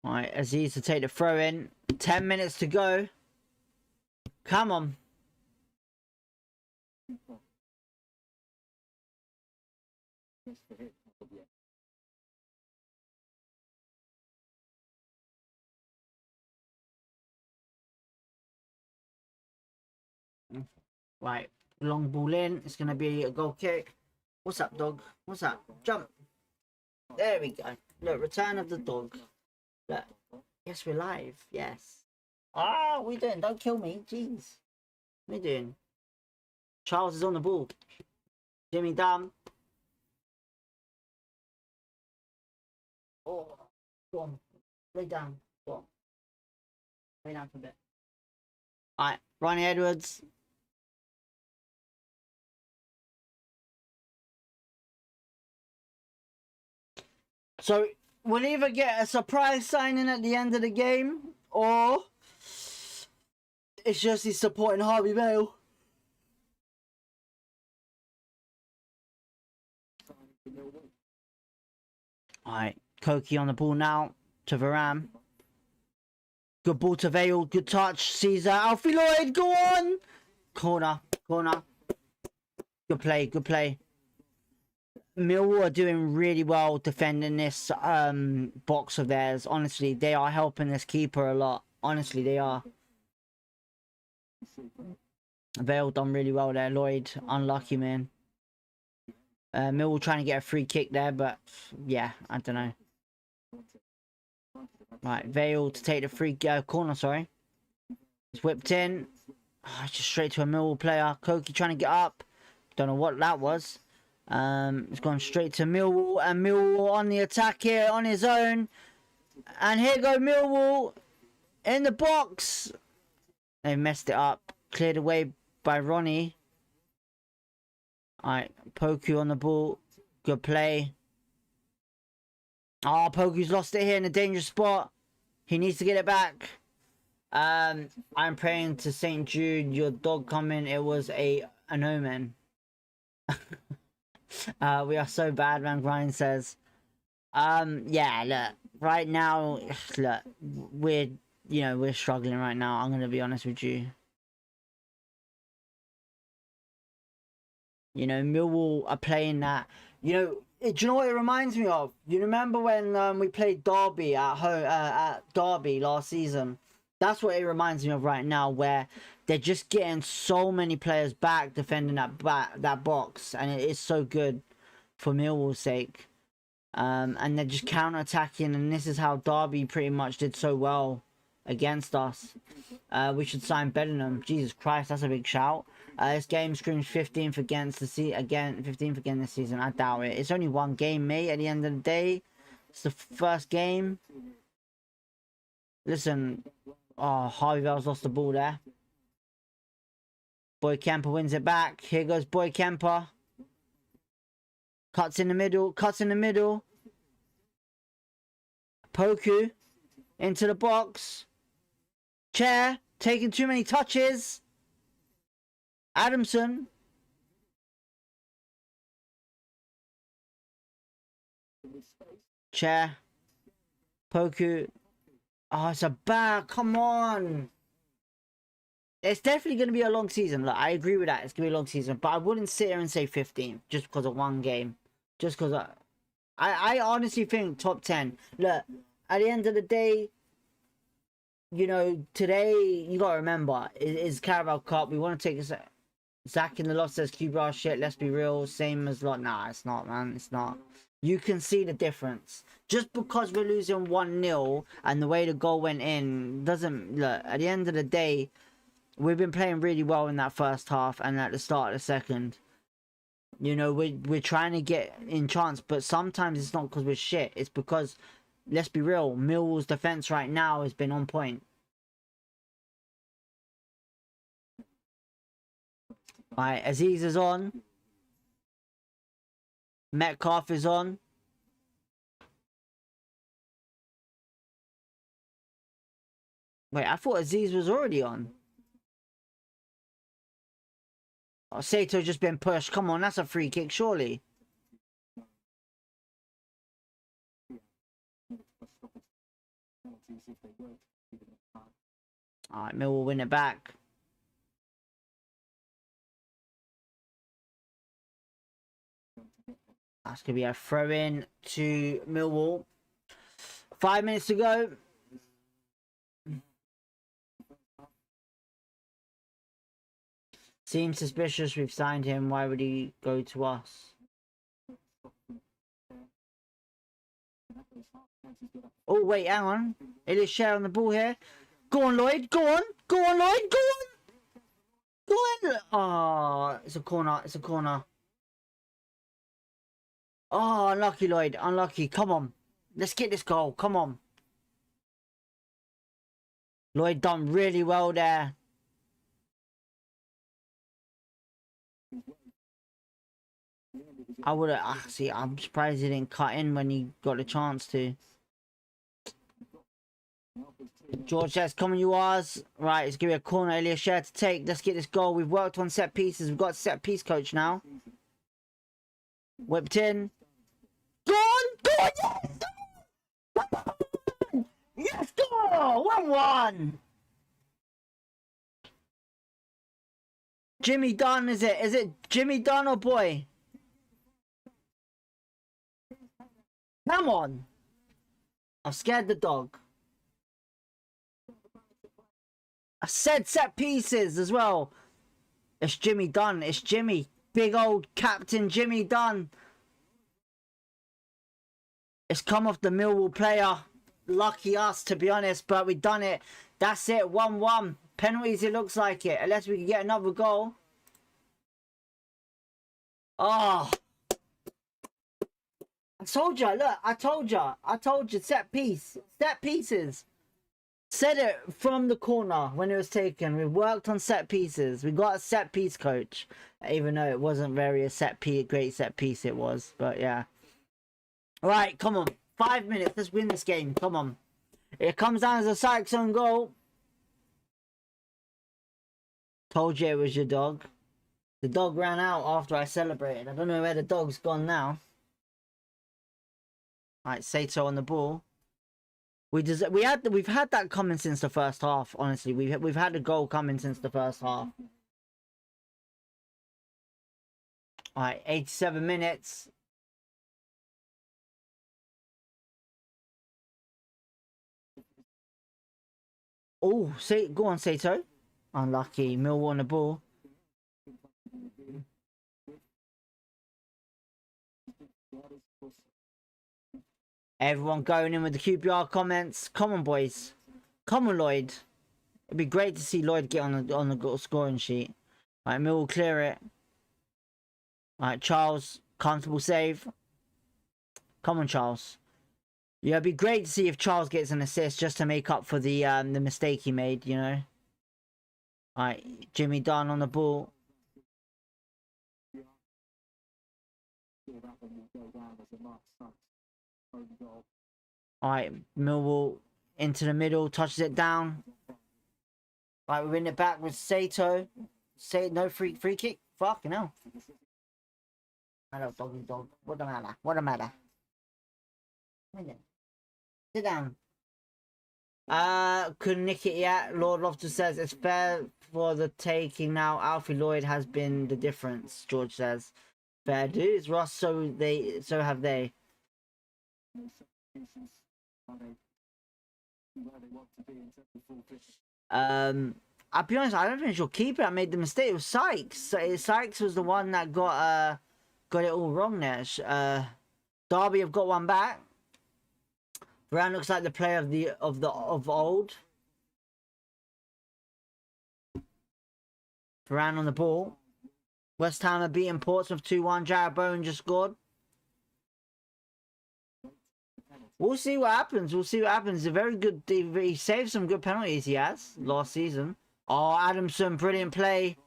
Alright, Aziz to take the throw in. 10 minutes to go. Come on. Right, long ball in. It's going to be a goal kick. What's up, dog? What's up? Jump. There we go. Look, return of the dog. Look. Yes, we're live. Yes. Ah, what are we doing? Don't kill me. Jeez. What are you doing? Charles is on the ball. Jimmy Dam. Oh, go on. Lay down. Go on. Lay down for a bit. Alright, Ronnie Edwards. So, we'll either get a surprise signing at the end of the game, or it's just he's supporting Harvey Vale. Alright, Koki on the ball now to Varane. Good ball to Vale, good touch. Caesar, Alfie Lloyd, go on! Corner. Good play, good play. Millwall are doing really well defending this box of theirs. Honestly, they are helping this keeper a lot. Honestly, they are. Vale done really well there. Lloyd, unlucky, man. Millwall trying to get a free kick there, but yeah, I don't know. Right, Vale to take the free corner, sorry. It's whipped in. Oh, just straight to a Millwall player. Koki trying to get up. Don't know what that was. It's gone straight to Millwall, and Millwall on the attack here on his own. And here go Millwall in the box. They messed it up. Cleared away by Ronnie. Alright, Poku on the ball. Good play. Oh, Poku's lost it here in a dangerous spot. He needs to get it back. I'm praying to St. Jude, your dog coming. It was an omen. We are so bad, man. Ryan says. Yeah, look. Right now, look, we're struggling right now. I'm gonna be honest with you. Millwall are playing that. Do you know what it reminds me of? You remember when we played Derby at home at Derby last season, That's what it reminds me of right now, where they're just getting so many players back defending that box, and it is so good for Millwall's sake. And they're just counter-attacking, and this is how Derby pretty much did so well against us. We should sign Bellingham. Jesus Christ, that's a big shout. This game screams 15th against the 15th again this season. I doubt it. It's only one game, mate. At the end of the day, it's the first game. Listen, oh, Harvey Vale's lost the ball there. Boy Kemper wins it back. Here goes Boy Kemper. Cuts in the middle. Cuts in the middle. Poku into the box. Chair taking too many touches. Adamson. Chair. Poku. Oh, it's a bad. Come on. It's definitely going to be a long season. Look, I agree with that. It's going to be a long season. But I wouldn't sit here and say 15 just because of one game. Just because I honestly think top 10. Look, at the end of the day, you know, today, you got to remember, it's Carabao Cup. We want to take a... Zach in the loft says QPR shit, let's be real. Same as like, nah, it's not, man. It's not. You can see the difference. Just because we're losing 1-0 and the way the goal went in doesn't... Look, at the end of the day, we've been playing really well in that first half and at the start of the second. You know, we're trying to get in chance, but sometimes it's not because we're shit. It's because, let's be real, Millwall's defense right now has been on point. Alright, Aziz is on. Metcalf is on. Wait, I thought Aziz was already on. Oh, Sato just been pushed. Come on, that's a free kick, surely. Alright, Millwall win it back. That's going to be a throw-in to Millwall. 5 minutes to go. Seems suspicious. We've signed him. Why would he go to us? Oh, wait, hang on. It is share on the ball here. Go on, Lloyd. Go on. Go on, Lloyd. Go on. Go on. Oh, it's a corner. It's a corner. Oh, unlucky, Lloyd. Unlucky. Come on. Let's get this goal. Come on. Lloyd done really well there. I would have... see, I'm surprised he didn't cut in when he got a chance to. George says, come on, you R's. Right, it's going to be a corner. Elias Share to take. Let's get this goal. We've worked on set pieces. We've got a set piece coach now. Whipped in. Go on! Go on! Yes! Yes, go! 1-1! Jimmy Dunn, is it? Is it Jimmy Dunn or boy? Come on! I've scared the dog. I said set pieces as well. It's Jimmy Dunn. It's Jimmy. Big old Captain Jimmy Dunn. It's come off the Millwall player. Lucky us, to be honest, but we done it. That's it. 1-1. Penalties, it looks like it. Unless we can get another goal. Oh. I told you. Look, I told you. I told you. Set piece. Set pieces. Said it from the corner when it was taken. We worked on set pieces. We got a set piece coach. Even though it wasn't very a great set piece it was. But yeah. Right, come on. 5 minutes. Let's win this game. Come on. It comes down as a Sykes own goal. Told you it was your dog. The dog ran out after I celebrated. I don't know where the dog's gone now. Alright, Sato on the ball. We've had that coming since the first half. Honestly, we've had a goal coming since the first half. All right, 87 minutes. Oh, say go on, Sato. Unlucky. Millwall on the ball. Everyone going in with the QPR comments. Come on, boys. Come on, Lloyd. It'd be great to see Lloyd get on the scoring sheet. Alright, Mill will clear it. Alright, Charles. Comfortable save. Come on, Charles. Yeah, it'd be great to see if Charles gets an assist just to make up for the mistake he made, you know. Alright, Jimmy Dunn on the ball. Alright, Millwall into the middle, touches it down. Alright, we win it back with Sato. No free kick. Fucking hell. Hello, doggy dog. What the matter? What the matter? Sit down. Couldn't nick it yet. Lord Loftus says it's fair for the taking now. Alfie Lloyd has been the difference. George says fair dues. Ross, so have they. I'll be honest, I don't think it's your keeper that made the mistake. It was Sykes. Sykes was the one that got it all wrong there. Derby have got one back. Varane looks like the player of old. Varane on the ball. West Ham are beating Portsmouth 2-1. Jarrod Bowen just scored. We'll see what happens. We'll see what happens. A very good. He saved some good penalties. He has last season. Oh, Adamson, brilliant play.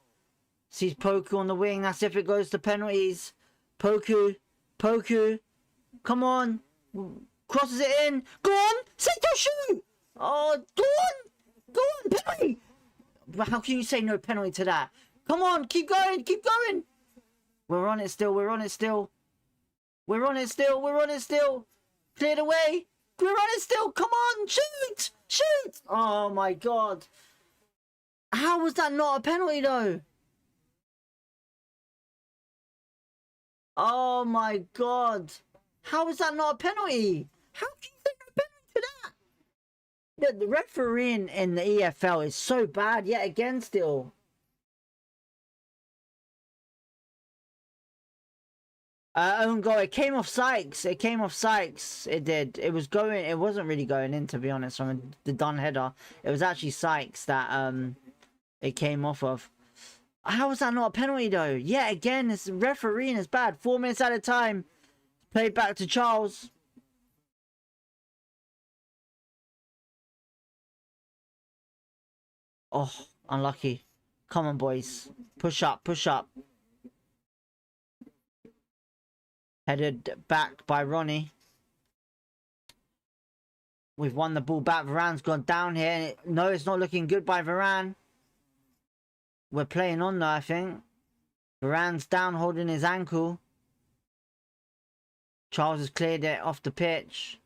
Sees Poku on the wing. That's if it goes to penalties. Poku, come on, crosses it in. Go on, Sato shoot. Oh, go on, penalty. How can you say no penalty to that? Come on, keep going. We're on it still. We're on it still. Cleared away. We're on it still. Come on, shoot. Oh my god. How was that not a penalty though? Oh my god. How is that not a penalty? How can you say no penalty to that? The refereeing in the EFL is so bad yet again still. Own goal. It came off Sykes. It did. It wasn't really going in, to be honest, from the Dunn header. It was actually Sykes that it came off of. How was that not a penalty though? Yeah, again, this refereeing is bad. 4 minutes at a time. Played back to Charles. Oh, unlucky. Come on, boys. Push up. Headed back by Ronnie. We've won the ball back. Varane's gone down here. No, it's not looking good by Varane. We're playing on though, I think. Varane's down holding his ankle. Charles has cleared it off the pitch.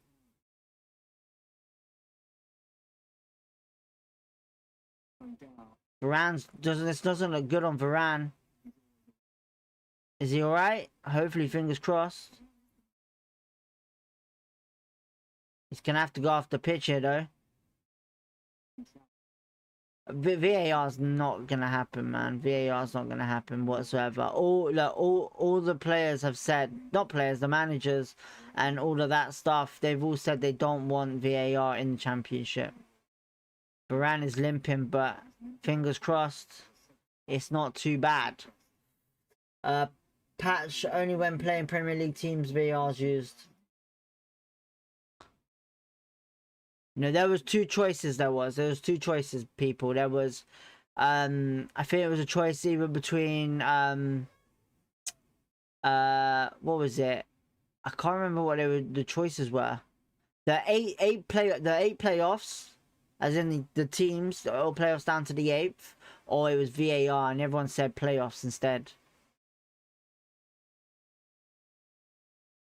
This doesn't look good on Varane. Is he alright? Hopefully, fingers crossed. He's gonna have to go off the pitch here though. VAR's not gonna happen, man. VAR's not gonna happen whatsoever. All the players have said, not players, the managers and all of that stuff, they've all said they don't want VAR in the championship. Varane is limping, but fingers crossed, it's not too bad. Patch only when playing Premier League teams, VAR's used. No, there was two choices. There was two choices, people. There was, I think it was a choice either between, what was it? I can't remember what the choices were. The eight playoffs, as in the teams, all playoffs down to the 8th, or it was VAR, and everyone said playoffs instead.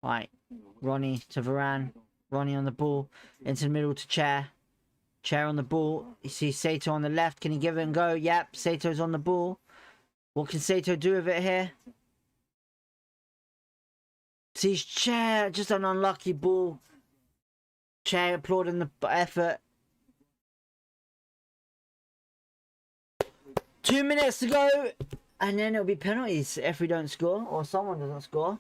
Right, Ronnie to Varane. Ronnie on the ball, into the middle to Chair. Chair on the ball. You see Sato on the left. Can he give it and go? Yep, Sato's on the ball. What can Sato do with it here? Sees Chair, just an unlucky ball. Chair applauding the effort. 2 minutes to go, and then it'll be penalties if we don't score or someone doesn't score.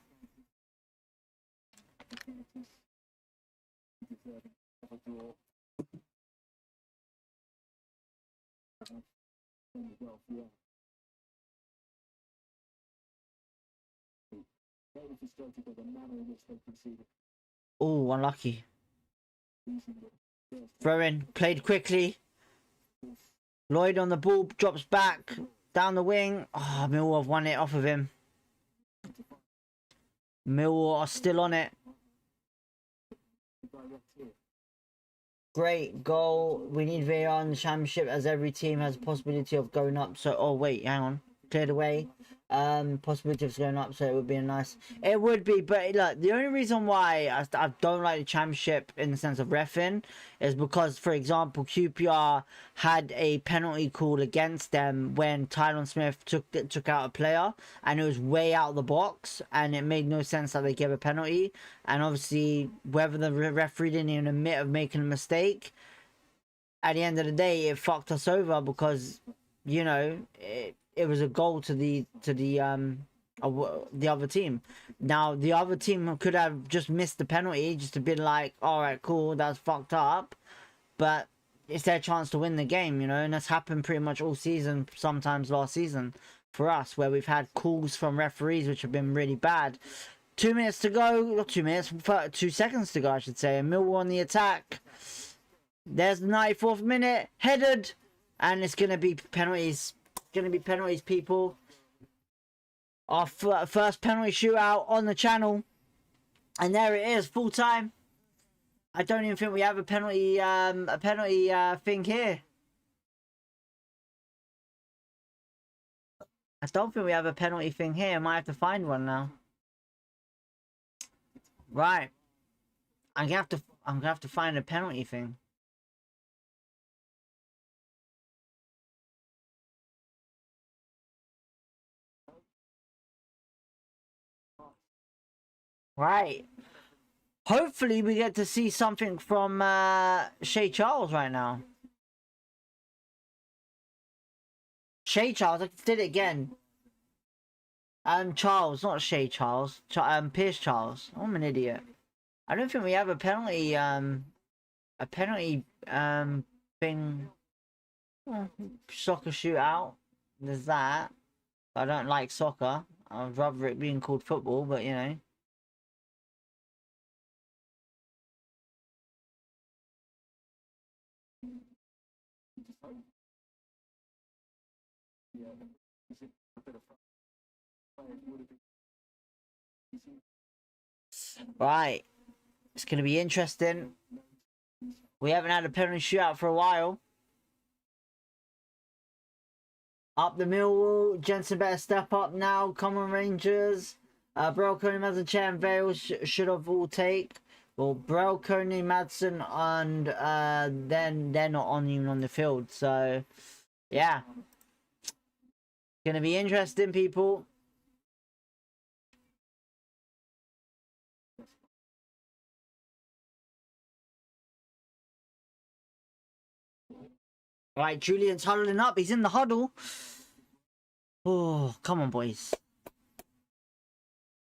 Oh, unlucky. Throw in, played quickly. Lloyd on the ball, drops back, down the wing. Oh, Millwall have won it off of him. Millwall are still on it. Great goal. We need VAR in the championship as every team has a possibility of going up. So, oh wait, hang on. Cleared away. Possibility of going up, so it would be a nice. It would be, but look, the only reason why I don't like the championship in the sense of reffing is because, for example, QPR had a penalty call against them when Tyron Smith took out a player, and it was way out of the box, and it made no sense that they gave a penalty. And obviously, whether the referee didn't even admit of making a mistake, at the end of the day, it fucked us over because, you know, it was a goal to the other team. Now the other team could have just missed the penalty, just to be like, all right, cool, that's fucked up, but it's their chance to win the game, you know. And that's happened pretty much all season, sometimes last season for us, where we've had calls from referees which have been really bad. 2 minutes to go, not 2 minutes, 2 seconds to go, I should say. And Millwall on the attack. There's the 94th minute, headed, and it's gonna be penalties. Going to be penalties, people. Our first penalty shootout on the channel, and there it is, full time. I don't even think we have a penalty thing here. I don't think we have a penalty thing here. I might have to find one now. Right, I'm gonna have to find a penalty thing. Right. Hopefully we get to see something from Shay Charles right now. Shay Charles, I did it again. Charles, not Shay Charles. Pierce Charles. I'm an idiot. I don't think we have a penalty thing. Soccer shootout. There's that. I don't like soccer. I'd rather it being called football, but you know. Right, it's going to be interesting. We haven't had a penalty shootout for a while. Up the Millwall. Jensen better step up now. Common Rangers. Brelcone, Madsen, and Vale should have all take. Well, Brelcone, Madsen, and then they're not even on the field. So, yeah. Gonna be interesting, people. Right, Julian's huddling up. He's in the huddle. Oh, come on, boys.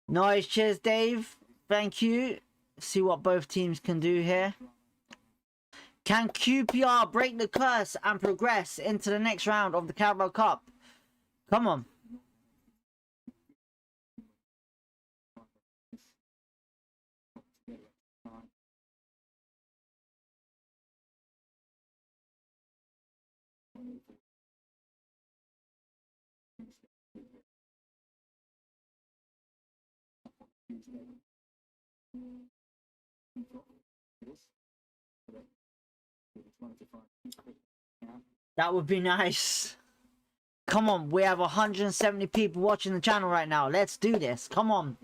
Nice. Cheers, Dave. Thank you. See what both teams can do here. Can QPR break the curse and progress into the next round of the Carabao Cup? Come on. That would be nice. Come on, we have 170 people watching the channel right now. Let's do this. Come on.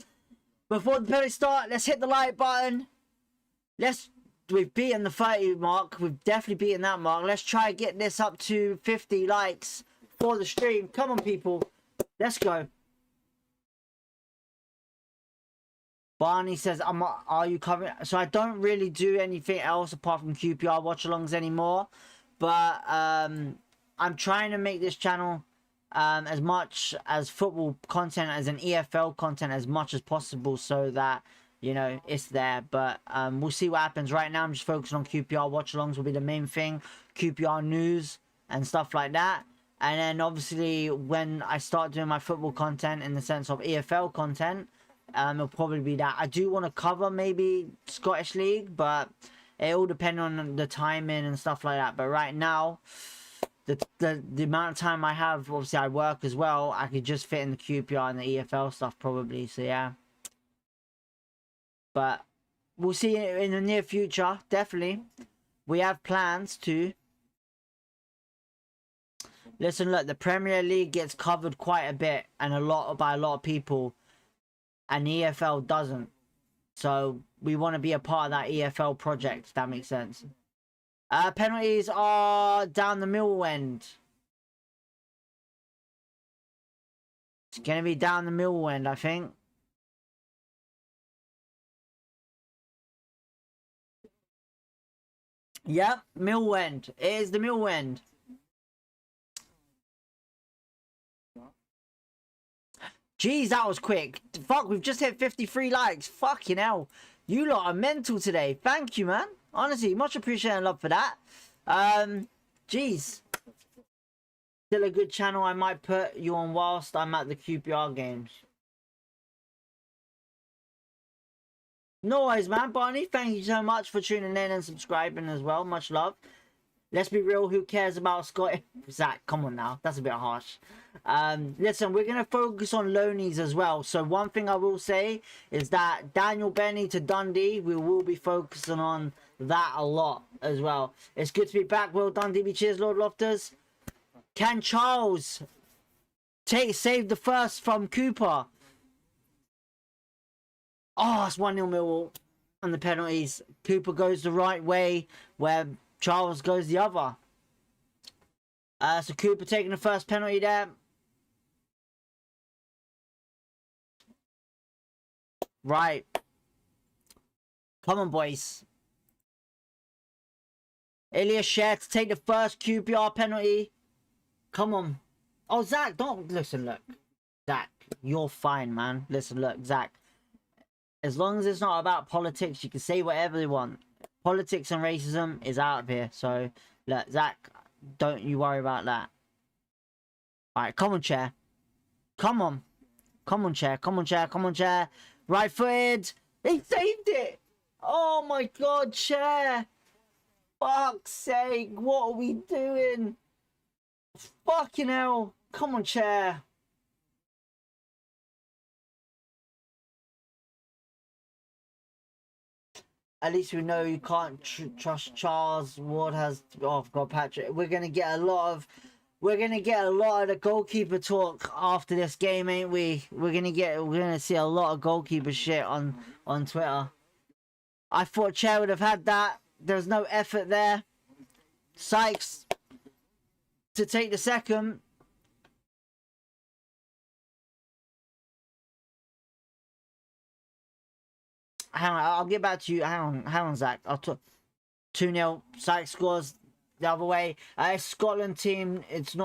Before the penalty start, let's hit the like button. We've beaten the 30 mark. We've definitely beaten that mark. Let's try and get this up to 50 likes for the stream. Come on, people. Let's go. Barney says, are you covering? So I don't really do anything else apart from QPR watchalongs anymore. But I'm trying to make this channel as much as football content as an EFL content as much as possible, so that, you know, it's there. But we'll see what happens. Right now I'm just focusing on QPR. Watchalongs will be the main thing, QPR news and stuff like that. And then obviously when I start doing my football content in the sense of EFL content, it'll probably be that. I do want to cover maybe Scottish League, but it all depends on the timing and stuff like that. But right now, the amount of time I have, obviously I work as well, I could just fit in the QPR and the EFL stuff probably. So yeah, but we'll see in the near future. Definitely, we have plans to. Listen, look, the Premier League gets covered quite a bit and by a lot of people, and the EFL doesn't. So we want to be a part of that EFL project, if that makes sense. Penalties are down the Millwall end. It's going to be down the Millwall end, I think. Yep, Millwall end. It is the Millwall end. Jeez, that was quick. Fuck, we've just hit 53 likes. Fucking hell. You lot are mental today. Thank you, man. Honestly, much appreciated and love for that. Jeez. Still a good channel. I might put you on whilst I'm at the QPR games. No worries, man. Barney, thank you so much for tuning in and subscribing as well. Much love. Let's be real, who cares about Scott? Zach, come on now. That's a bit harsh. Listen, we're going to focus on loanies as well. So one thing I will say is that Daniel Benny to Dundee, we will be focusing on that a lot as well. It's good to be back. Well done, DB. Cheers, Lord Loftus. Can Charles save the first from Cooper? Oh, it's 1-0 Millwall. And the penalties. Cooper goes the right way, where Charles goes the other. So Cooper taking the first penalty there. Right. Come on, boys. Elias Sher to take the first QPR penalty. Come on. Oh, Zach, don't... Listen, look. Zach, you're fine, man. Listen, look, Zach. As long as it's not about politics, you can say whatever you want. Politics and racism is out of here. So, look, Zach, don't you worry about that. Alright, come on, Chair. Come on. Come on, Chair. Come on, Chair. Come on, Chair. Right footed. He saved it. Oh, my God, Chair. Fuck's sake. What are we doing? Fucking hell. Come on, Chair. At least we know you can't trust Charles. Ward has... Oh, I've got Patrick. We're going to get a lot of the goalkeeper talk after this game, ain't we? We're gonna see a lot of goalkeeper shit on Twitter. I thought Chair would have had that. There's no effort there. Sykes to take the second. Hang on, I'll get back to you. Hang on, Zach. I'll talk. 2-0. Sykes scores the other way. Scotland team. It's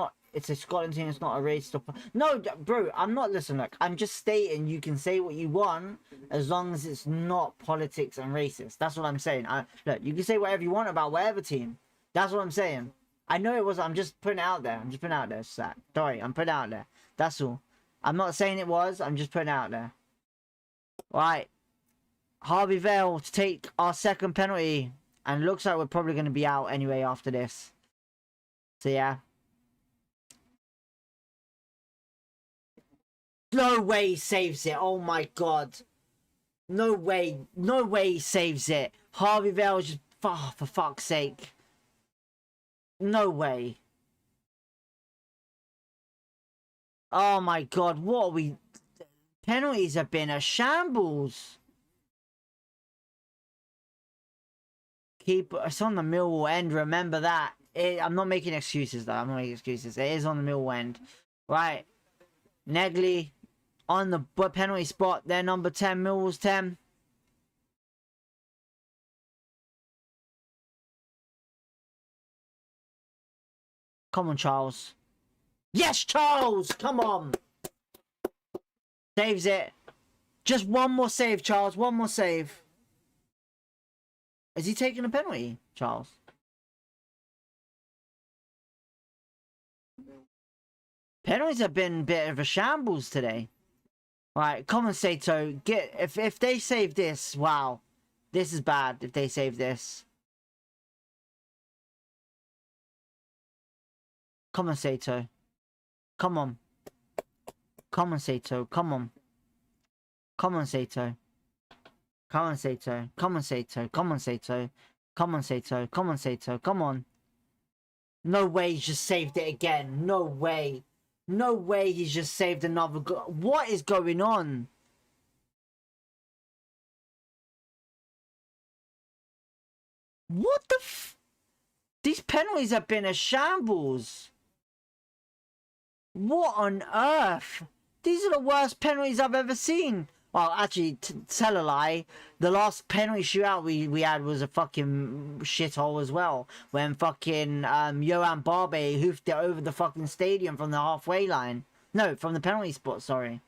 a Scotland team. It's not a race stopper. No, bro. I'm not. Listen, look. I'm just stating. You can say what you want as long as it's not politics and racist. That's what I'm saying. Look. You can say whatever you want about whatever team. That's what I'm saying. I know it was. I'm just putting it out there. I'm just putting it out there, Zach. Sorry. I'm putting it out there. That's all. I'm not saying it was. I'm just putting it out there. All right. Harvey Vale to take our second penalty. And looks like we're probably going to be out anyway after this. So, yeah. No way he saves it. Oh, my God. No way. No way he saves it. Harvey Vale just... Oh, for fuck's sake. No way. Oh, my God. What are we... Penalties have been a shambles. It's on the Millwall end, remember that. I'm not making excuses though, I'm not making excuses. It is on the Millwall end. Right. Negley on the penalty spot. They're number 10, Millwall's 10. Come on, Charles. Yes, Charles! Come on! Saves it. Just one more save, Charles. One more save. Is he taking a penalty, Charles? Penalties have been a bit of a shambles today. Right, commentator, get if they save this, wow. This is bad if they save this. Commentator. Come on. Commentator, come on. Commentator. Commentator. Commentator. Commentator. Commentator. Commentator. Come on. No way he's just saved it again. No way. No way he's just saved another goal. What is going on? What the f... These penalties have been a shambles. What on earth? These are the worst penalties I've ever seen. Well, actually, tell a lie. The last penalty shootout we had was a fucking shithole as well. When fucking Johan Barbe hoofed it over the fucking stadium from the halfway line. No, from the penalty spot, sorry.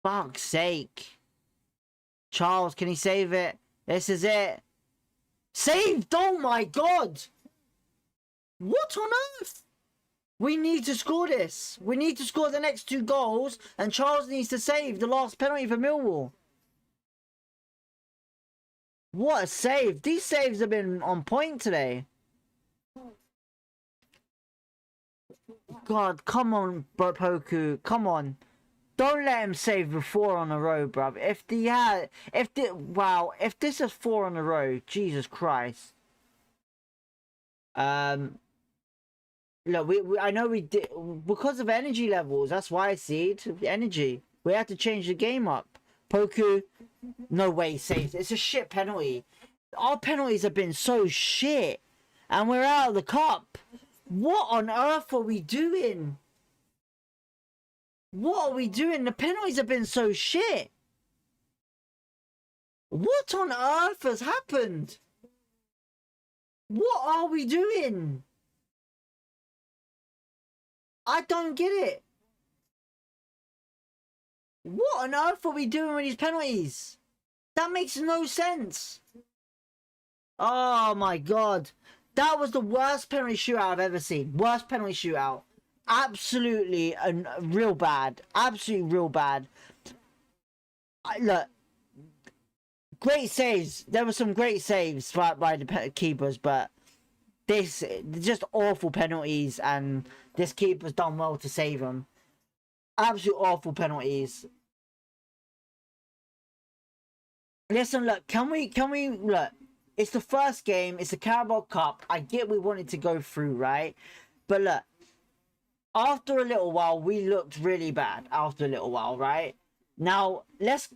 Fuck's sake. Charles, can he save it? This is it. Saved! Oh my god! What on earth? We need to score this. We need to score the next 2 goals. And Charles needs to save the last penalty for Millwall. What a save. These saves have been on point today. God, come on, Poku. Come on. Don't let him save the 4 on a row, bruv. Wow, if this is 4 on a row, Jesus Christ. Look, I know we did because of energy levels. That's why I see it. Energy. We had to change the game up. Poku, no way he saves. It's a shit penalty. Our penalties have been so shit, and we're out of the cup. What on earth are we doing? What are we doing? The penalties have been so shit. What on earth has happened? What are we doing? I don't get it. What on earth are we doing with these penalties? That makes no sense. Oh my god. That was the worst penalty shootout I've ever seen. Worst penalty shootout. Absolutely real bad. Absolutely real bad. Look. Great saves. There were some great saves by the keepers, but this just awful penalties, and this keeper's done well to save them. Absolute awful penalties. Listen, look, can we look? It's the first game. It's the Carabao Cup. I get we wanted to go through, right? But look, after a little while, we looked really bad. After a little while, right? Now let's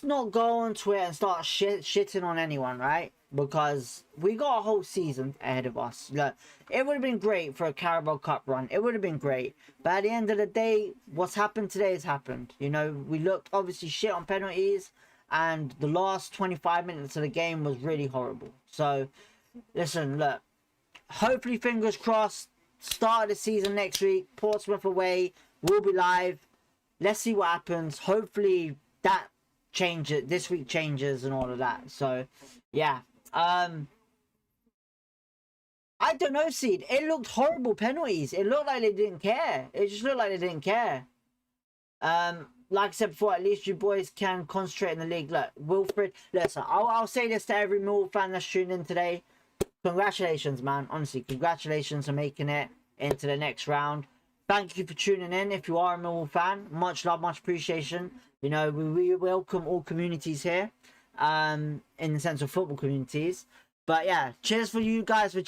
not go on Twitter and start shitting on anyone, right? Because we got a whole season ahead of us. Look, it would have been great for a Carabao Cup run. It would have been great. But at the end of the day, what's happened today has happened. You know, we looked obviously shit on penalties, and the last 25 minutes of the game was really horrible. So, listen, look, hopefully, fingers crossed, start of the season next week, Portsmouth away, we'll be live. Let's see what happens. Hopefully that changes, this week changes and all of that. So, yeah. I don't know, Seed. It looked horrible penalties. It looked like they didn't care. It just looked like they didn't care. Like I said before, at least you boys can concentrate in the league. Look, Wilfred, listen, I'll say this to every Millwall fan that's tuned in today. Congratulations, man. Honestly, congratulations on making it into the next round. Thank you for tuning in. If you are a Millwall fan, much love, much appreciation. You know, we welcome all communities here, in the sense of football communities. But yeah, cheers for you guys for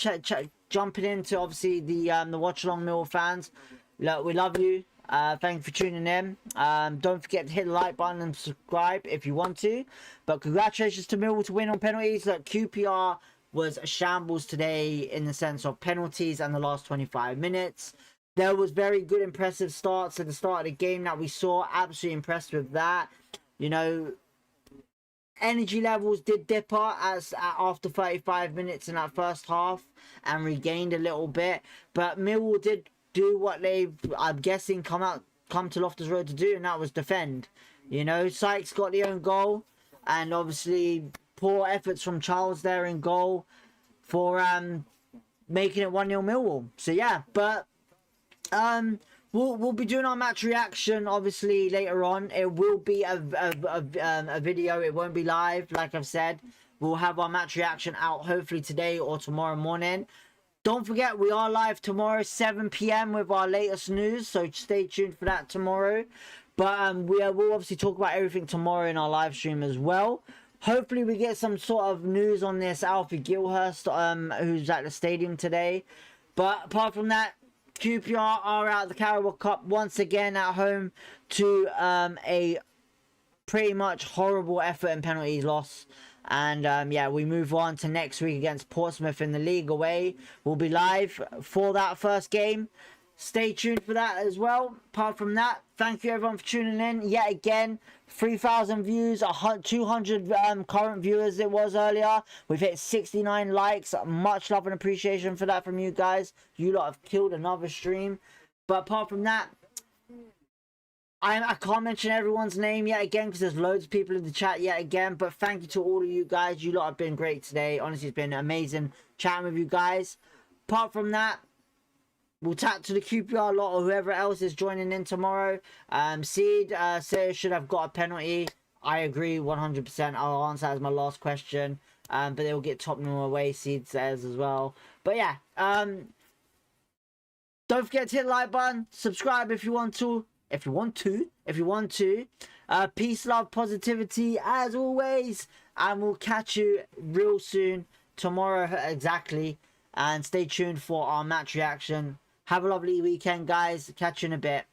jumping into obviously the Watchalong Millwall fans. Look, we love you. Thank you for tuning in. Don't forget to hit the like button and subscribe if you want to. But congratulations to Millwall to win on penalties. Look, QPR was a shambles today in the sense of penalties and the last 25 minutes. There was very good, impressive starts at the start of the game that we saw. Absolutely impressed with that. You know, energy levels did dipper after 35 minutes in that first half and regained a little bit, but Millwall did do what they, I'm guessing, come to Loftus Road to do, and that was defend. You know, Sykes got the own goal, and obviously poor efforts from Charles there in goal for making it 1-0 Millwall. So yeah, but we'll be doing our match reaction obviously later on. It will be a video. It won't be live, like I've said. We'll have our match reaction out hopefully today or tomorrow morning. Don't forget, we are live tomorrow 7 p.m. with our latest news, so stay tuned for that tomorrow. But we'll obviously talk about everything tomorrow in our live stream as well. Hopefully we get some sort of news on this Alfie Gilhurst, who's at the stadium today. But apart from that, QPR are out of the Carabao Cup once again at home to a pretty much horrible effort and penalties loss. And yeah, we move on to next week against Portsmouth in the league away. We'll be live for that first game. Stay tuned for that as well. Apart from that, thank you everyone for tuning in yet again. 3,000 views, 200 current viewers it was earlier. We've hit 69 likes. Much love and appreciation for that from you guys. You lot have killed another stream. But apart from that, I can't mention everyone's name yet again because there's loads of people in the chat yet again. But thank you to all of you guys. You lot have been great today. Honestly, it's been amazing chatting with you guys. Apart from that, we'll tap to the QPR lot or whoever else is joining in tomorrow. Seed says should have got a penalty. I agree 100%. I'll answer as my last question. But they'll get Tottenham away, Seed says as well. But yeah, don't forget to hit the like button. Subscribe if you want to. If you want to. Peace, love, positivity as always. And we'll catch you real soon. Tomorrow exactly. And stay tuned for our match reaction. Have a lovely weekend, guys. Catch you in a bit.